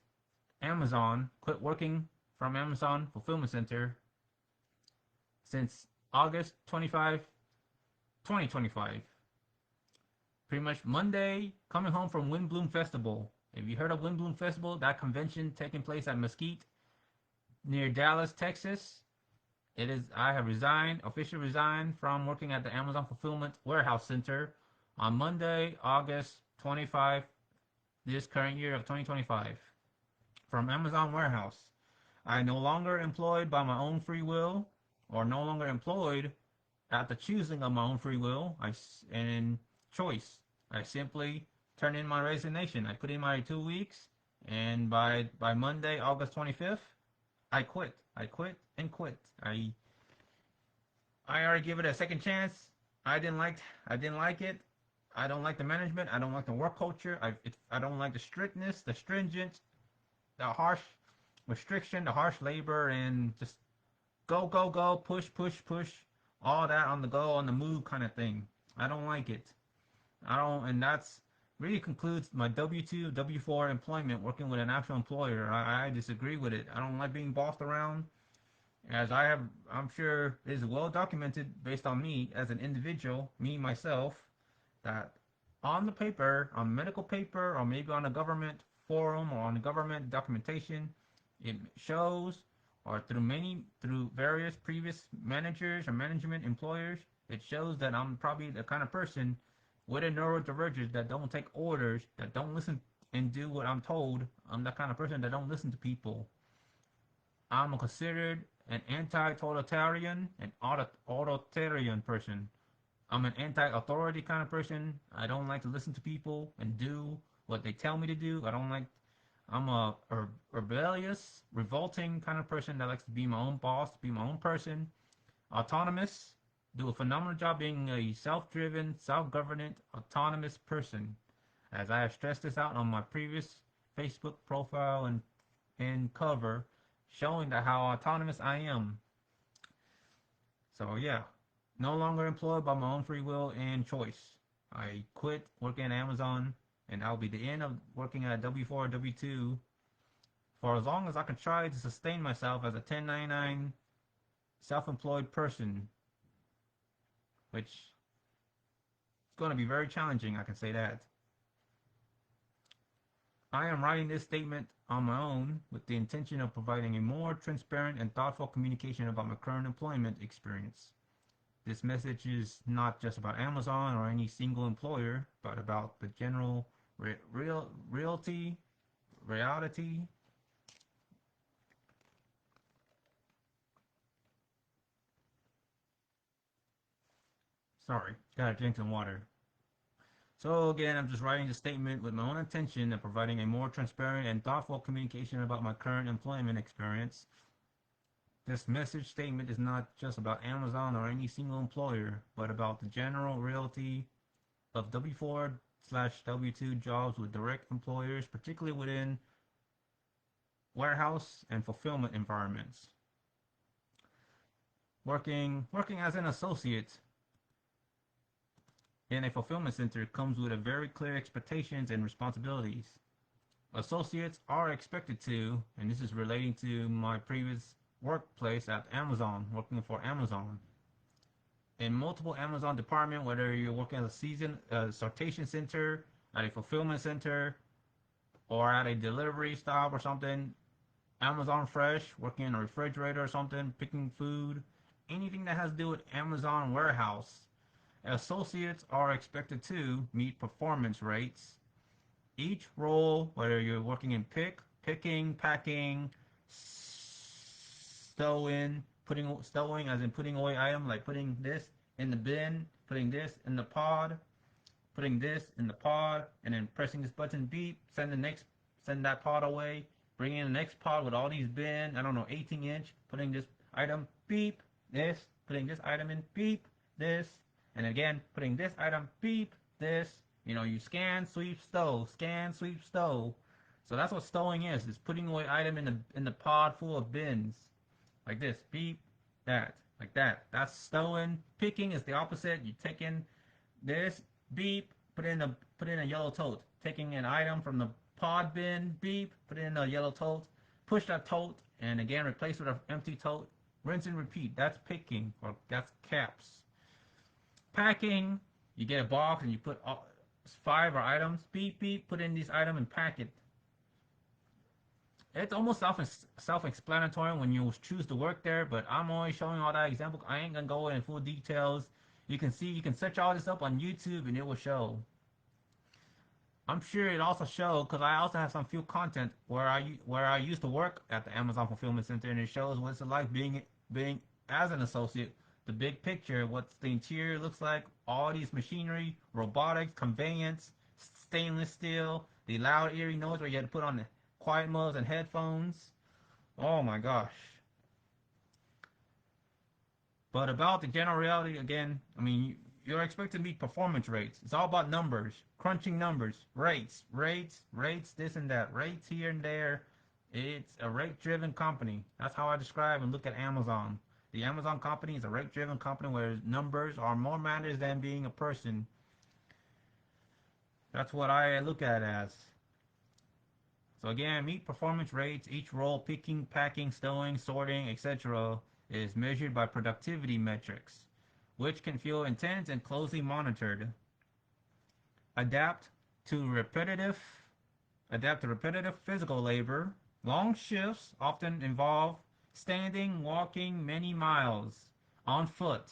working from Amazon Fulfillment Center since August 25, 2025. Pretty much Monday, coming home from Windbloom Festival. If you heard of Windbloom Festival, that convention taking place at Mesquite near Dallas, Texas. I have officially resigned from working at the Amazon Fulfillment Warehouse Center on Monday, August 25, this current year of 2025. From Amazon Warehouse. I no longer employed by my own free will, or no longer employed at the choosing of my own free will and choice. I simply turned in my resignation. I put in my 2 weeks, and by Monday, August 25th, I quit. I quit and quit. I already give it a second chance. I didn't like it. I don't like the management. I don't like the work culture. I don't like the strictness, the stringent, the harsh restriction, the harsh labor, and just go, go, go, push, push, push, all that on the go, on the move kind of thing. I don't like it. And that's really concludes my W-2, W-4 employment working with an actual employer. I disagree with it. I don't like being bossed around, as I'm sure it is well documented based on me as an individual, me, myself, that on the paper, on medical paper, or maybe on a government forum or on government documentation, it shows, or through various previous managers or management employers, it shows that I'm probably the kind of person with a neurodivergence that don't take orders, that don't listen and do what I'm told. I'm the kind of person that don't listen to people. I'm considered an anti-totalitarian and authoritarian person. I'm an anti-authority kind of person. I don't like to listen to people and do what they tell me to do. I'm a rebellious, revolting kind of person that likes to be my own boss, be my own person, autonomous, do a phenomenal job being a self-driven, self-governant, autonomous person. As I have stressed this out on my previous Facebook profile and cover, showing that how autonomous I am. So yeah, no longer employed by my own free will and choice. I quit working at Amazon, and that'll be the end of working at W4 or W2 for as long as I can try to sustain myself as a 1099 self-employed person, which is going to be very challenging, I can say that. I am writing this statement on my own with the intention of providing a more transparent and thoughtful communication about my current employment experience. This message is not just about Amazon or any single employer, but about the general reality. Sorry, gotta drink some water. So again, I'm just writing the statement with my own intention of providing a more transparent and thoughtful communication about my current employment experience. This message statement is not just about Amazon or any single employer, but about the general reality of W4/W2 jobs with direct employers, particularly within warehouse and fulfillment environments. Working as an associate in a fulfillment center comes with a very clear expectations and responsibilities. Associates are expected to, and this is relating to my previous workplace at Amazon, working for Amazon. In multiple Amazon department, whether you're working at a sortation center, at a fulfillment center, or at a delivery stop or something, Amazon Fresh, working in a refrigerator or something, picking food, anything that has to do with Amazon warehouse, associates are expected to meet performance rates. Each role, whether you're working in picking, packing, stowing as in putting away item, like putting this in the bin, putting this in the pod, putting this in the pod, and then pressing this button, beep, send that pod away, bringing in the next pod with all these bin, 18-inch, putting this item, beep, this, putting this item in, beep, this, and again, putting this item, beep, this. You scan, sweep, stow, scan, sweep, stow. So that's what stowing is. It's putting away item in the pod full of bins. Like this, beep, that, like that. That's stowing. Picking is the opposite. You take in this, beep, put in a yellow tote. Taking an item from the pod bin, beep, put it in a yellow tote, push that tote, and again replace with an empty tote. Rinse and repeat. That's picking, or that's caps. Packing, you get a box and you put 5 items, beep, beep, put in this item and pack it. It's almost self-explanatory when you choose to work there, but I'm only showing all that example. I ain't gonna go in full details. You can search all this up on YouTube and it will show. I'm sure it also shows because I also have some few content where I used to work at the Amazon Fulfillment Center, and it shows what it's like being as an associate. The big picture, what the interior looks like, all these machinery, robotics, conveyance, stainless steel, the loud eerie noise where you had to put on the quiet modes and headphones. Oh my gosh. But about the general reality, again, you're expected to meet performance rates. It's all about numbers, crunching numbers, rates, this and that, rates here and there. It's a rate-driven company. That's how I describe and look at Amazon. The Amazon company is a rate-driven company where numbers are more matters than being a person. That's what I look at it as. So again, meet performance rates. Each role, picking, packing, stowing, sorting, etc., is measured by productivity metrics, which can feel intense and closely monitored. Adapt to repetitive physical labor. Long shifts often involve standing, walking many miles, on foot,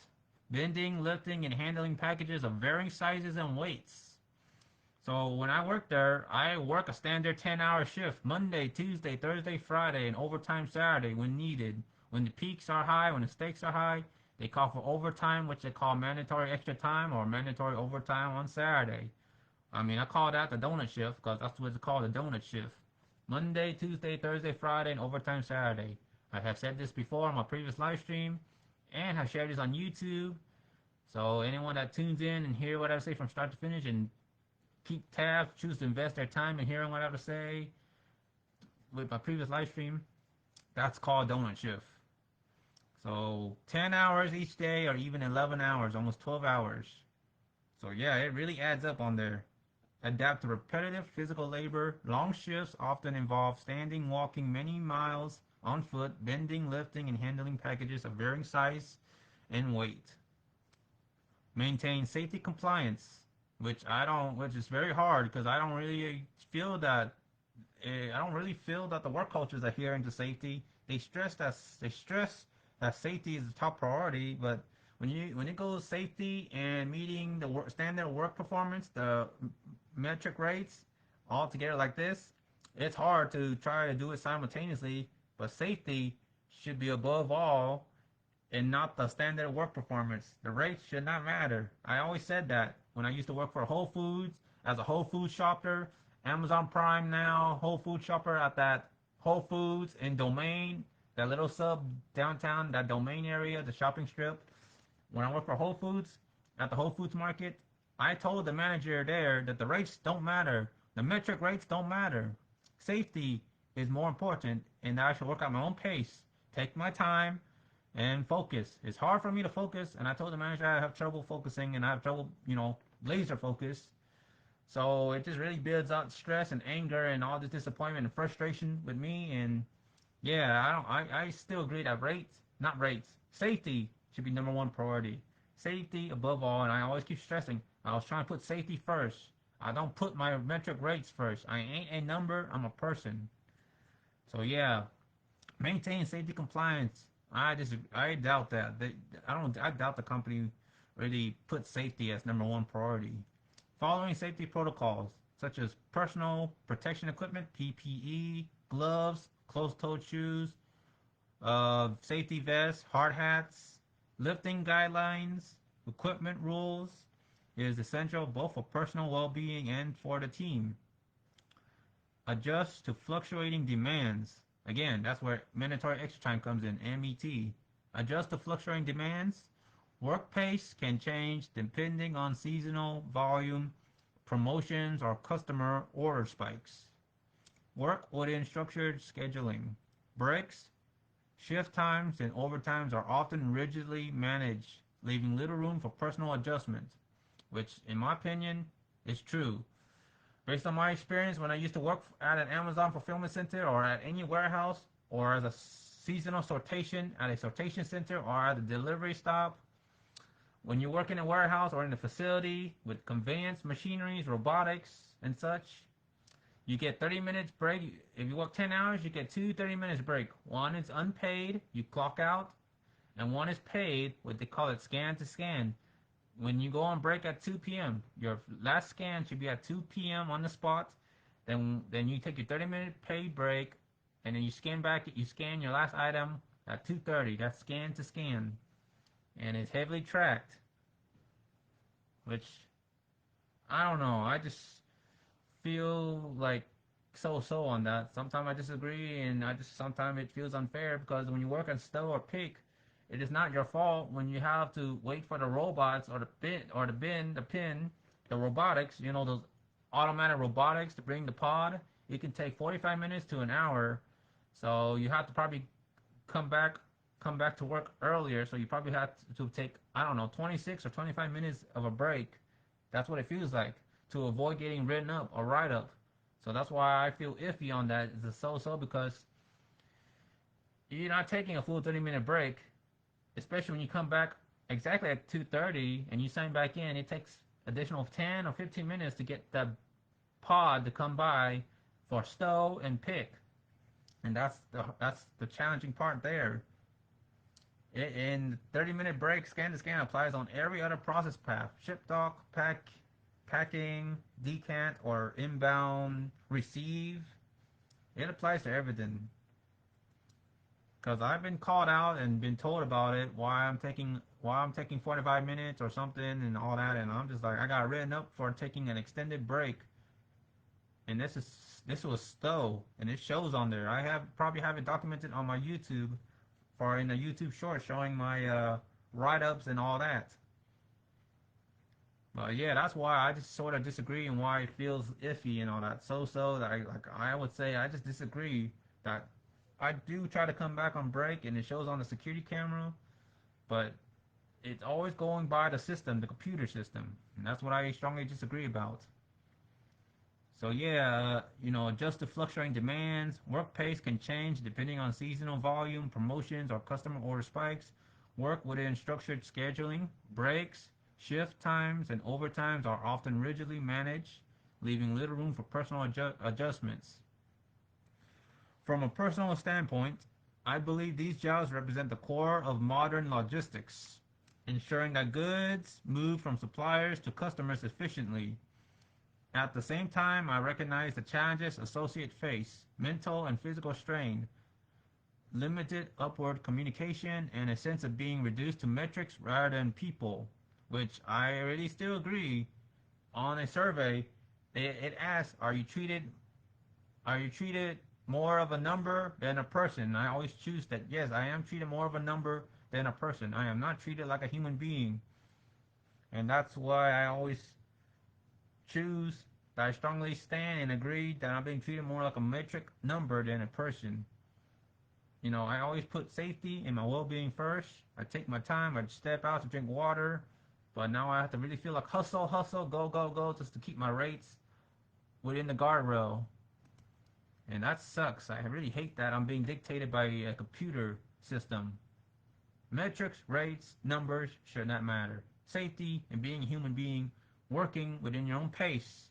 bending, lifting, and handling packages of varying sizes and weights. So when I work there, I work a standard 10-hour shift, Monday, Tuesday, Thursday, Friday, and overtime Saturday when needed. When the peaks are high, when the stakes are high, they call for overtime, which they call mandatory extra time or mandatory overtime on Saturday. I call that the donut shift because that's what it's called, the donut shift. Monday, Tuesday, Thursday, Friday, and overtime Saturday. I have said this before on my previous live stream and have shared this on YouTube. So anyone that tunes in and hear what I say from start to finish and keep tabs, choose to invest their time in hearing what I have to say with my previous live stream, that's called donut shift. So 10 hours each day or even 11 hours, almost 12 hours. So yeah, it really adds up on there. Adapt to repetitive physical labor. Long shifts often involve standing, walking many miles on foot, bending, lifting, and handling packages of varying size and weight. Maintain safety compliance, which is very hard because I don't really feel that the work culture is adhering to safety. They stress that safety is the top priority, but when it goes safety and meeting the standard work performance, the metric rates all together like this, it's hard to try to do it simultaneously. But safety should be above all and not the standard work performance. The rates should not matter. I always said that. when I used to work for Whole Foods as a Whole Foods shopper, Amazon Prime now, Whole Foods shopper at that Whole Foods in Domain, that little sub downtown, that Domain area, the shopping strip. When I worked for Whole Foods at the Whole Foods market, I told the manager there that the rates don't matter. The metric rates don't matter. Safety is more important, and that I should work at my own pace, take my time, and focus. It's hard for me to focus, and I told the manager I have trouble focusing, and I have trouble, laser focus. So it just really builds out stress and anger and all this disappointment and frustration with me. And yeah, I still agree that safety should be number one priority. Safety above all, and I always keep stressing, I was trying to put safety first. I don't put my metric rates first. I ain't a number, I'm a person. So yeah, maintain safety compliance. I doubt that. I doubt the company really puts safety as number one priority. Following safety protocols such as personal protection equipment, PPE, gloves, closed-toed shoes, safety vests, hard hats, lifting guidelines, equipment rules is essential both for personal well-being and for the team. Adjust to fluctuating demands. Again, that's where mandatory extra time comes in, MET. Adjust to fluctuating demands. Work pace can change depending on seasonal volume, promotions, or customer order spikes. Work within structured scheduling. Breaks, shift times, and overtimes are often rigidly managed, leaving little room for personal adjustment, which, in my opinion, is true. Based on my experience when I used to work at an Amazon fulfillment center or at any warehouse or as a seasonal sortation at a sortation center or at a delivery stop, when you work in a warehouse or in a facility with conveyance, machineries, robotics, and such, you get 30 minutes break. If you work 10 hours, you get 30 minutes break. One is unpaid, you clock out, and one is paid, what they call it scan to scan. When you go on break at 2 p.m., your last scan should be at 2 p.m. on the spot. Then you take your 30-minute paid break, and then you scan your last item at 2:30. That's scan to scan. And it's heavily tracked. Which, I don't know. I just feel like so-so on that. Sometimes I disagree, and sometimes it feels unfair because when you work at stow or pick, it is not your fault when you have to wait for the robots or the robotics, those automatic robotics to bring the pod. It can take 45 minutes to an hour. So you have to probably come back to work earlier. So you probably have to take, 26 or 25 minutes of a break. That's what it feels like to avoid getting written up or write up. So that's why I feel iffy on that. It's a so-so because you're not taking a full 30-minute break. Especially when you come back exactly at 2:30 and you sign back in, it takes additional 10 or 15 minutes to get the pod to come by for stow and pick, and that's the challenging part there. In 30-minute break, scan to scan applies on every other process path: ship dock, packing, decant, or inbound receive. It applies to everything. Because I've been called out and been told about it, why I'm taking 45 minutes or something and all that, and I'm just like, I got written up for taking an extended break. And this was stow, and it shows on there. I probably have it documented on my YouTube, in a YouTube short showing my write-ups and all that. But yeah, that's why I just sort of disagree and why it feels iffy and all that. So that I would say I just disagree that I do try to come back on break and it shows on the security camera, but it's always going by the system, the computer system, and that's what I strongly disagree about. So yeah, adjust to fluctuating demands. Work pace can change depending on seasonal volume, promotions, or customer order spikes. Work within structured scheduling. Breaks, shift times, and overtimes are often rigidly managed, leaving little room for personal adjustments. From a personal standpoint, I believe these jobs represent the core of modern logistics, ensuring that goods move from suppliers to customers efficiently. At the same time, I recognize the challenges associates face: mental and physical strain, limited upward communication, and a sense of being reduced to metrics rather than people, which I really still agree. on a survey, it asks, are you treated more of a number than a person? I always choose that. Yes, I am treated more of a number than a person. I am not treated like a human being. And that's why I always choose that I strongly stand and agree that I'm being treated more like a metric number than a person. You know, I always put safety and my well-being first. I take my time. I step out to drink water. But now I have to really feel like hustle, hustle, go, go, go, just to keep my rates within the guardrail. And that sucks. I really hate that I'm being dictated by a computer system. Metrics, rates, numbers should not matter. Safety and being a human being, working within your own pace,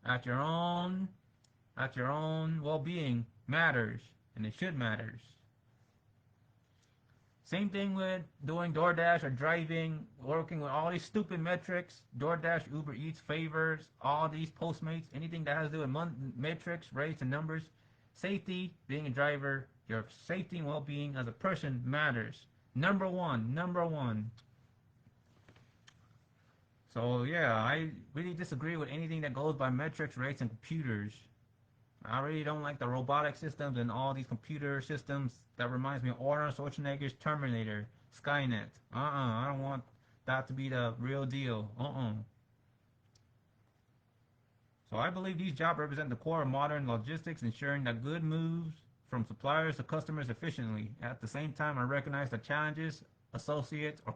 at your own well-being matters, and it should matters. Same thing with doing DoorDash or driving, working with all these stupid metrics, DoorDash, Uber Eats, favors, all these Postmates, anything that has to do with metrics, rates, and numbers. Safety, being a driver, your safety and well-being as a person matters. Number one. So yeah, I really disagree with anything that goes by metrics, rates, and computers. I really don't like the robotic systems and all these computer systems. That reminds me of Arnold Schwarzenegger's Terminator, Skynet. I don't want that to be the real deal. So I believe these jobs represent the core of modern logistics, ensuring that good moves from suppliers to customers efficiently. At the same time, I recognize the challenges associates or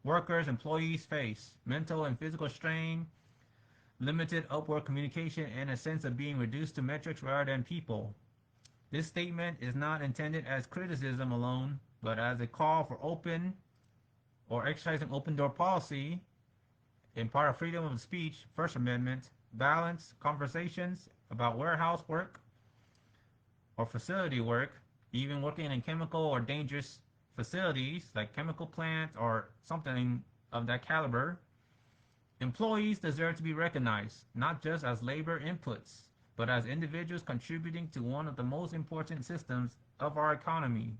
workers, employees face: mental and physical strain, limited upward communication, and a sense of being reduced to metrics rather than people. This statement is not intended as criticism alone, but as a call for open or exercising open door policy in part of freedom of speech, First Amendment, balance conversations about warehouse work or facility work, even working in chemical or dangerous facilities like chemical plants or something of that caliber. Employees deserve to be recognized, not just as labor inputs, but as individuals contributing to one of the most important systems of our economy.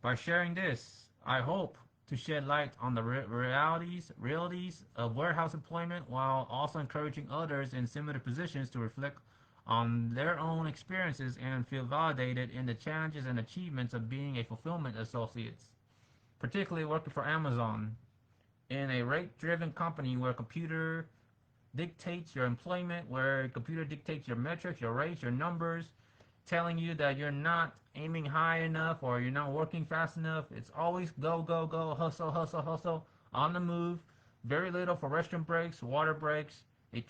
By sharing this, I hope to shed light on the realities of warehouse employment while also encouraging others in similar positions to reflect on their own experiences and feel validated in the challenges and achievements of being a fulfillment associate, particularly working for Amazon. In a rate-driven company where a computer dictates your employment, where a computer dictates your metrics, your rates, your numbers, telling you that you're not aiming high enough or you're not working fast enough. It's always go, go, go, hustle, hustle, hustle, on the move. Very little for restroom breaks, water breaks. They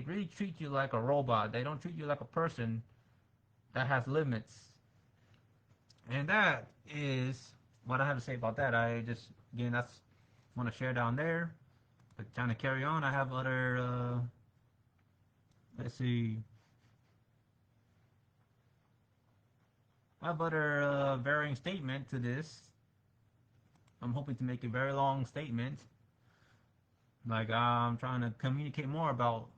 really treat you like a robot. They don't treat you like a person that has limits. And that is what I have to say about that. That's want to share down there. But trying to carry on, I have other, let's see. I have other varying statement to this. I'm hoping to make a very long statement. Like I'm trying to communicate more about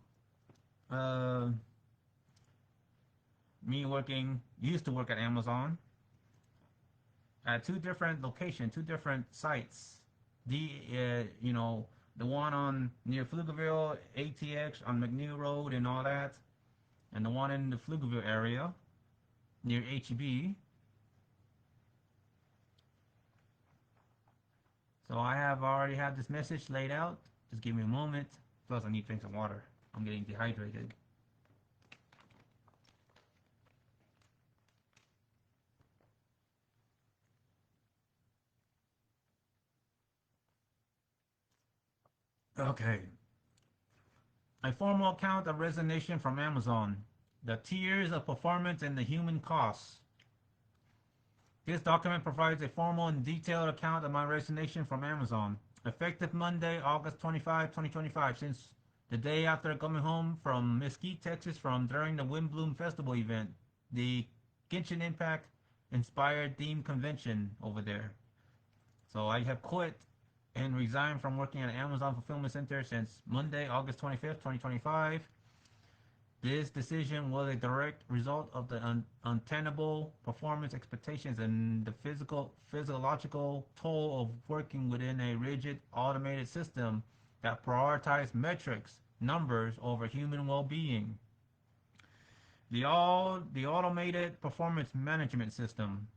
me used to work at Amazon at two different locations, two different sites. The one on near Pflugerville, ATX on McNeil Road and all that, and the one in the Pflugerville area near HEB. So I have already had this message laid out. Just give me a moment. Plus I need to drink some water. I'm getting dehydrated. Okay. A formal account of resignation from Amazon. The tiers of performance and the human costs. This document provides a formal and detailed account of my resignation from Amazon. Effective Monday, August 25, 2025, since the day after coming home from Mesquite, Texas during the Windbloom Festival event, the Genshin Impact inspired theme convention over there. So I have quit and resigned from working at Amazon Fulfillment Center since Monday, August 25th, 2025. This decision was a direct result of the untenable performance expectations and the physiological toll of working within a rigid, automated system that prioritize metrics, numbers over human well-being. The automated performance management system.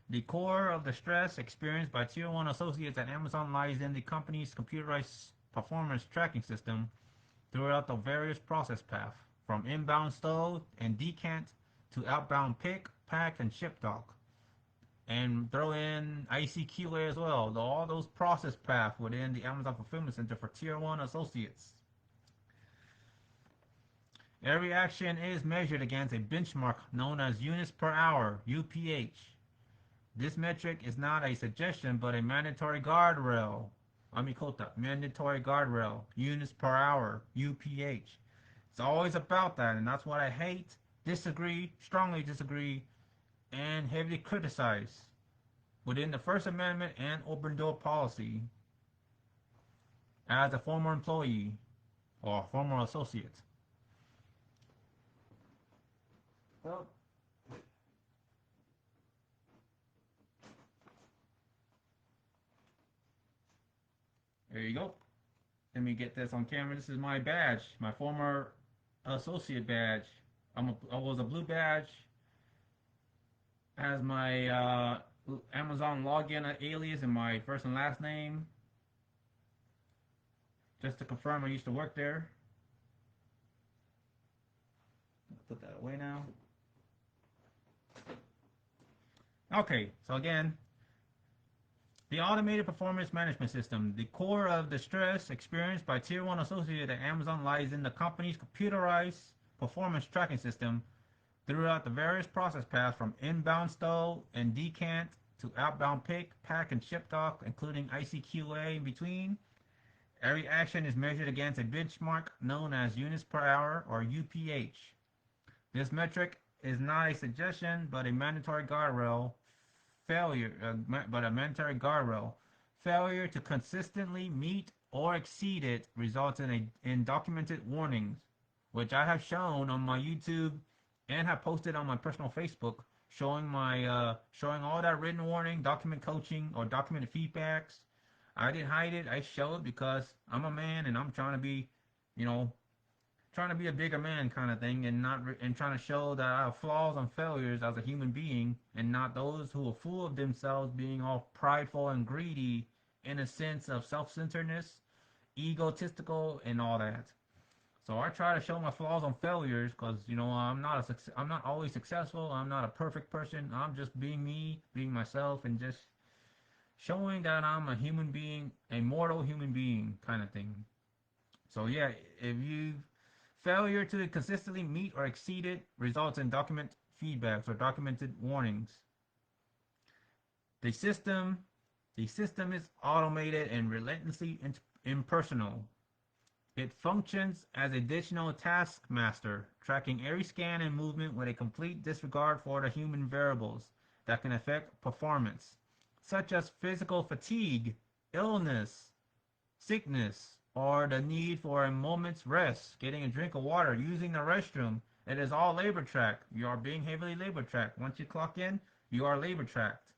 The core of the stress experienced by Tier 1 associates at Amazon lies in the company's computerized performance tracking system throughout the various process paths, from inbound stow and decant to outbound pick, pack, and ship dock. And throw in ICQA as well, all those process paths within the Amazon Fulfillment Center for Tier 1 associates. Every action is measured against a benchmark known as units per hour, UPH. This metric is not a suggestion but a mandatory guardrail. Mandatory guardrail, units per hour, UPH. It's always about that, and that's what I hate, disagree, strongly disagree, and heavily criticize within the First Amendment and open door policy as a former employee or former associate. Well, there you go. Let me get this on camera. This is my badge, my former associate badge. I was a blue badge. Has my Amazon login alias and my first and last name. Just to confirm I used to work there. Put that away now. Okay, so again, the automated performance management system. The core of the stress experienced by Tier 1 associate at Amazon lies in the company's computerized performance tracking system throughout the various process paths, from inbound stow and decant to outbound pick, pack, and ship dock, including ICQA in between. Every action is measured against a benchmark known as units per hour, or UPH. This metric is not a suggestion but a mandatory guardrail. Failure to consistently meet or exceed it results in documented warnings, which I have shown on my YouTube and have posted on my personal Facebook, showing all that written warning, document coaching, or documented feedbacks. I didn't hide it. I show it because I'm a man and I'm trying to be, trying to be a bigger man kind of thing, and trying to show that I have flaws and failures as a human being, and not those who are full of themselves, being all prideful and greedy in a sense of self-centeredness, egotistical, and all that. So I try to show my flaws and failures because I'm not always successful. I'm not a perfect person. I'm just being me, being myself, and just showing that I'm a human being, a mortal human being kind of thing. So yeah, if you failure to consistently meet or exceed it results in document feedbacks or documented warnings. The system is automated and relentlessly impersonal. It functions as a digital taskmaster, tracking every scan and movement with a complete disregard for the human variables that can affect performance, such as physical fatigue, illness, sickness, or the need for a moment's rest, getting a drink of water, using the restroom. It is all labor tracked. You are being heavily labor tracked. Once you clock in, you are labor tracked.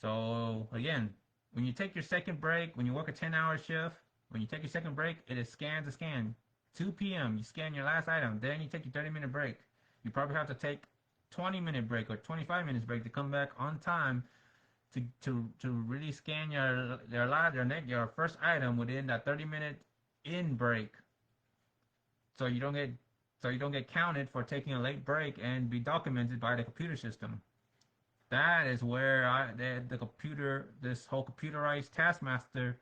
So again, when you take your second break, when you work a 10-hour shift, when you take your second break, it is scan to scan. 2 p.m., you scan your last item. Then you take your 30-minute break. You probably have to take 20-minute break or 25 minutes break to come back on time to really scan your first item within that 30-minute in break, so you don't get counted for taking a late break and be documented by the computer system. That is where this whole computerized taskmaster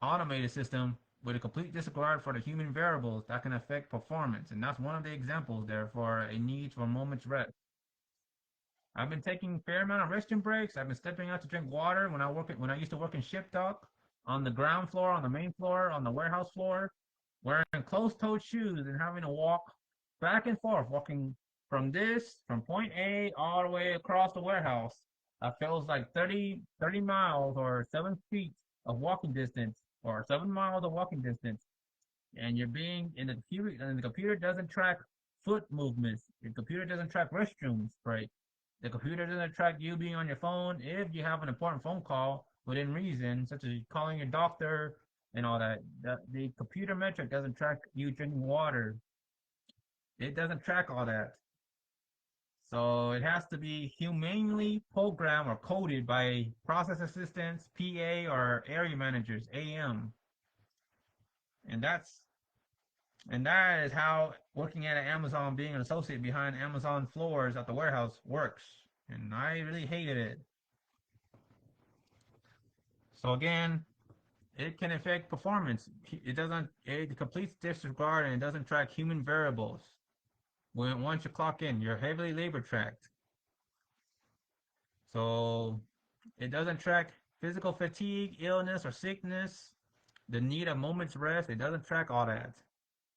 automated system with a complete disregard for the human variables that can affect performance, and that's one of the examples there for a need for a moment's rest. I've been taking a fair amount of resting breaks. I've been stepping out to drink water when I used to work in ship dock, on the ground floor, on the main floor, on the warehouse floor, wearing closed-toed shoes and having to walk back and forth, walking from point A all the way across the warehouse. That feels like 30 miles or 7 feet of walking distance, or 7 miles of walking distance. And you're being in the computer, and the computer doesn't track foot movements. The computer doesn't track restrooms break. The computer doesn't track you being on your phone if you have an important phone call within reason, such as calling your doctor and all that. The computer metric doesn't track you drinking water. It doesn't track all that. So it has to be humanely programmed or coded by process assistants, PA, or area managers, AM. And that's and that is how working at Amazon, being an associate behind Amazon floors at the warehouse works. And I really hated it. So again, it can affect performance. It completes disregard and it doesn't track human variables. Once you clock in, you're heavily labor tracked. So it doesn't track physical fatigue, illness, or sickness, the need of moment's rest. It doesn't track all that.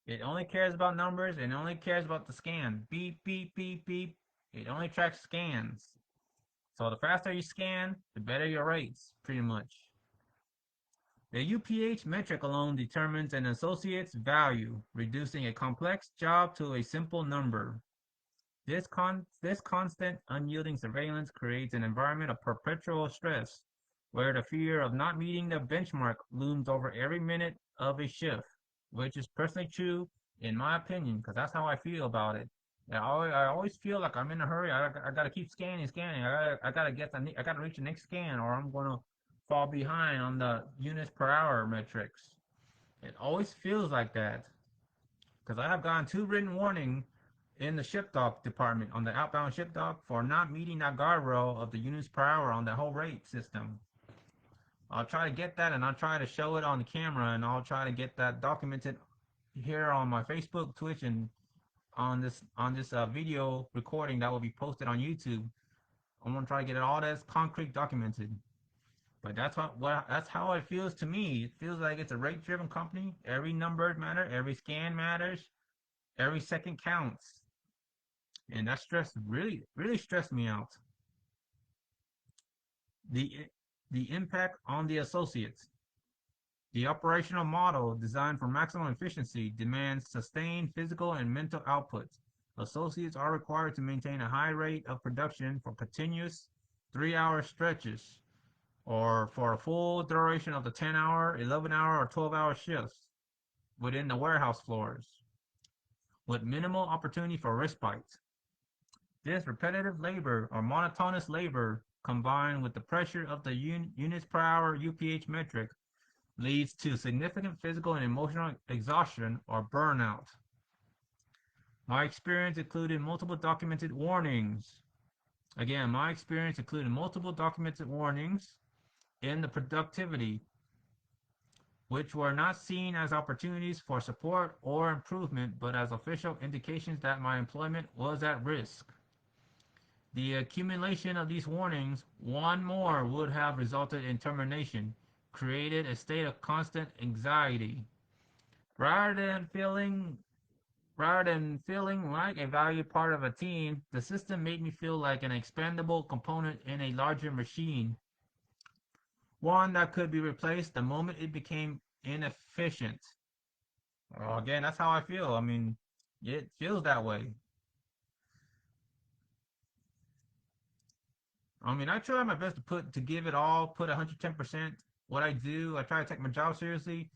It only cares about numbers and only cares about the scan. Beep, beep, beep, beep. It only tracks scans. So the faster you scan, the better your rates, pretty much. The UPH metric alone determines an associate's value, reducing a complex job to a simple number. This constant, unyielding surveillance creates an environment of perpetual stress, where the fear of not meeting the benchmark looms over every minute of a shift, which is personally true in my opinion, because that's how I feel about it. I always feel like I'm in a hurry. I gotta keep scanning. I gotta reach the next scan, or I'm gonna fall behind on the units per hour metrics. It always feels like that, because I have gotten 2 written warning in the ship dock department on the outbound ship dock for not meeting that guardrail of the units per hour on the whole rate system. I'll try to get that, and I'll try to show it on the camera, and I'll try to get that documented here on my Facebook, Twitch, and on this video recording that will be posted on YouTube. I'm gonna try to get it all that's concrete documented. But that's how it feels to me. It feels like it's a rate-driven company. Every number matters, every scan matters, every second counts. And that stress really stressed me out. The the impact on the associates. The operational model designed for maximum efficiency demands sustained physical and mental output. Associates are required to maintain a high rate of production for continuous 3-hour stretches, or for a full duration of the 10-hour, 11-hour, or 12-hour shifts within the warehouse floors, with minimal opportunity for respite. This repetitive labor or monotonous labor, combined with the pressure of the units per hour UPH metric, leads to significant physical and emotional exhaustion or burnout. My experience included multiple documented warnings. Again, my experience included multiple documented warnings in the productivity, which were not seen as opportunities for support or improvement, but as official indications that my employment was at risk. The accumulation of these warnings, one more would have resulted in termination, created a state of constant anxiety. Rather than feeling like a valued part of a team, the system made me feel like an expendable component in a larger machine, one that could be replaced the moment it became inefficient. Well, again, that's how I feel. I mean, it feels that way. I mean, I try my best to give it all, put 110% what I do. I try to take my job seriously,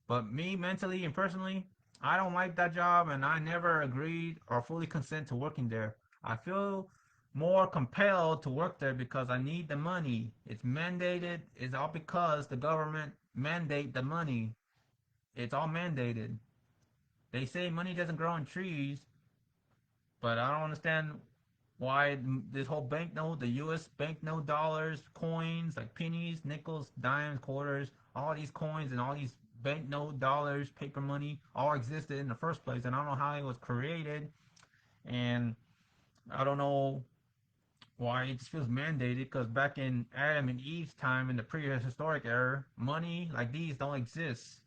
but me mentally and personally, I don't like that job, and I never agreed or fully consent to working there. I feel more compelled to work there because I need the money. It's mandated. It's all because the government mandate the money. It's all mandated. They say money doesn't grow on trees, but I don't understand why this whole banknote, the U.S. banknote dollars, coins like pennies, nickels, dimes, quarters, all these coins and all these banknote dollars, paper money, all existed in the first place, and I don't know how it was created, and I don't know why it just feels mandated. Because back in Adam and Eve's time, in the prehistoric era, money like these don't exist.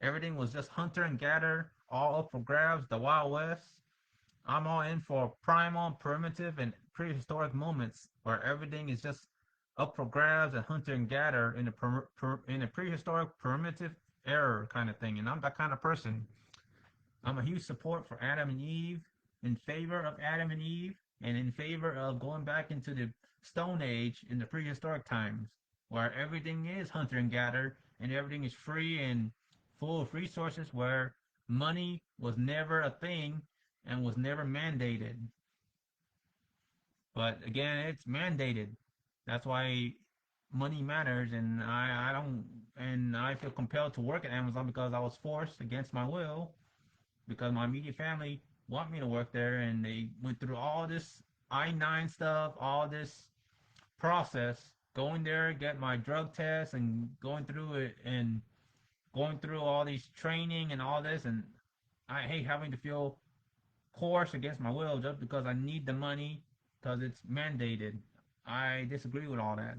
Everything was just hunter and gather, all up for grabs, the Wild West. I'm all in for primal, primitive, and prehistoric moments where everything is just up for grabs and hunter and gather in a prehistoric, primitive era kind of thing. And I'm that kind of person. I'm a huge support for Adam and Eve, in favor of Adam and Eve, and in favor of going back into the Stone Age in the prehistoric times, where everything is hunter and gather, and everything is free and full of resources where money was never a thing and was never mandated. But again, it's mandated. That's why money matters, and I don't, and I feel compelled to work at Amazon because I was forced against my will, because my immediate family want me to work there, and they went through all this I-9 stuff, all this process, going there, get my drug test, and going through it, and going through all these training and all this, and I hate having to feel coerced against my will just because I need the money because it's mandated. I disagree with all that.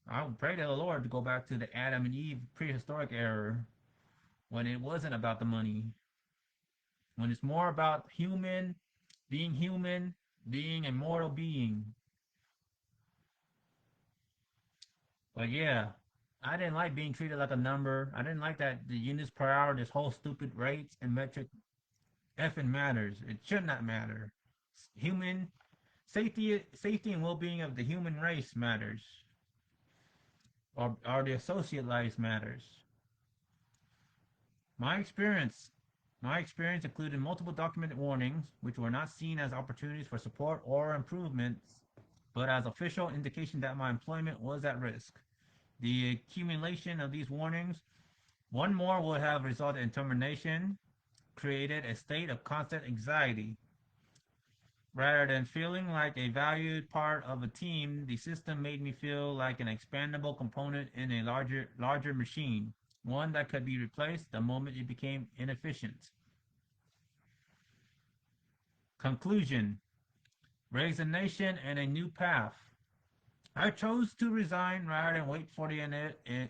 I would pray to the Lord to go back to the Adam and Eve prehistoric era when it wasn't about the money. When it's more about human, being a mortal being. But yeah, I didn't like being treated like a number. I didn't like that the units per hour, this whole stupid rates and metric effing matters. It should not matter. Human safety and well-being of the human race matters. Or the associate lives matters. My experience My experience included multiple documented warnings, which were not seen as opportunities for support or improvements, but as official indication that my employment was at risk. The accumulation of these warnings, one more would have resulted in termination, created a state of constant anxiety. Rather than feeling like a valued part of a team, the system made me feel like an expandable component in a larger machine, one that could be replaced the moment it became inefficient. Conclusion: resignation and a new path. I chose to resign rather than wait for the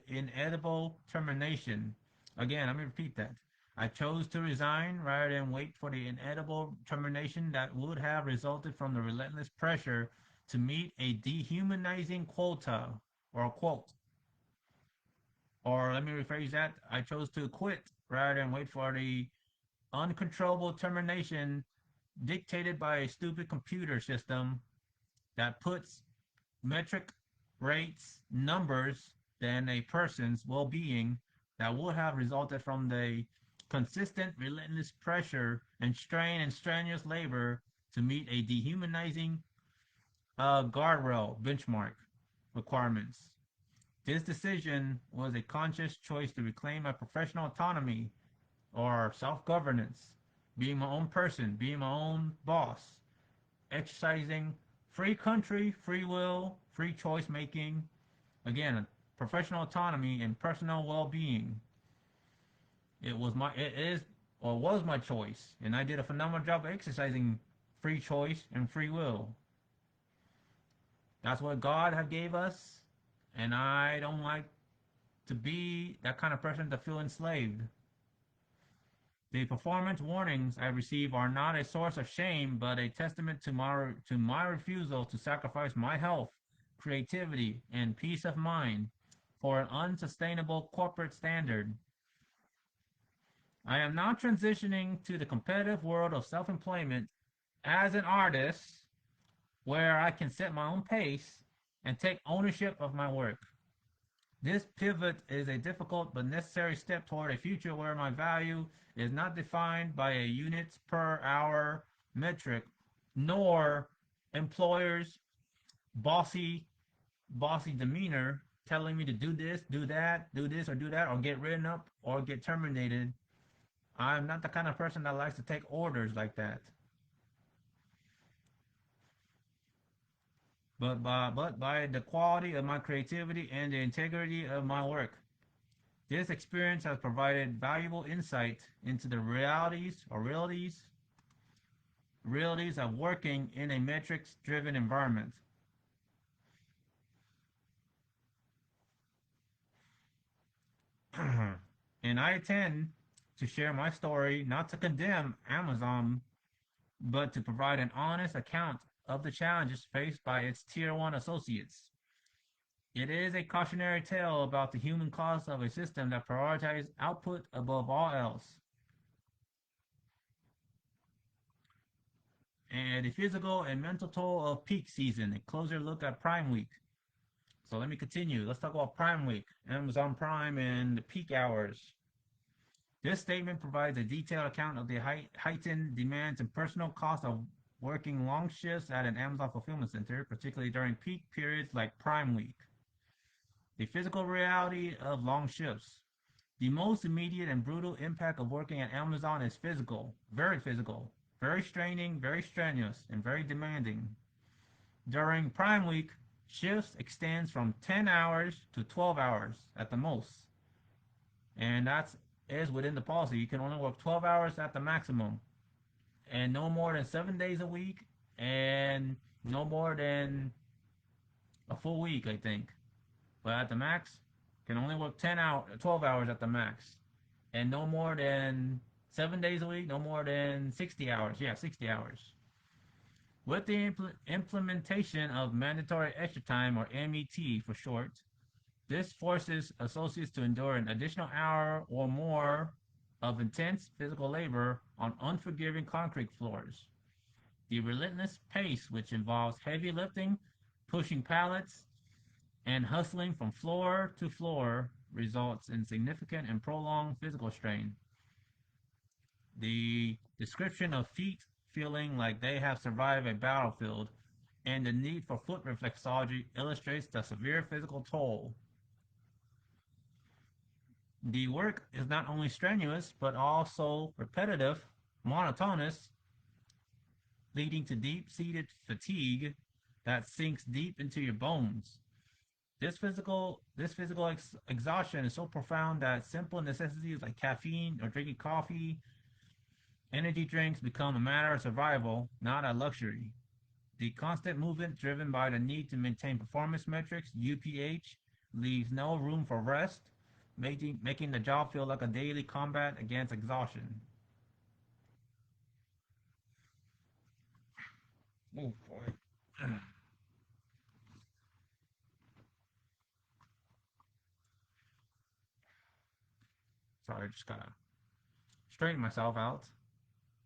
inevitable termination. Again, let me repeat that. I chose to resign rather than wait for the inevitable termination that would have resulted from the relentless pressure to meet a dehumanizing quota or quote. Or let me rephrase that. I chose to quit rather than wait for the uncontrollable termination dictated by a stupid computer system that puts metric rates, numbers than a person's well-being that would have resulted from the consistent, relentless pressure and strain and strenuous labor to meet a dehumanizing guardrail benchmark requirements. This decision was a conscious choice to reclaim my professional autonomy or self-governance, being my own person, being my own boss, exercising free country, free will, free choice making, again, professional autonomy and personal well-being. It is or was my choice, and I did a phenomenal job of exercising free choice and free will. That's what God had gave us, and I don't like to be that kind of person to feel enslaved. The performance warnings I receive are not a source of shame, but a testament to my refusal to sacrifice my health, creativity, and peace of mind for an unsustainable corporate standard. I am now transitioning to the competitive world of self-employment as an artist, where I can set my own pace and take ownership of my work. This pivot is a difficult but necessary step toward a future where my value is not defined by a units per hour metric, nor employers' bossy demeanor telling me to do this, do that, do this or do that, or get written up or get terminated. I'm not the kind of person that likes to take orders like that. But by the quality of my creativity and the integrity of my work. This experience has provided valuable insight into the realities of working in a metrics-driven environment. And I intend to share my story, not to condemn Amazon, but to provide an honest account of the challenges faced by its Tier 1 associates. It is a cautionary tale about the human cost of a system that prioritizes output above all else, and the physical and mental toll of peak season, a closer look at Prime Week. So let me continue. Let's talk about Prime Week, Amazon Prime and the peak hours. This statement provides a detailed account of the heightened demands and personal cost of working long shifts at an Amazon fulfillment center, particularly during peak periods like Prime Week. The physical reality of long shifts. The most immediate and brutal impact of working at Amazon is physical, very straining, very strenuous, and very demanding. During Prime Week, shifts extends from 10 hours to 12 hours at the most. And that is within the policy. You can only work 12 hours at the maximum. And no more than 7 days a week, and no more than a full week, I think. But at the max, can only work 12 hours at the max. And no more than 7 days a week, no more than 60 hours. Yeah, 60 hours. With the implementation of mandatory extra time, or MET for short, this forces associates to endure an additional hour or more of intense physical labor on unforgiving concrete floors. The relentless pace, which involves heavy lifting, pushing pallets, and hustling from floor to floor, results in significant and prolonged physical strain. The description of feet feeling like they have survived a battlefield and the need for foot reflexology illustrates the severe physical toll. The work is not only strenuous, but also repetitive, monotonous, leading to deep-seated fatigue that sinks deep into your bones. This physical exhaustion is so profound that simple necessities like caffeine or drinking coffee, energy drinks become a matter of survival, not a luxury. The constant movement driven by the need to maintain performance metrics, UPH, leaves no room for rest, making the job feel like a daily combat against exhaustion. Oh boy. Sorry, I just gotta straighten myself out.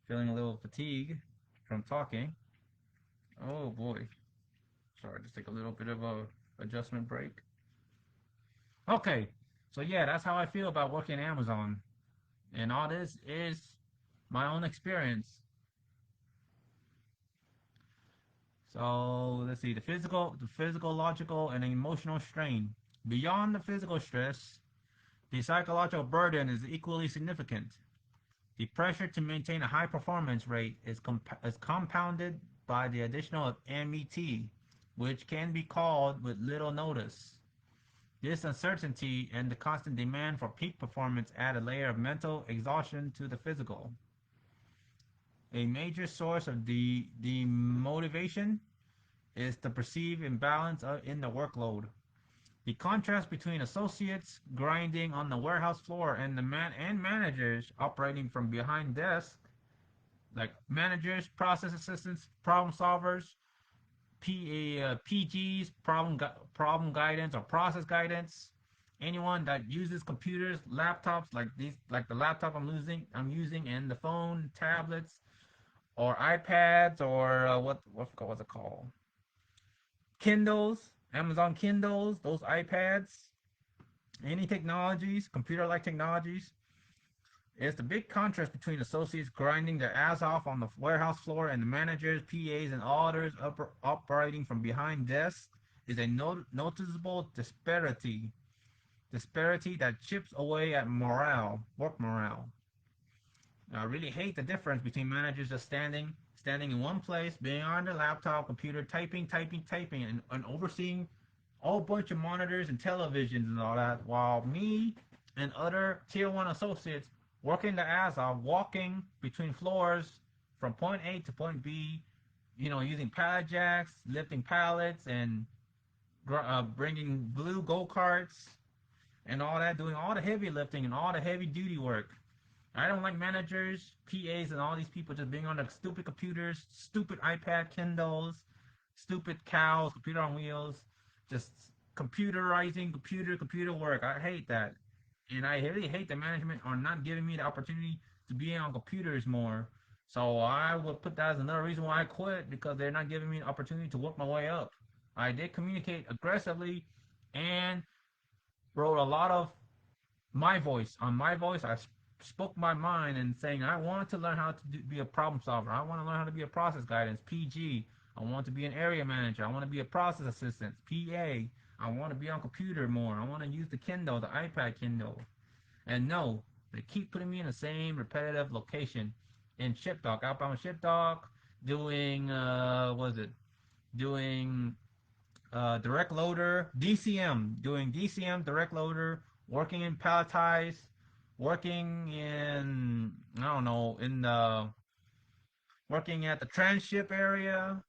Feeling a little fatigue from talking. Oh boy. Sorry, just take a little bit of a adjustment break. Okay, so yeah, that's how I feel about working at Amazon. And all this is my own experience. So let's see, the physiological and emotional strain. Beyond the physical stress, the psychological burden is equally significant. The pressure to maintain a high performance rate is compounded by the additional MET, which can be called with little notice. This uncertainty and the constant demand for peak performance add a layer of mental exhaustion to the physical. A major source of the motivation is the perceived imbalance in the workload. The contrast between associates grinding on the warehouse floor and managers operating from behind desks, like managers, process assistants, problem solvers, PGs, problem guidance or process guidance. Anyone that uses computers, laptops like the laptop I'm using, and the phone, tablets, or iPads, or what's it called? Kindles, Amazon Kindles, those iPads, any technologies, computer-like technologies. It's the big contrast between associates grinding their ass off on the warehouse floor and the managers, PAs, and others operating from behind desks is a noticeable disparity that chips away at work morale. I really hate the difference between managers just standing in one place, being on their laptop, computer, typing, and overseeing a whole bunch of monitors and televisions and all that, while me and other tier 1 associates working the ass off, walking between floors from point A to point B, using pallet jacks, lifting pallets, and bringing blue go-karts and all that, doing all the heavy lifting and all the heavy duty work. I don't like managers, PAs, and all these people just being on their stupid computers, stupid iPad, Kindles, stupid cows, computer on wheels, just computerizing, computer work. I hate that. And I really hate the management are not giving me the opportunity to be on computers more. So I would put that as another reason why I quit, because they're not giving me the opportunity to work my way up. I did communicate aggressively and wrote a lot of my voice. On my voice, I spoke my mind and saying I want to learn how to be a problem solver. I want to learn how to be a process guidance, PG. I want to be an area manager. I want to be a process assistant, PA. I want to be on computer more. I want to use the Kindle, the iPad Kindle. And no, they keep putting me in the same repetitive location in Shipdock, outbound Shipdock, doing what is it? Doing direct loader, DCM, doing DCM, direct loader, working in palletize, working in, I don't know, in the, working at the transship area,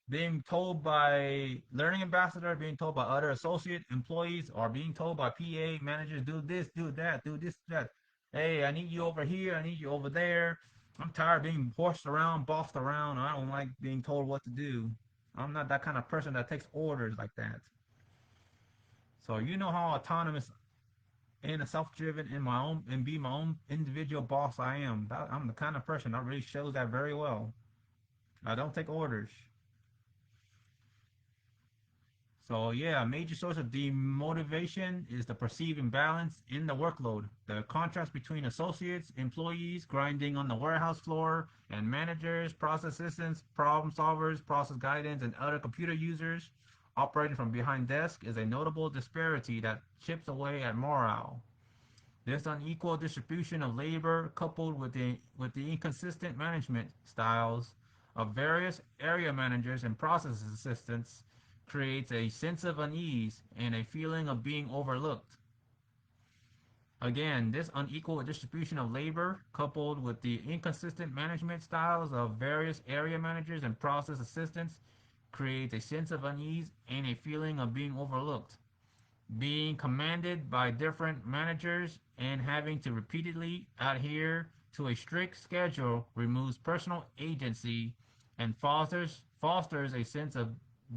being told by learning ambassador, being told by other associate employees, or being told by PA managers, do this, do that, do this, that. Hey, I need you over here, I need you over there. I'm tired of being horsed around, bossed around. I don't like being told what to do. I'm not that kind of person that takes orders like that. So you know how autonomous and self-driven in my own and be my own individual boss I am. I'm the kind of person that really shows that very well. I don't take orders. So yeah, a major source of demotivation is the perceived imbalance in the workload. The contrast between associates, employees grinding on the warehouse floor, and managers, process assistants, problem solvers, process guidance, and other computer users operating from behind desk is a notable disparity that chips away at morale. This unequal distribution of labor, coupled with the inconsistent management styles of various area managers and process assistants, creates a sense of unease and a feeling of being overlooked. Again, this unequal distribution of labor, coupled with the inconsistent management styles of various area managers and process assistants, creates a sense of unease and a feeling of being overlooked. Being commanded by different managers and having to repeatedly adhere to a strict schedule removes personal agency and fosters a sense of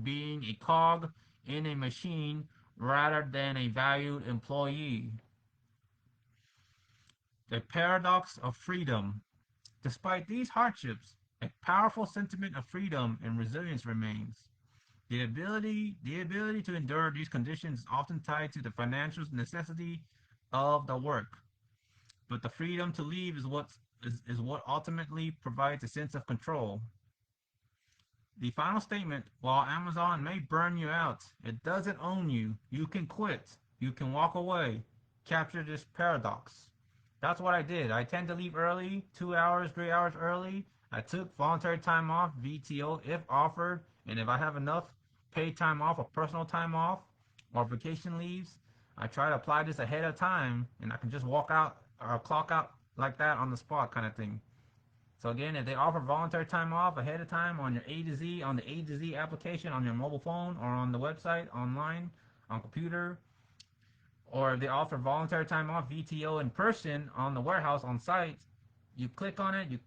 being a cog in a machine rather than a valued employee. The paradox of freedom. Despite these hardships, a powerful sentiment of freedom and resilience remains. The ability to endure these conditions is often tied to the financial necessity of the work, but the freedom to leave is what ultimately provides a sense of control. The final statement: while Amazon may burn you out, it doesn't own you. You can quit. You can walk away. Capture this paradox. That's what I did. I tend to leave early, 2 hours, 3 hours early. I took voluntary time off, VTO, if offered, and if I have enough paid time off or personal time off or vacation leaves, I try to apply this ahead of time, and I can just walk out or clock out like that on the spot kind of thing. So again, if they offer voluntary time off ahead of time on your A to Z, on the A to Z application on your mobile phone or on the website, online, on computer, or if they offer voluntary time off VTO in person on the warehouse on site, you click on it, you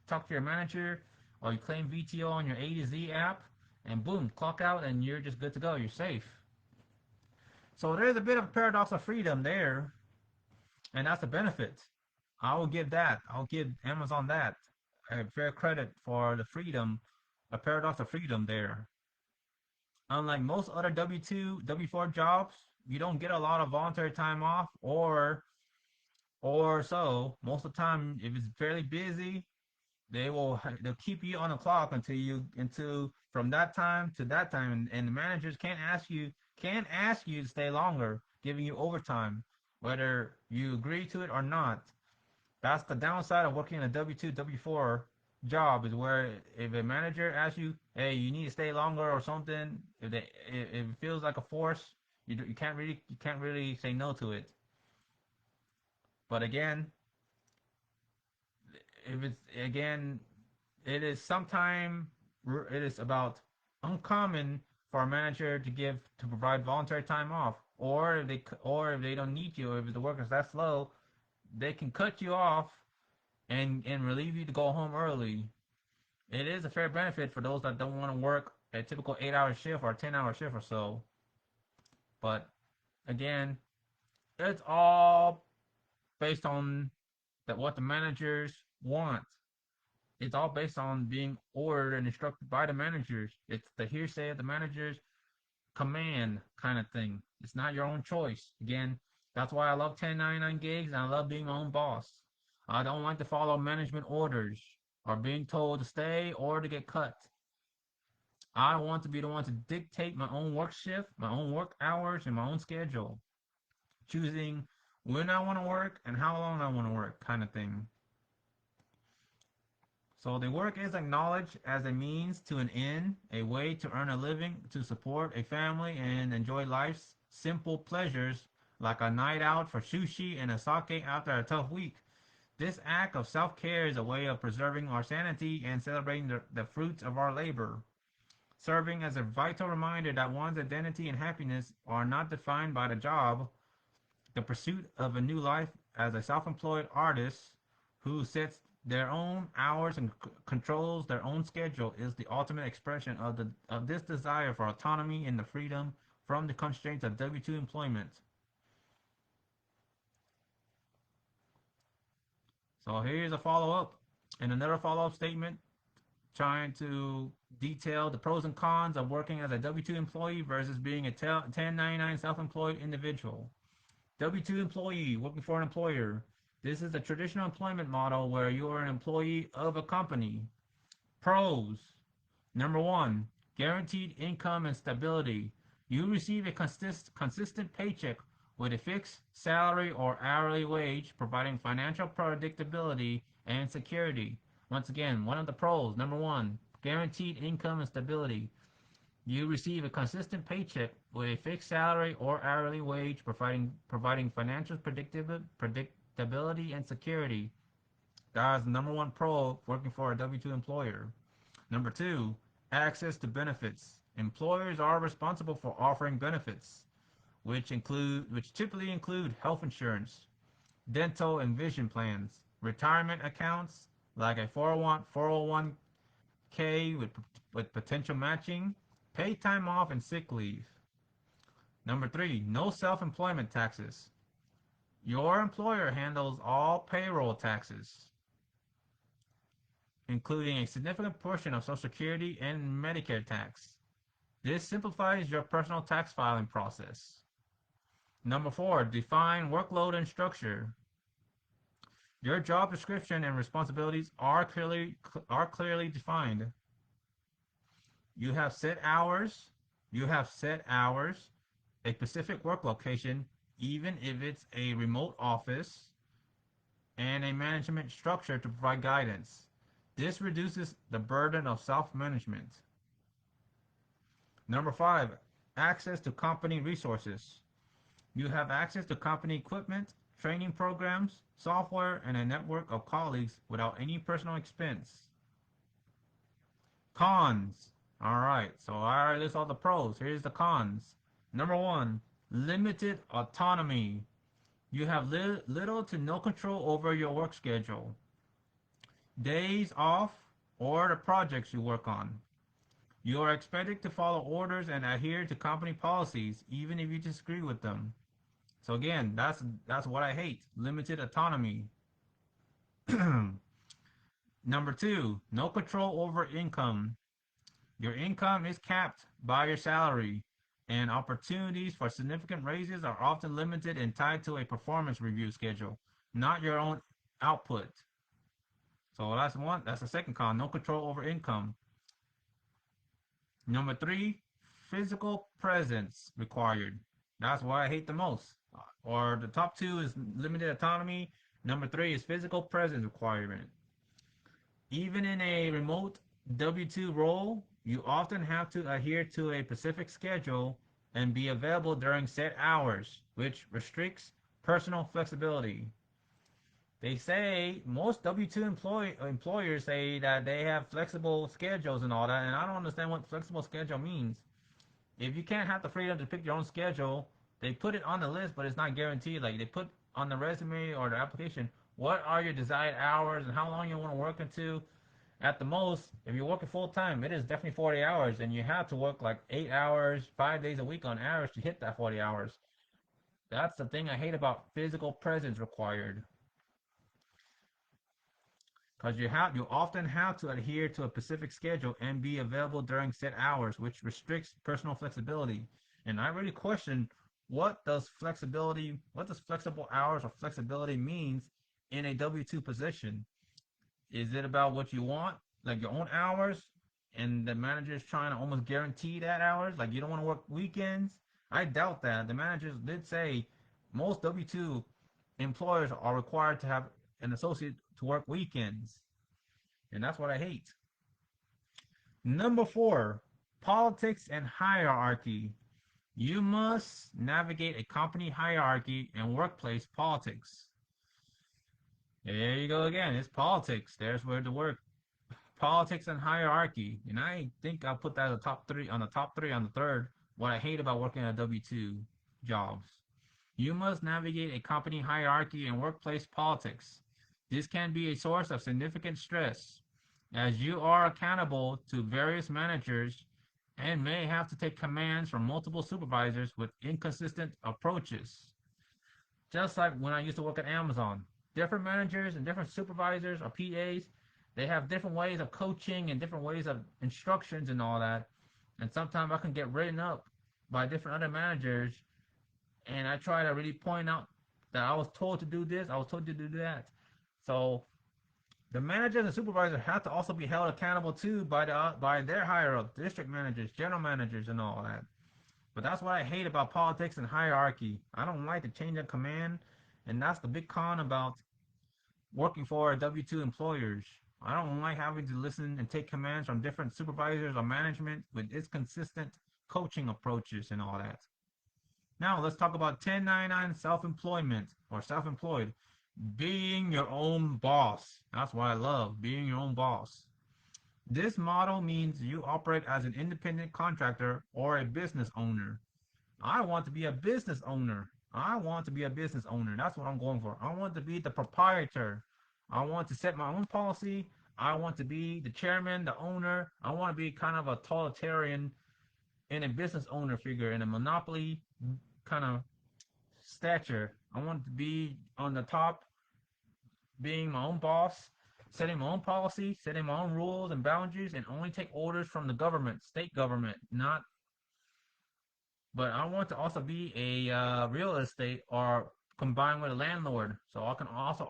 talk to your manager, or you claim VTO on your A to Z app, and boom, clock out, and you're just good to go. You're safe. So there's a bit of a paradox of freedom there, and that's a benefit. I will give that. I'll give Amazon that. Fair credit for the freedom, a paradox of freedom there. Unlike most other W2, W4 jobs, you don't get a lot of voluntary time off or so. Most of the time, if it's fairly busy, they'll keep you on the clock until from that time to that time, and the managers can't ask you to stay longer, giving you overtime, whether you agree to it or not. That's the downside of working in a W2, W4 job is where if a manager asks you, hey, you need to stay longer or something, if it feels like a force, you can't really say no to it. But again, if it's again, it is sometime it is about uncommon for a manager to provide voluntary time off, or if they don't need you, or if the work is that slow, they can cut you off and relieve you to go home early. It is a fair benefit for those that don't want to work a typical 8 hour shift or 10 hour shift or so. But again, it's all based on what the managers want. It's all based on being ordered and instructed by the managers. It's the hearsay of the managers' command kind of thing. It's not your own choice. Again, that's why I love 1099 gigs and I love being my own boss. I don't like to follow management orders or being told to stay or to get cut. I want to be the one to dictate my own work shift, my own work hours, and my own schedule, choosing when I want to work and how long I want to work, kind of thing. So the work is acknowledged as a means to an end, a way to earn a living, to support a family, and enjoy life's simple pleasures like a night out for sushi and a sake after a tough week. This act of self-care is a way of preserving our sanity and celebrating the fruits of our labor, serving as a vital reminder that one's identity and happiness are not defined by the job. The pursuit of a new life as a self-employed artist who sets their own hours and controls their own schedule is the ultimate expression of this desire for autonomy and the freedom from the constraints of W-2 employment. So here's a follow-up and another follow-up statement trying to detail the pros and cons of working as a W-2 employee versus being a 1099 self-employed individual. W-2 employee working for an employer. This is a traditional employment model where you are an employee of a company. Pros. Number one, guaranteed income and stability. You receive a consistent paycheck with a fixed salary or hourly wage, providing financial predictability and security. Once again, one of the pros. Number one, guaranteed income and stability. You receive a consistent paycheck with a fixed salary or hourly wage, providing financial predictability and security. That is number one pro working for a W-2 employer. Number two, access to benefits. Employers are responsible for offering benefits, which typically include health insurance, dental and vision plans, retirement accounts like a 401k with potential matching, paid time off and sick leave. Number three, no self-employment taxes. Your employer handles all payroll taxes, including a significant portion of Social Security and Medicare tax. This simplifies your personal tax filing process. Number four, define workload and structure. Your job description and responsibilities are clearly defined. You have set hours. A specific work location, even if it's a remote office, and a management structure to provide guidance. This reduces the burden of self-management. Number five, access to company resources. You have access to company equipment, training programs, software, and a network of colleagues without any personal expense. Cons. All right, so I already list all the pros. Here's the cons. Number one, limited autonomy. You have little to no control over your work schedule, days off, or the projects you work on. You are expected to follow orders and adhere to company policies, even if you disagree with them. So again, that's what I hate, limited autonomy. Number two, no control over income. Your income is capped by your salary, and opportunities for significant raises are often limited and tied to a performance review schedule, not your own output. So that's the second con, no control over income. Number three, physical presence required. That's what I hate the most. Or the top two is limited autonomy. Number three is physical presence requirement. Even in a remote W-2 role, you often have to adhere to a specific schedule and be available during set hours, which restricts personal flexibility. They say most W-2 employers say that they have flexible schedules and all that, and I don't understand what flexible schedule means. If you can't have the freedom to pick your own schedule, they put it on the list, but it's not guaranteed. Like they put on the resume or the application, what are your desired hours and how long you want to work into. At the most, if you're working full time, it is definitely 40 hours, and you have to work like 8 hours, 5 days a week on average to hit that 40 hours. That's the thing I hate about physical presence required. Because you often have to adhere to a specific schedule and be available during set hours, which restricts personal flexibility. And I really question what does flexible hours or flexibility means in a W-2 position? Is it about what you want, like your own hours, and the manager is trying to almost guarantee that hours, like you don't want to work weekends? I doubt that. The managers did say most W-2 employers are required to have an associate to work weekends, and that's what I hate. Number 4, politics and hierarchy. You must navigate a company hierarchy and workplace politics. There you go again. It's politics. There's where the work. Politics and hierarchy. And I think I'll put that on the top three, on the third. What I hate about working at W-2 jobs. You must navigate a company hierarchy and workplace politics. This can be a source of significant stress, as you are accountable to various managers and may have to take commands from multiple supervisors with inconsistent approaches. Just like when I used to work at Amazon, different managers and different supervisors or PAs, they have different ways of coaching and different ways of instructions and all that. And sometimes I can get written up by different other managers, and I try to really point out that I was told to do this, I was told to do that. So the managers and supervisors have to also be held accountable too by their higher ups, district managers, general managers, and all that. But that's what I hate about politics and hierarchy. I don't like the change of command, and that's the big con about working for W-2 employers. I don't like having to listen and take commands from different supervisors or management with inconsistent coaching approaches and all that. Now let's talk about 1099 self-employment or self-employed. Being your own boss. That's what I love, being your own boss. This model means you operate as an independent contractor or a business owner. I want to be a business owner. I want to be a business owner. That's what I'm going for. I want to be the proprietor. I want to set my own policy. I want to be the chairman, the owner. I want to be kind of a totalitarian in a business owner figure, in a monopoly kind of stature. I want to be on the top, being my own boss, setting my own policy, setting my own rules and boundaries, and only take orders from the government, state government, not. But I want to also be a real estate or combine with a landlord, so I can also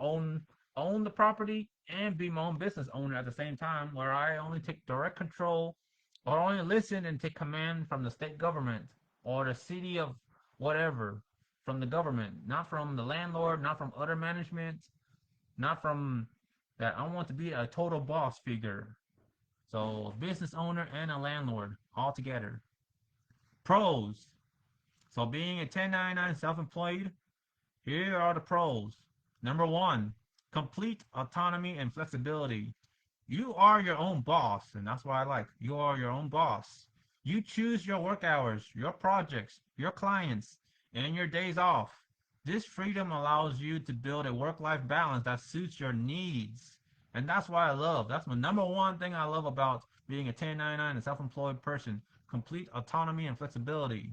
own the property and be my own business owner at the same time, where I only take direct control or only listen and take command from the state government or the city of whatever, from the government, not from the landlord, not from other management, not from that. I want to be a total boss figure. So business owner and a landlord all together. Pros. So being a 1099 self-employed, here are the pros. Number 1, complete autonomy and flexibility. You are your own boss, and that's what I like. You are your own boss. You choose your work hours, your projects, your clients, and your days off. This freedom allows you to build a work-life balance that suits your needs. And that's what I love. That's my number 1 thing I love about being a 1099 and self-employed person. Complete autonomy and flexibility.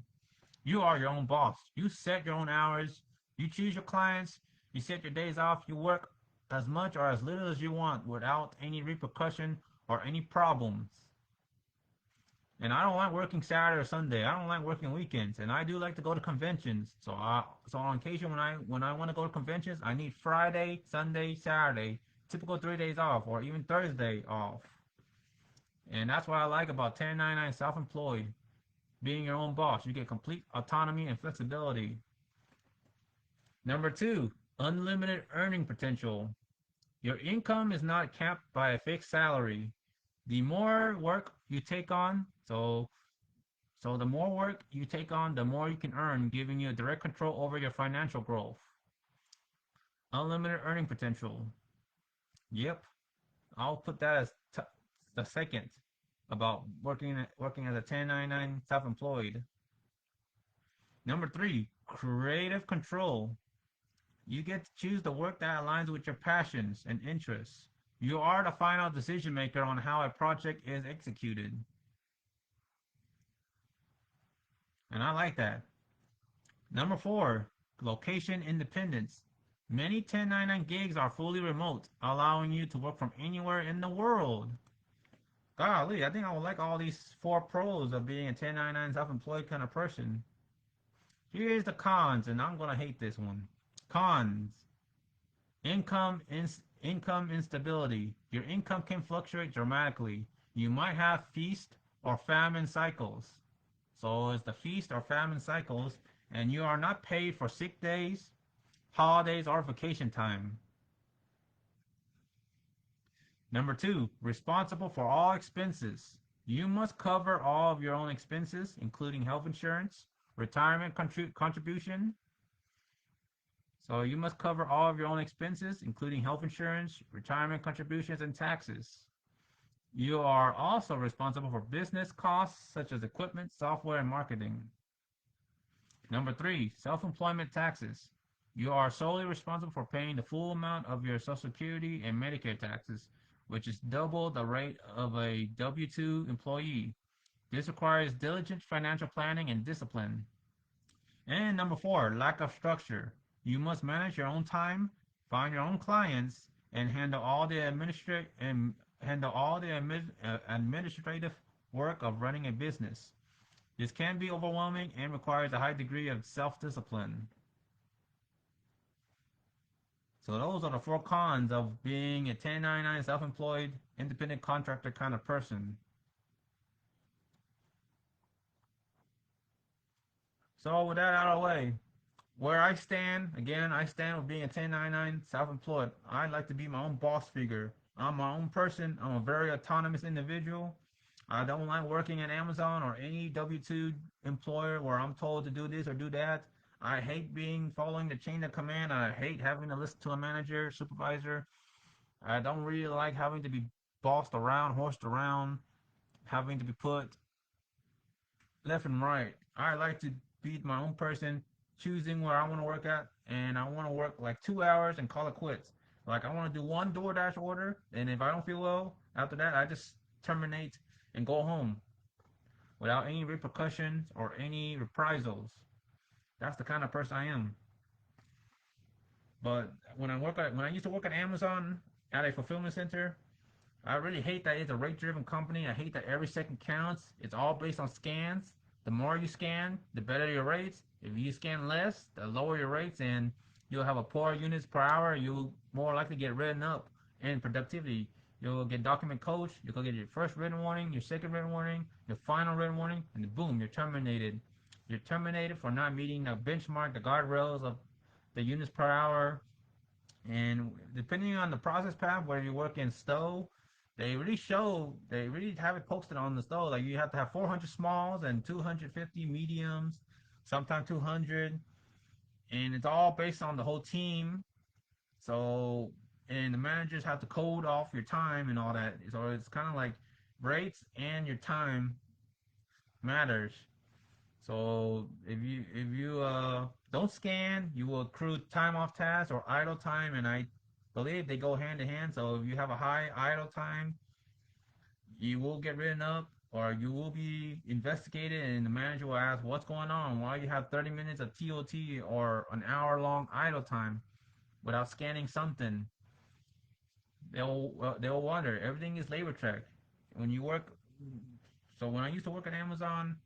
You are your own boss. You set your own hours. You choose your clients. You set your days off. You work as much or as little as you want without any repercussion or any problems. And I don't like working Saturday or Sunday. I don't like working weekends. And I do like to go to conventions. So on occasion when I want to go to conventions, I need Friday, Sunday, Saturday, typical 3 days off, or even Thursday off. And that's what I like about 1099 self-employed. Being your own boss, you get complete autonomy and flexibility. Number 2, unlimited earning potential. Your income is not capped by a fixed salary. The more work you take on, so the more work you take on, the more you can earn, giving you direct control over your financial growth. Unlimited earning potential. Yep, I'll put that as the second about working as a 1099 self-employed. Number 3, creative control. You get to choose the work that aligns with your passions and interests. You are the final decision maker on how a project is executed. And I like that. Number 4, location independence. Many 1099 gigs are fully remote, allowing you to work from anywhere in the world. Golly, I think I would like all these 4 pros of being a 1099 self-employed kind of person. Here's the cons, and I'm gonna hate this one. Cons: income instability. Your income can fluctuate dramatically. You might have feast or famine cycles. So it's the feast or famine cycles, and you are not paid for sick days, holidays, or vacation time. Number two, responsible for all expenses. You must cover all of your own expenses, including health insurance, retirement contribution. So you must cover all of your own expenses, including health insurance, retirement contributions, and taxes. You are also responsible for business costs such as equipment, software, and marketing. Number three, self-employment taxes. You are solely responsible for paying the full amount of your Social Security and Medicare taxes, which is double the rate of a W-2 employee. This requires diligent financial planning and discipline. And number four, lack of structure. You must manage your own time, find your own clients, and handle all the administrative work of running a business. This can be overwhelming and requires a high degree of self-discipline. So those are the four cons of being a 1099 self-employed independent contractor kind of person. So with that out of the way, where I stand, again, I stand with being a 1099 self-employed. I like to be my own boss figure. I'm my own person. I'm a very autonomous individual. I don't like working at Amazon or any W-2 employer where I'm told to do this or do that. I hate following the chain of command. I hate having to listen to a manager, supervisor. I don't really like having to be bossed around, horsed around, having to be put left and right. I like to be my own person, choosing where I want to work at, and I want to work like 2 hours and call it quits. Like I want to do one DoorDash order, and if I don't feel well after that, I just terminate and go home without any repercussions or any reprisals. That's the kind of person I am. But when I used to work at Amazon at a fulfillment center, I really hate that it's a rate driven company. I hate that every second counts. It's all based on scans. The more you scan, the better your rates. If you scan less, the lower your rates, and you'll have a poor units per hour. You'll more likely get written up in productivity. You'll get document coach. You'll get your first written warning, your second written warning, your final written warning, and boom, you're terminated. You're terminated for not meeting the benchmark, the guardrails of the units per hour. And depending on the process path, whether you work in stow, they really have it posted on the stow. Like you have to have 400 smalls and 250 mediums, sometimes 200. And it's all based on the whole team. So, and the managers have to code off your time and all that. So it's kind of like rates and your time matters. So if you don't scan, you will accrue time off task or idle time, and I believe they go hand in hand. So if you have a high idle time, you will get written up, or you will be investigated, and the manager will ask what's going on, why you have 30 minutes of TOT or an hour-long idle time without scanning something. They'll wonder. Everything is labor check. When you work, so when I used to work at Amazon,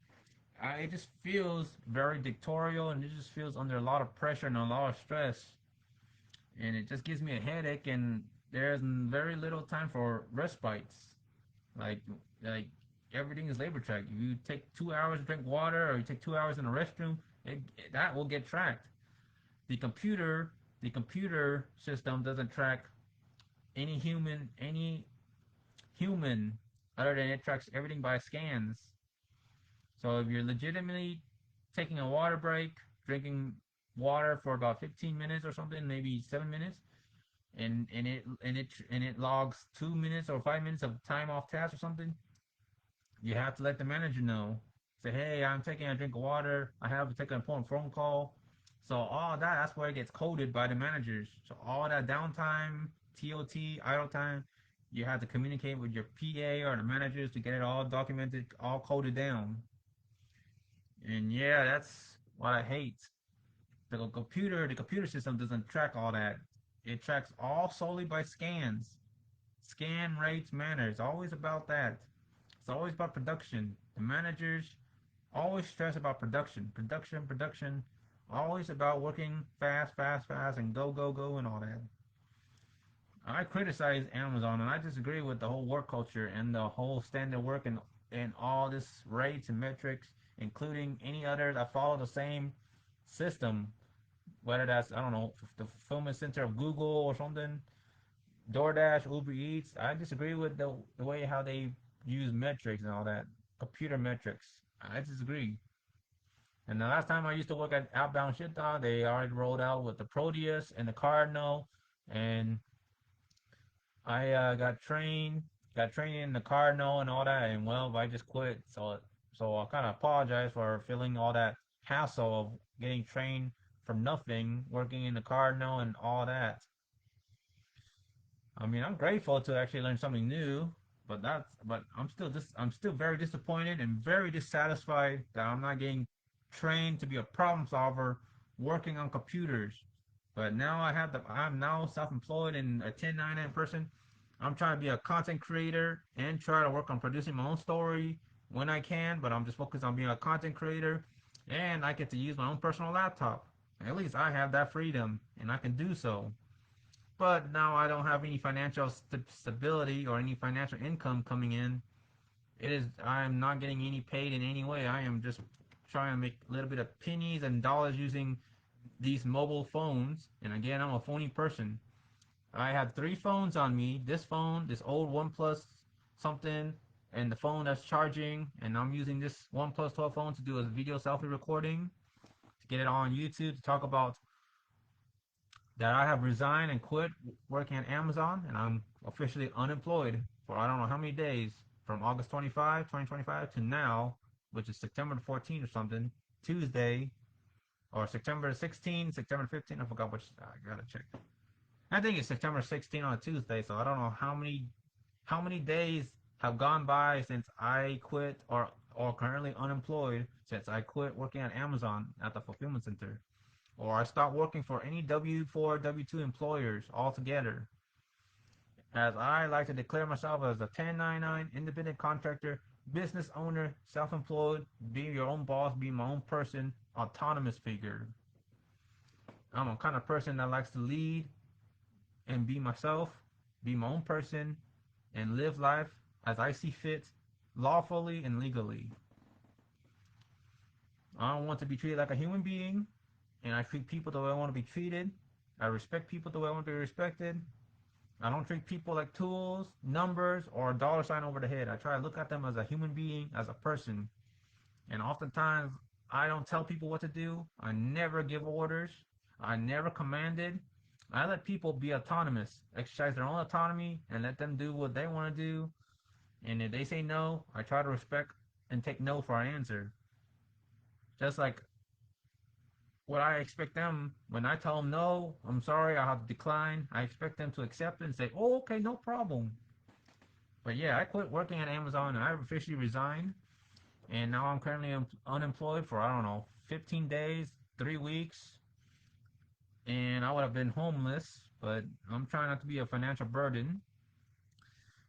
it just feels very dictatorial, and it just feels under a lot of pressure and a lot of stress, and it just gives me a headache. And there's very little time for respites. Like like everything is labor tracked. If you take 2 hours to drink water, or you take 2 hours in the restroom, that will get tracked. The computer system doesn't track any human other than it tracks everything by scans. So if you're legitimately taking a water break, drinking water for about 15 minutes or something, maybe 7 minutes, and it logs 2 minutes or 5 minutes of time off task or something, you have to let the manager know. Say, hey, I'm taking a drink of water. I have to take an important phone call. So all that's where it gets coded by the managers. So all that downtime, TOT, idle time, you have to communicate with your PA or the managers to get it all documented, all coded down. And yeah, that's what I hate. The computer system doesn't track all that. It tracks all solely by scans. Scan rates matter. It's always about that. It's always about production. The managers always stress about production, production, production. always about working fast, fast, fast, and go, go, go, and all that. I criticize Amazon, and I disagree with the whole work culture and the whole standard work and all this rates and metrics, including any others that follow the same system. Whether that's, I don't know, the fulfillment center of Google or something, DoorDash, Uber Eats. I disagree with the way how they use metrics and all that, computer metrics. I disagree. And the last time I used to work at Outbound Shipdown, they already rolled out with the Proteus and the Cardinal, and I got training in the Cardinal and all that, and well, I just quit. So I kind of apologize for feeling all that hassle of getting trained from nothing, working in the Cardinal and all that. I mean, I'm grateful to actually learn something new, but I'm still very disappointed and very dissatisfied that I'm not getting trained to be a problem solver working on computers. But now I'm now self-employed and a 1099 person. I'm trying to be a content creator and try to work on producing my own story when I can, but I'm just focused on being a content creator, and I get to use my own personal laptop. At least I have that freedom and I can do so. But now I don't have any financial stability or any financial income coming in. I'm not getting any paid in any way. I am just trying to make a little bit of pennies and dollars using these mobile phones. And again, I'm a phony person. I have three phones on me. This phone, this old OnePlus something, and the phone that's charging. And I'm using this OnePlus 12 phone to do a video selfie recording to get it on YouTube to talk about that I have resigned and quit working at Amazon, and I'm officially unemployed for I don't know how many days from August 25, 2025 to now, which is September 14th or something, Tuesday, or September 16th, September 15th. I forgot which. I gotta check. I think it's September 16th on a Tuesday, so I don't know how many days have gone by since I quit or currently unemployed since I quit working at Amazon at the fulfillment center, or I stopped working for any W4, W2 employers altogether, as I like to declare myself as a 1099 independent contractor, business owner, self-employed, be your own boss, be my own person, autonomous figure. I'm a kind of person that likes to lead and be myself, be my own person, and live life as I see fit, lawfully and legally. I don't want to be treated like a human being, and I treat people the way I want to be treated. I respect people the way I want to be respected. I don't treat people like tools, numbers, or a dollar sign over the head. I try to look at them as a human being, as a person. And oftentimes, I don't tell people what to do. I never give orders. I never commanded. I let people be autonomous, exercise their own autonomy, and let them do what they want to do. And if they say no, I try to respect and take no for an answer. Just like what I expect them when I tell them no, I'm sorry, I have to decline. I expect them to accept it and say, "Oh, okay, no problem." But yeah, I quit working at Amazon and I officially resigned. And now I'm currently unemployed for, I don't know, 15 days, 3 weeks. And I would have been homeless, but I'm trying not to be a financial burden.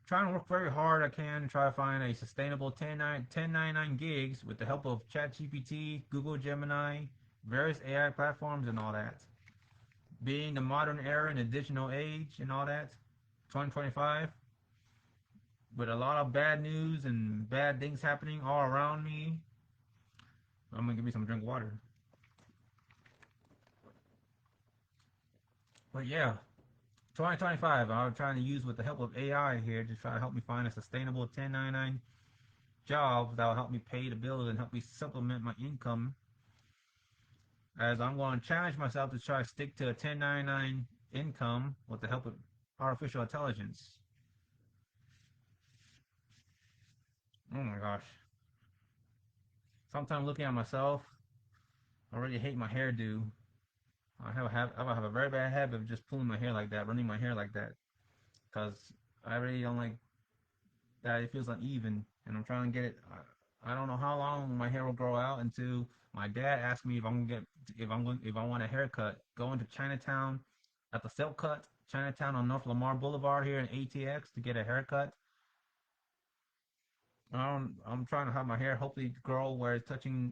Trying to work very hard I can, try to find a sustainable 1099 gigs with the help of ChatGPT, Google Gemini, various AI platforms, and all that. Being the modern era and the digital age and all that, 2025, with a lot of bad news and bad things happening all around me. I'm gonna give me some drink of water. But yeah, 2025, I'm trying to use with the help of AI here to try to help me find a sustainable 1099 job that will help me pay the bills and help me supplement my income. As I'm going to challenge myself to try to stick to a 1099 income with the help of artificial intelligence. Oh my gosh. Sometimes looking at myself, I really hate my hairdo. I have a very bad habit of just pulling my hair like that, running my hair like that, because I really don't like that it feels uneven, and I'm trying to get it. I don't know how long my hair will grow out until my dad asks me if I want a haircut. Going to Chinatown at the Silk Cut, Chinatown on North Lamar Boulevard here in ATX to get a haircut. I'm trying to have my hair hopefully grow where it's touching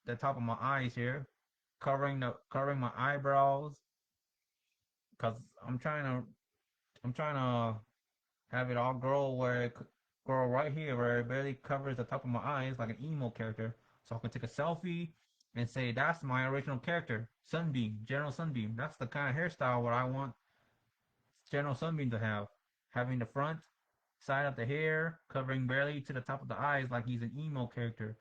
the top of my eyes here, covering my eyebrows, cause I'm trying to have it all grow right here where it barely covers the top of my eyes like an emo character, so I can take a selfie and say that's my original character, Sunbeam, General Sunbeam. That's the kind of hairstyle what I want General Sunbeam to have, having the front side of the hair covering barely to the top of the eyes like he's an emo character,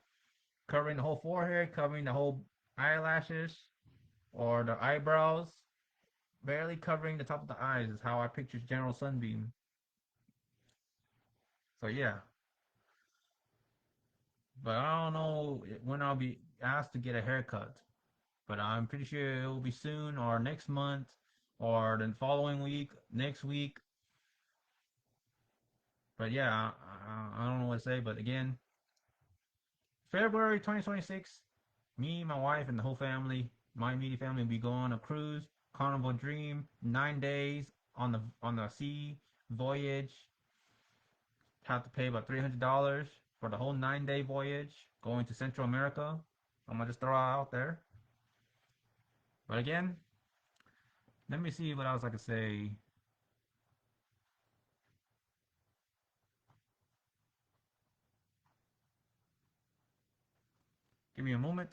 covering the whole forehead, covering the whole eyelashes or the eyebrows, barely covering the top of the eyes is how I picture General Sunbeam. So yeah, but I don't know when I'll be asked to get a haircut. But I'm pretty sure it will be soon or next month or the following week, next week. But yeah, I don't know what to say. But again, February 2026, me, my wife, and the whole family, my immediate family, will be going on a cruise, Carnival Dream, 9 days on the sea voyage. Have to pay about $300 for the whole 9 day voyage going to Central America. I'm gonna just throw it out there. But again, let me see what else I can say. Give me a moment.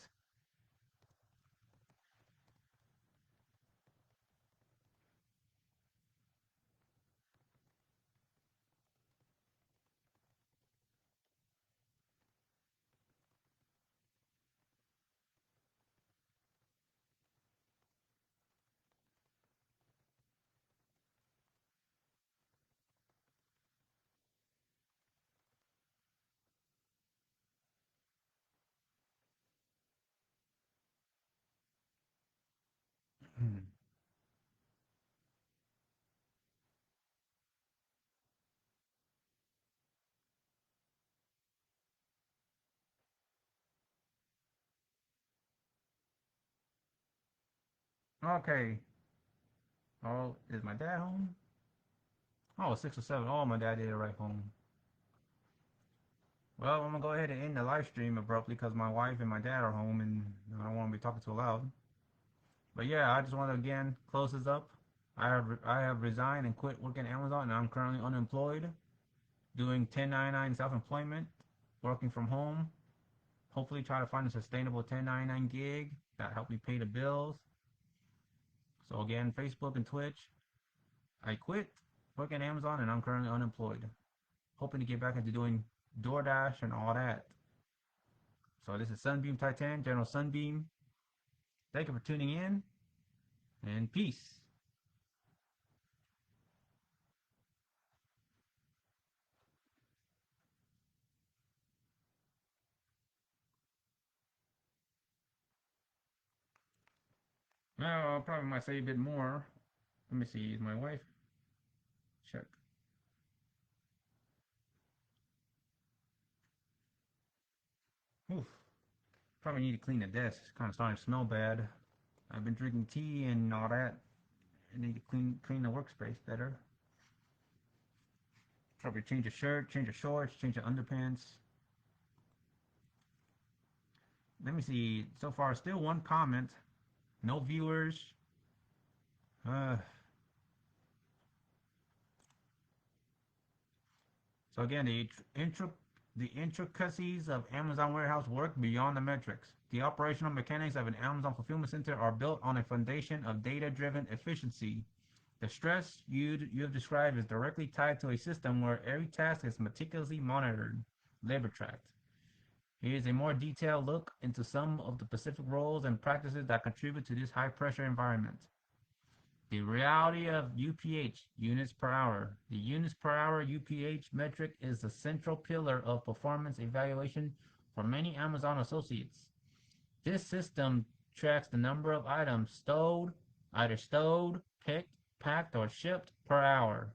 Okay. Oh, is my dad home? Oh, 6 or 7. Oh, my dad did arrive home. Well, I'm gonna go ahead and end the live stream abruptly because my wife and my dad are home and I don't want to be talking too loud. But yeah, I just want to again close this up. I have resigned and quit working at Amazon and I'm currently unemployed, doing 1099 self-employment, working from home. Hopefully, try to find a sustainable 1099 gig that help me pay the bills. So again, Facebook and Twitch. I quit working at Amazon and I'm currently unemployed. Hoping to get back into doing DoorDash and all that. So this is Sunbeam Titan, General Sunbeam. Thank you for tuning in and peace. Well, I probably might say a bit more. Let me see, is my wife? Check. Oof. Probably need to clean the desk. It's kind of starting to smell bad. I've been drinking tea and all that. I need to clean the workspace better. Probably change the shirt, change the shorts, change the underpants. Let me see. So far, still one comment. No viewers. Uh, so again, the intricacies of Amazon warehouse work beyond the metrics. The operational mechanics of an Amazon fulfillment center are built on a foundation of data-driven efficiency. The stress you have described is directly tied to a system where every task is meticulously monitored, labor tracked. Here is a more detailed look into some of the specific roles and practices that contribute to this high-pressure environment. The reality of UPH, units per hour. The units per hour UPH metric is the central pillar of performance evaluation for many Amazon associates. This system tracks the number of items either stowed, picked, packed, or shipped per hour.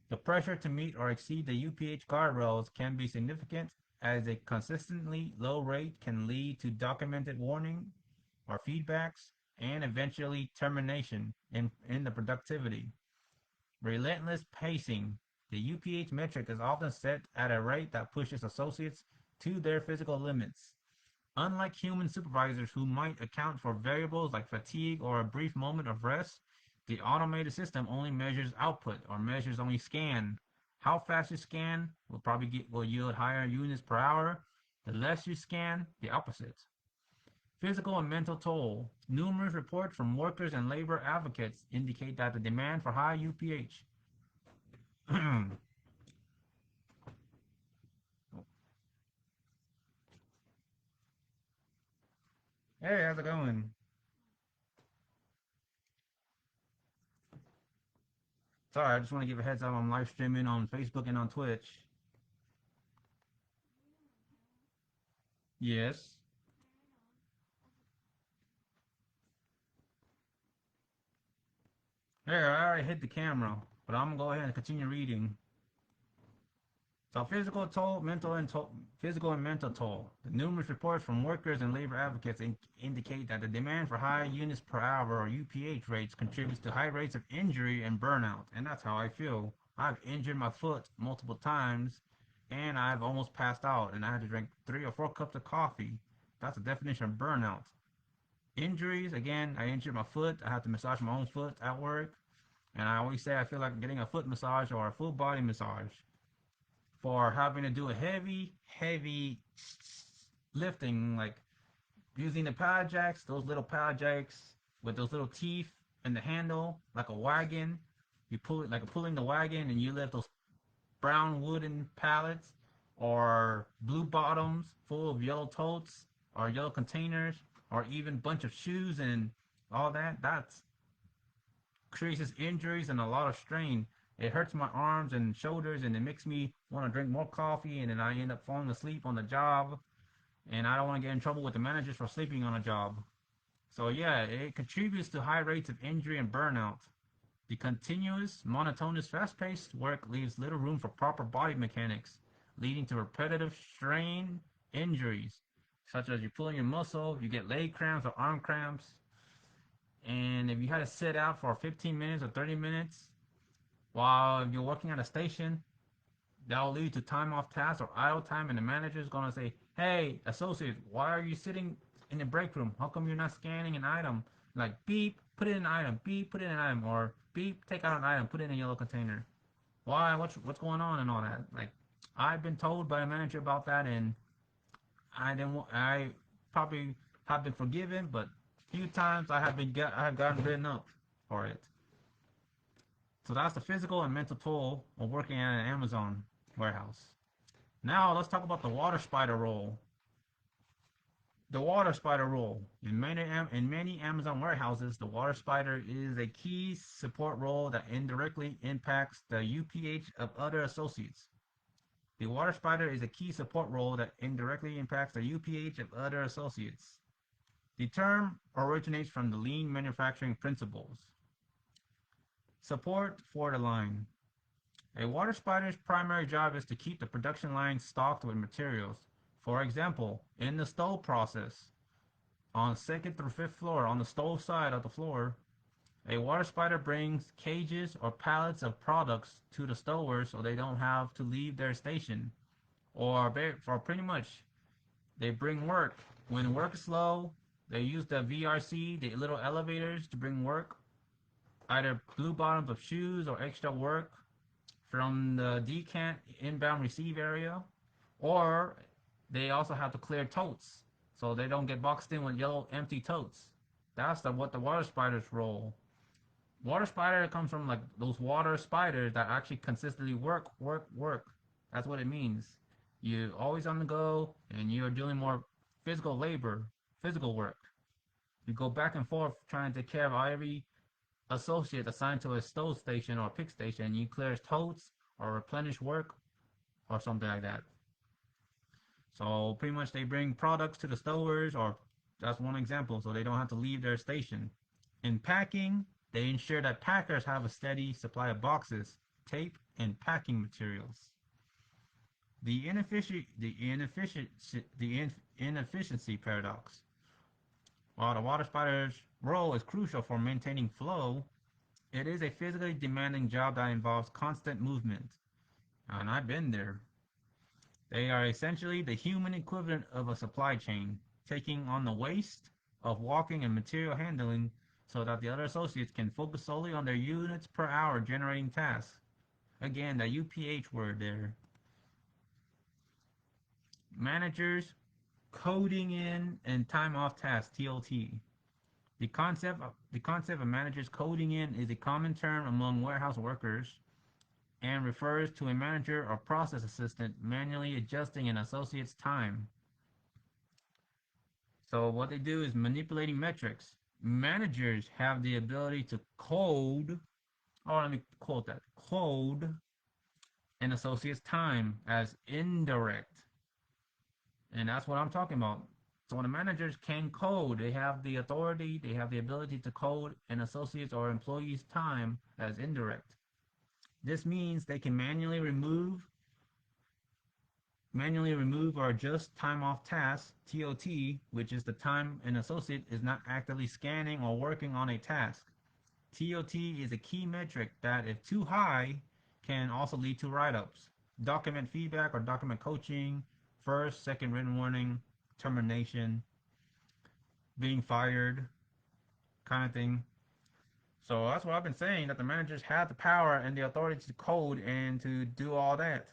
The pressure to meet or exceed the UPH guardrails can be significant, as a consistently low rate can lead to documented warning or feedbacks and eventually termination in the productivity. Relentless pacing. The UPH metric is often set at a rate that pushes associates to their physical limits. Unlike human supervisors who might account for variables like fatigue or a brief moment of rest, the automated system only measures output or measures only scan. How fast you scan will yield higher units per hour. The less you scan, the opposite. Physical and mental toll. Numerous reports from workers and labor advocates indicate that the demand for high UPH. Hey, how's it going? Sorry, I just want to give a heads up. I'm live streaming on Facebook and on Twitch. Yes. Here, I already hit the camera, but I'm gonna go ahead and continue reading. So physical and mental toll. The numerous reports from workers and labor advocates indicate that the demand for high units per hour or UPH rates contributes to high rates of injury and burnout, and that's how I feel. I've injured my foot multiple times, and I've almost passed out, and I had to drink 3 or 4 cups of coffee. That's the definition of burnout. Injuries, again, I injured my foot. I had to massage my own foot at work, and I always say I feel like getting a foot massage or a full body massage for having to do a heavy lifting, like using the pallet jacks, those little pallet jacks with those little teeth and the handle, like a wagon. You pull it like pulling the wagon, and you lift those brown wooden pallets or blue bottoms full of yellow totes or yellow containers or even bunch of shoes and all that. That's creates injuries and a lot of strain. It hurts my arms and shoulders, and it makes me want to drink more coffee, and then I end up falling asleep on the job, and I don't want to get in trouble with the managers for sleeping on a job. So yeah, it contributes to high rates of injury and burnout. The continuous, monotonous, fast-paced work leaves little room for proper body mechanics, leading to repetitive strain injuries, such as you're pulling your muscle, you get leg cramps or arm cramps, and if you had to sit out for 15 minutes or 30 minutes while you're working at a station, that'll lead to time off task or idle time, and the manager is going to say, hey, associate, why are you sitting in the break room? How come you're not scanning an item? Like, beep, put in an item, beep, put in an item, or beep, take out an item, put it in a yellow container. Why? What's going on and all that? Like, I've been told by the manager about that, and I probably have been forgiven, but few times I have gotten written up for it. So that's the physical and mental toll of working at an Amazon warehouse. Now let's talk about the water spider role. The water spider role. In many Amazon warehouses, the water spider is a key support role that indirectly impacts the UPH of other associates. The water spider is a key support role that indirectly impacts the UPH of other associates. The term originates from the lean manufacturing principles. Support for the line. A water spider's primary job is to keep the production line stocked with materials. For example, in the stove process, on 2nd through 5th floor, on the stove side of the floor, a water spider brings cages or pallets of products to the stowers so they don't have to leave their station. Or pretty much, they bring work. When work is slow, they use the VRC, the little elevators, to bring work, either blue bottoms of shoes or extra work from the decant inbound receive area, or they also have to clear totes so they don't get boxed in with yellow empty totes. That's what the water spider's role. Water spider comes from like those water spiders that actually consistently work. That's what it means. You're always on the go, and you're doing more physical labor, physical work. You go back and forth trying to take care of every associate assigned to a stove station or pick station. You clear totes or replenish work or something like that. So pretty much they bring products to the stowers, or that's one example, so they don't have to leave their station. In packing, they ensure that packers have a steady supply of boxes, tape, and packing materials. The inefficiency paradox. While the water spider's role is crucial for maintaining flow, it is a physically demanding job that involves constant movement. And I've been there. They are essentially the human equivalent of a supply chain. taking on the waste of walking and material handling so that the other associates can focus solely on their units per hour generating tasks. Again, the UPH word there. Managers coding in and time off tasks, TOT. The concept of managers coding in is a common term among warehouse workers and refers to a manager or process assistant manually adjusting an associate's time. So what they do is manipulating metrics. Managers have the ability to code, or let me quote that, code an associate's time as indirect. And that's what I'm talking about. So when the managers can code, they have the authority, they have the ability to code an associate's or employee's time as indirect. This means they can manually remove or adjust time off tasks, TOT, which is the time an associate is not actively scanning or working on a task. TOT is a key metric that, if too high, can also lead to write-ups, document feedback or document coaching, first, second written warning, termination, being fired, kind of thing. So that's what I've been saying, that the managers have the power and the authority to code and to do all that.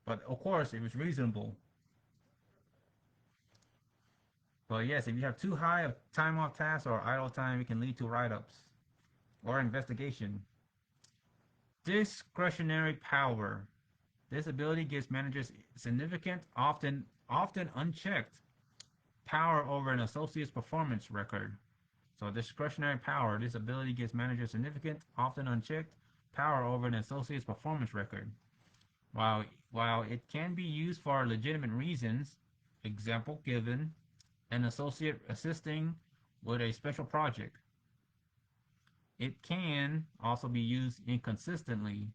But of course, it was reasonable. But yes, if you have too high of time off task or idle time, it can lead to write-ups or investigation. Discretionary power. This ability gives managers significant, often unchecked, power over an associate's performance record. So discretionary power, this ability gives managers significant, often unchecked, power over an associate's performance record. While it can be used for legitimate reasons, example given, an associate assisting with a special project, it can also be used inconsistently.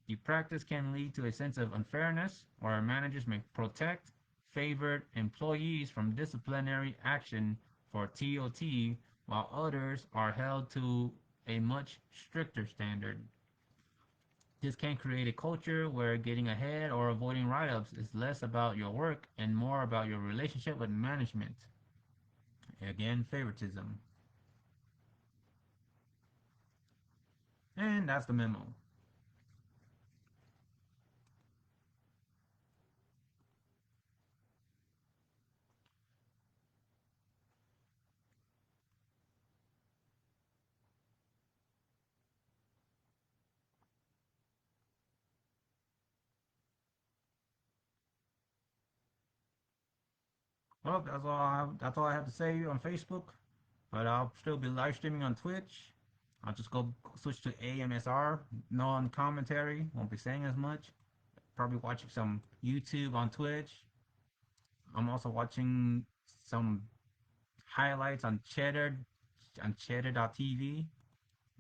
The practice can lead to a sense of unfairness, where managers may protect favored employees from disciplinary action for TOT, while others are held to a much stricter standard. This can create a culture where getting ahead or avoiding write-ups is less about your work and more about your relationship with management. Again, favoritism. And that's the memo. Well, that's all I have to say on Facebook. But I'll still be live streaming on Twitch. I'll just go switch to AMSR, non-commentary. Won't be saying as much. Probably watching some YouTube on Twitch. I'm also watching some highlights on Cheddar.tv.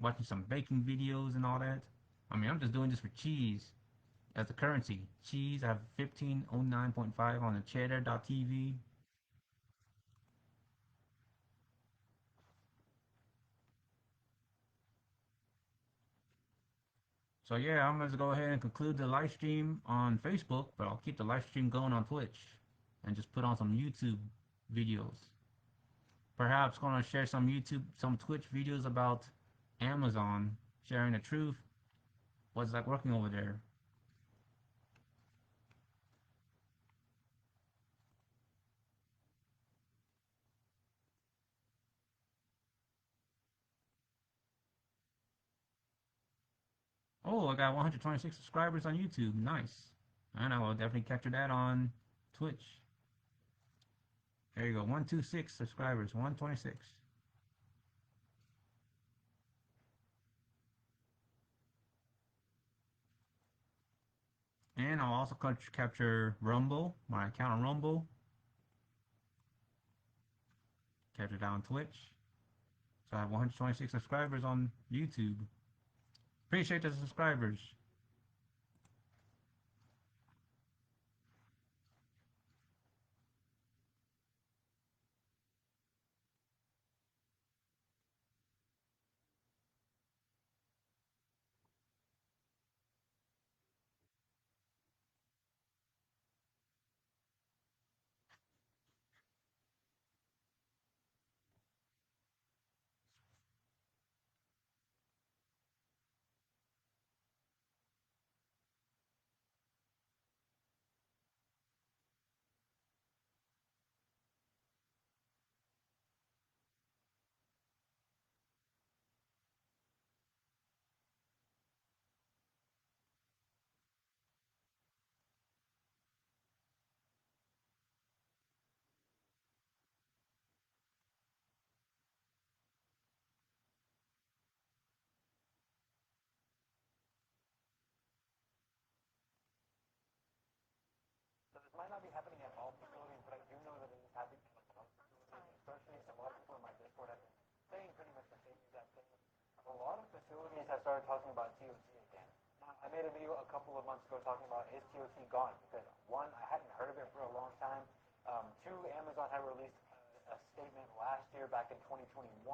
Watching some baking videos and all that. I mean, I'm just doing this for cheese as the currency. Cheese, I have 1509.5 on the Cheddar.tv. So yeah, I'm going to go ahead and conclude the live stream on Facebook, but I'll keep the live stream going on Twitch and just put on some YouTube videos. Perhaps going to share some Twitch videos about Amazon, sharing the truth, what's like working over there. Oh, I got 126 subscribers on YouTube. Nice. And I will definitely capture that on Twitch. There you go. 126 subscribers. 126. And I'll also capture Rumble, my account on Rumble. Capture that on Twitch. So I have 126 subscribers on YouTube. Appreciate the subscribers. facilities have started talking about TOT again. Now, I made a video a couple of months ago talking about is TOT gone? Because one, I hadn't heard of it for a long time. Two, Amazon had released a statement last year, back in 2021,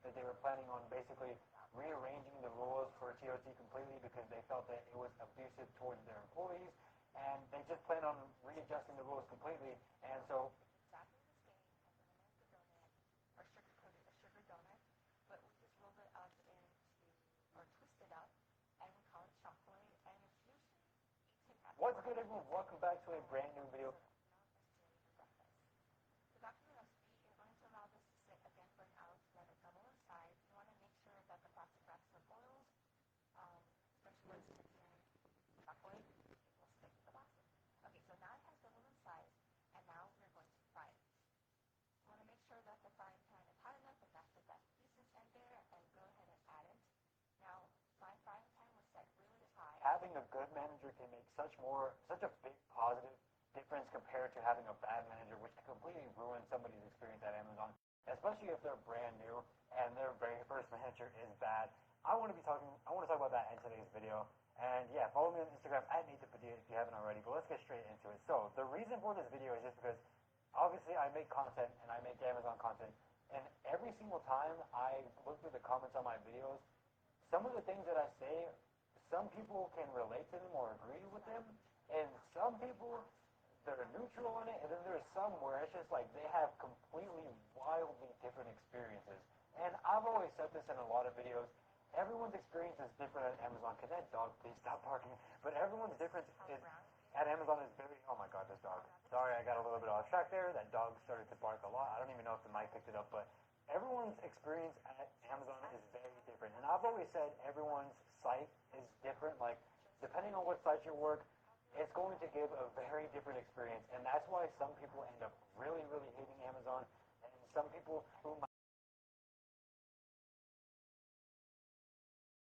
that they were planning on basically rearranging the rules for TOT completely because they felt that it was abusive towards their employees, and they just plan on readjusting the rules completely. And so Exactly the same as an American donut or sugar-coated a sugar donut, but we just rolled it up into or twist it up, and we call it chocolate. And it's usually eaten at what's good, everyone? Welcome back to a brand new video. not necessarily for breakfast. The document recipe is going to allow this to sit again for an hour to let it double in size. You want to make sure that the plastic wraps are oiled, especially when it's mixing chocolate, it will stick to the plastic. Okay, so now it has doubled in size, and now we're going to fry it. You want to make sure that the frying pan is hot enough and that's the best pieces in there, and go ahead and add it. Now, my frying pan was set really high. Having a good manager can make such a big positive difference compared to having a bad manager, which can completely ruin somebody's experience at Amazon, especially if they're brand new and their very first manager is bad. I want to talk about that in today's video. And yeah, follow me on Instagram at @NateThePadilla if you haven't already. But let's get straight into it. So the reason for this video is just because obviously I make content and I make Amazon content, and every single time I look through the comments on my videos, some of the things that I say, some people can relate to them or agree with them, and some people, they're neutral on it, and then there's some where it's just like they have completely wildly different experiences. And I've always said this in a lot of videos. Everyone's experience is different at Amazon. Can that dog please stop barking? But everyone's difference at Amazon is very, oh my god, this dog. Sorry, I got a little bit off track there. That dog started to bark a lot. I don't even know if the mic picked it up, but everyone's experience at Amazon is very different. And I've always said everyone's site is different. Like, depending on what site you work, it's going to give a very different experience. And that's why some people end up really, really hating Amazon. And some people who